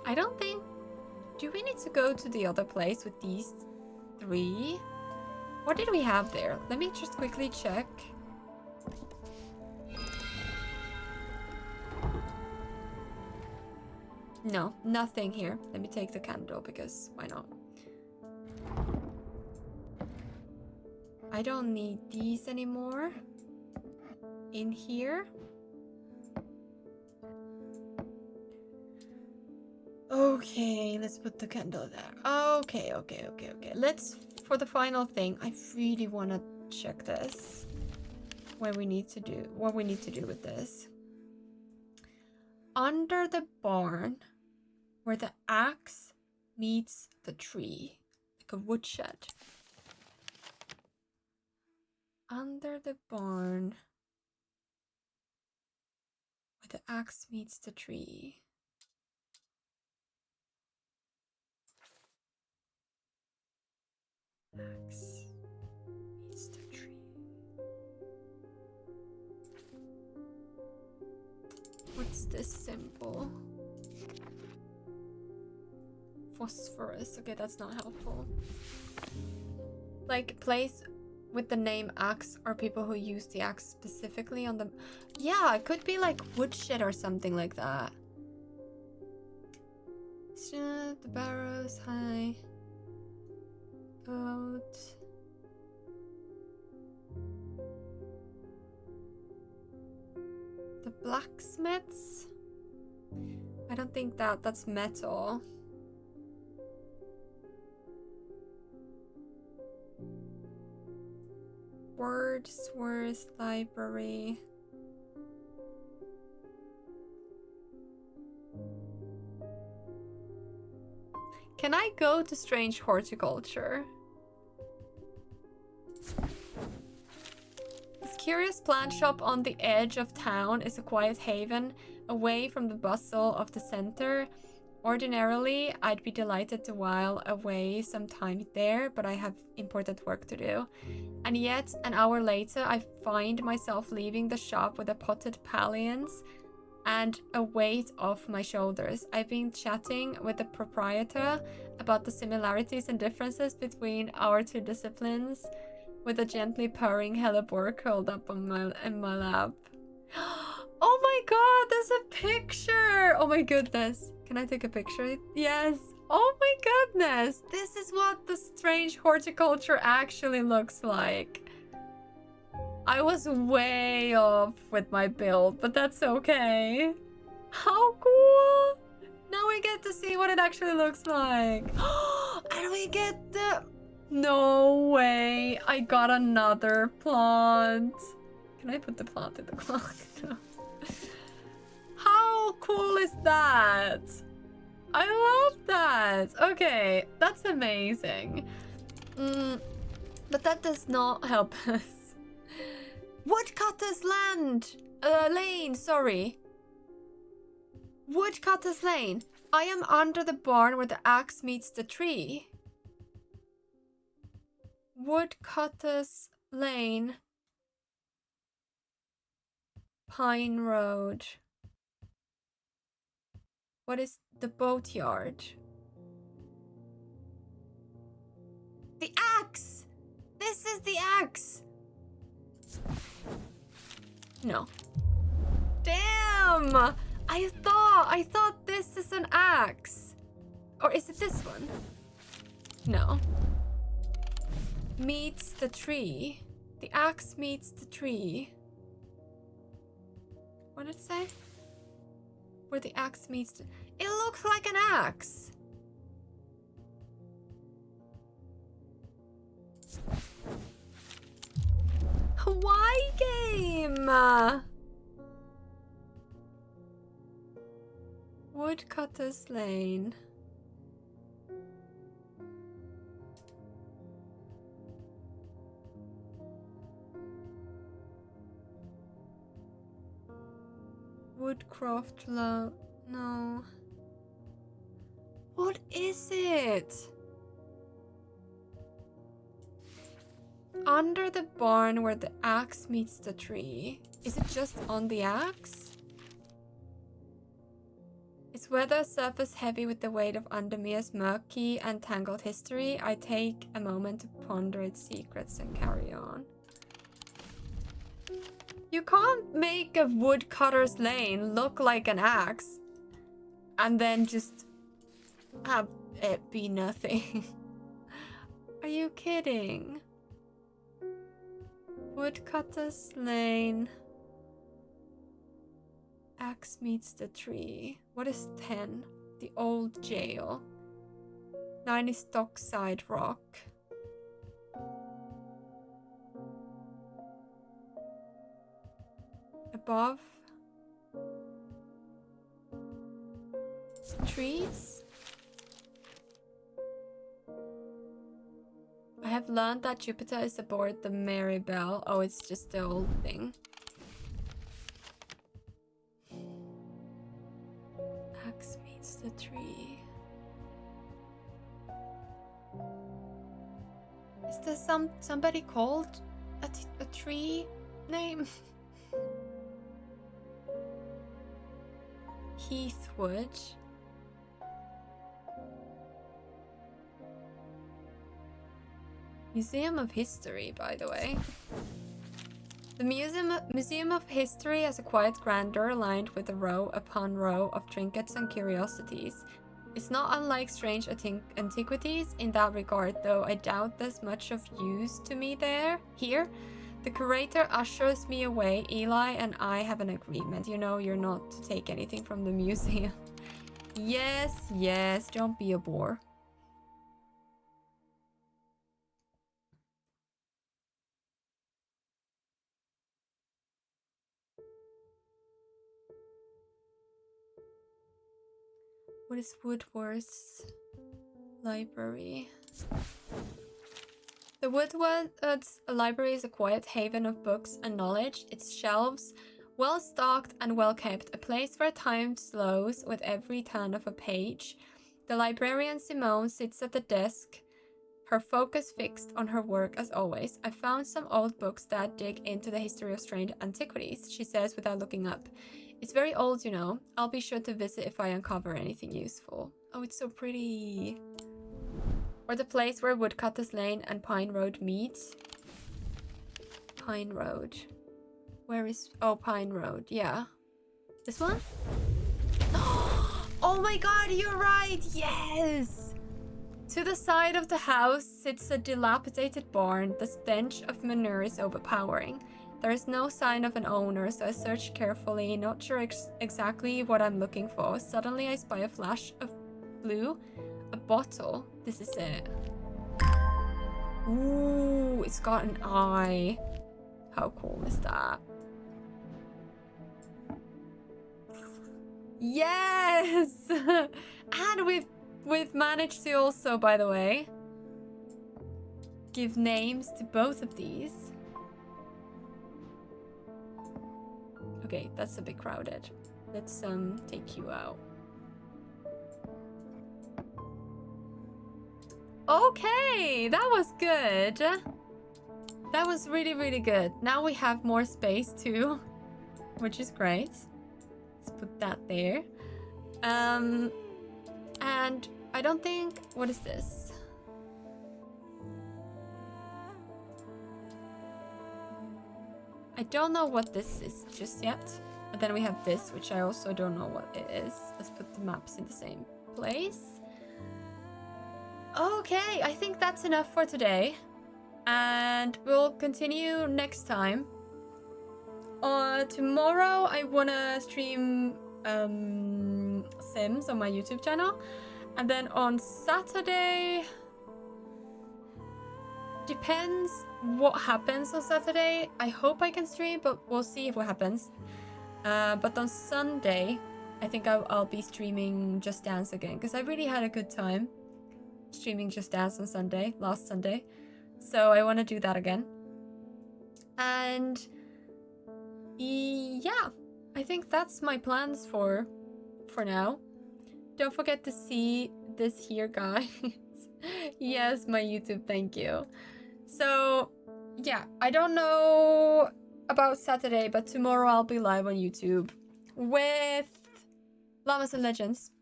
I don't think... Do we need to go to the other place with these three? What did we have there? Let me just quickly check. No, nothing here. Let me take the candle because why not? I don't need these anymore. In here. Okay, let's put the candle there. Okay. Let's, for the final thing, I really want to check this. What we need to do with this. Under the barn, where the axe meets the tree, like a woodshed. Under the barn, where the axe meets the tree. Axe meets the tree. What's this symbol? Phosphorus. Okay, that's not helpful. Like, place with the name axe or people who use the axe specifically on the... Yeah, it could be like woodshed or something like that. The barrows, high. Boat. The blacksmiths? I don't think that's metal. Wordsworth Library. Can I go to Strange Horticulture? This curious plant shop on the edge of town is a quiet haven, away from the bustle of the center. Ordinarily, I'd be delighted to while away some time there, but I have important work to do. And yet, an hour later, I find myself leaving the shop with a potted palliance and a weight off my shoulders. I've been chatting with the proprietor about the similarities and differences between our two disciplines, with a gently purring hellebore curled up on in my lap. Oh my god, there's a picture! Oh my goodness. Can I take a picture? Yes. Oh my goodness. This is what the Strange Horticulture actually looks like. I was way off with my build, but that's okay. How cool! Now we get to see what it actually looks like. And we get the... No way. I got another plant. Can I put the plant in the clock? No. How cool is that? I love that. Okay, that's amazing. But that does not help us. Woodcutter's lane, sorry. Woodcutter's lane. I am under the barn where the axe meets the tree. Woodcutter's lane. Pine Road. What is the boatyard? The axe! This is the axe! No. Damn! I thought this is an axe. Or is it this one? No. Meets the tree. The axe meets the tree. What did it say? Where the axe meets the... It looks like an axe. Why game? Woodcutter's Lane. Woodcroft no. What is it? Under the barn where the axe meets the tree. Is it just on the axe? Is weather surface heavy with the weight of Undermere's murky and tangled history? I take a moment to ponder its secrets and carry on. You can't make a woodcutter's lane look like an axe and then just have it be nothing. Are you kidding? Woodcutter's Lane. Axe meets the tree. What is 10? The old jail. 9 is Dockside Rock. Above. Trees. I have learned that Jupiter is aboard the Mary Bell. Oh, it's just the old thing. Axe meets the tree. Is there somebody called a tree name? Heathwood. Museum of History, by the way. The Museum of History has a quiet grandeur lined with row upon row of trinkets and curiosities. It's not unlike strange antiquities in that regard, though I doubt there's much of use to me here. The curator ushers me away. Eli and I have an agreement. You know, you're not to take anything from the museum. Yes, don't be a bore. What is Woodward's library? The Woodward's library is a quiet haven of books and knowledge. Its shelves, well stocked and well kept, a place where time slows with every turn of a page. The librarian Simone sits at the desk, her focus fixed on her work as always. I found some old books that dig into the history of strange antiquities, she says without looking up. It's very old, you know. I'll be sure to visit if I uncover anything useful. Oh, it's so pretty. Or the place where Woodcutters Lane and Pine Road meet. Pine Road. Where is... Oh, Pine Road. Yeah. This one? Oh my god, you're right! Yes! To the side of the house sits a dilapidated barn. The stench of manure is overpowering. There is no sign of an owner, so I search carefully, not sure exactly what I'm looking for. Suddenly I spy a flash of blue. A bottle. This is it. Ooh, it's got an eye. How cool is that? Yes! And we've managed to also, by the way, give names to both of these. Okay, that's a bit crowded. Let's take you out. Okay, that was good. That was really, really good. Now we have more space too, which is great. Let's put that there. And I don't think... What is this? I don't know what this is just yet. And then we have this, which I also don't know what it is. Let's put the maps in the same place. Okay, I think that's enough for today. And we'll continue next time. Tomorrow I wanna stream Sims on my YouTube channel. And then on Saturday... Depends what happens on Saturday. I hope I can stream, but we'll see what happens. But on Sunday, I think I'll be streaming Just Dance again, because I really had a good time streaming Just Dance on Sunday, last Sunday. So I want to do that again. And yeah, I think that's my plans for now. Don't forget to see this here, guys. Yes, my YouTube, thank you. So yeah, I don't know about Saturday, but tomorrow I'll be live on YouTube with Llamas and Legends.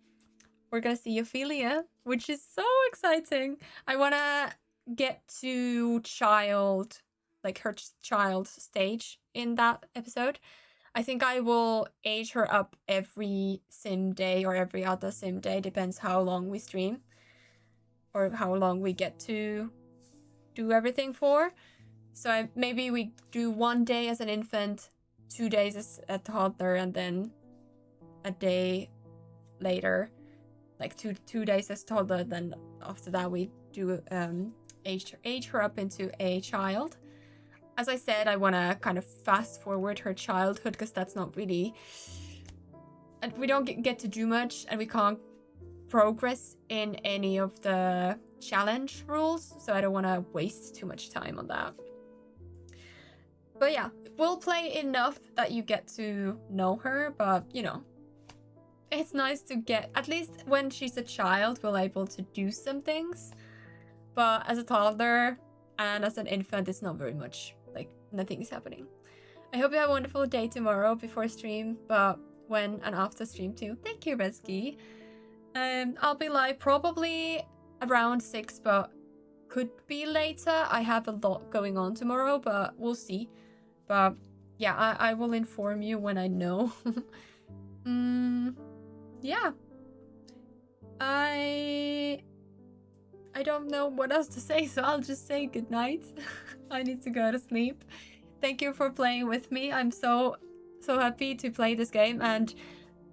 We're gonna see Ophelia, which is so exciting. I wanna get to child, like her child stage in that episode. I think I will age her up every sim day or every other sim day, depends how long we stream or how long we get to do everything for. So maybe we do 1 day as an infant, 2 days as a toddler, and then a day later, like two days as toddler. Then after that we do age her up into a child. As I said, I want to kind of fast forward her childhood because that's not really, and we don't get to do much, and we can't progress in any of the challenge rules, so I don't want to waste too much time on that. But yeah, we'll play enough that you get to know her, but you know, it's nice to get, at least when she's a child, we're able to do some things. But as a toddler and as an infant, it's not very much, like nothing is happening. I hope you have a wonderful day tomorrow before stream, but when and after stream too. Thank you, Reski. I'll be live probably around 6, but could be later. I have a lot going on tomorrow, but we'll see. But yeah, I will inform you when I know. Yeah. I don't know what else to say, so I'll just say goodnight. I need to go to sleep. Thank you for playing with me. I'm so happy to play this game, and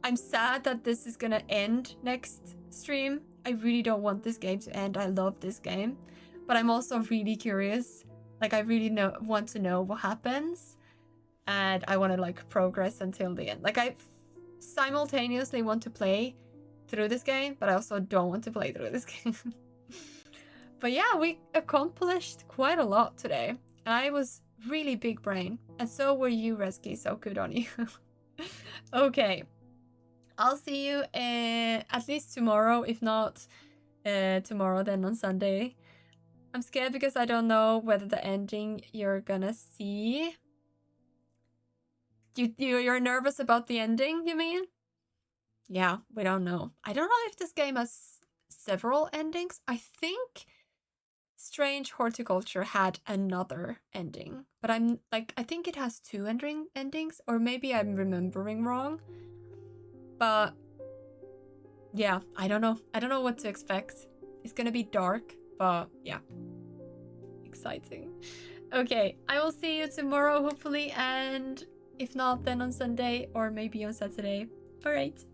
I'm sad that this is gonna end next stream. I really don't want this game to end. I love this game, but I'm also really curious. Like, I really want to know what happens, and I want to like progress until the end. Like, I simultaneously want to play through this game, but I also don't want to play through this game. But yeah, we accomplished quite a lot today. I was really big brain, and so were you, Reski, so good on you. Okay, I'll see you at least tomorrow, if not tomorrow, then on Sunday. I'm scared because I don't know whether the ending you're gonna see. You're nervous about the ending, you mean? Yeah, we don't know. I don't know if this game has several endings. I think Strange Horticulture had another ending, but I think it has 2 endings, or maybe I'm remembering wrong. But yeah, I don't know. I don't know what to expect. It's gonna be dark, but yeah, exciting. Okay, I will see you tomorrow, hopefully, and if not, then on Sunday or maybe on Saturday. All right.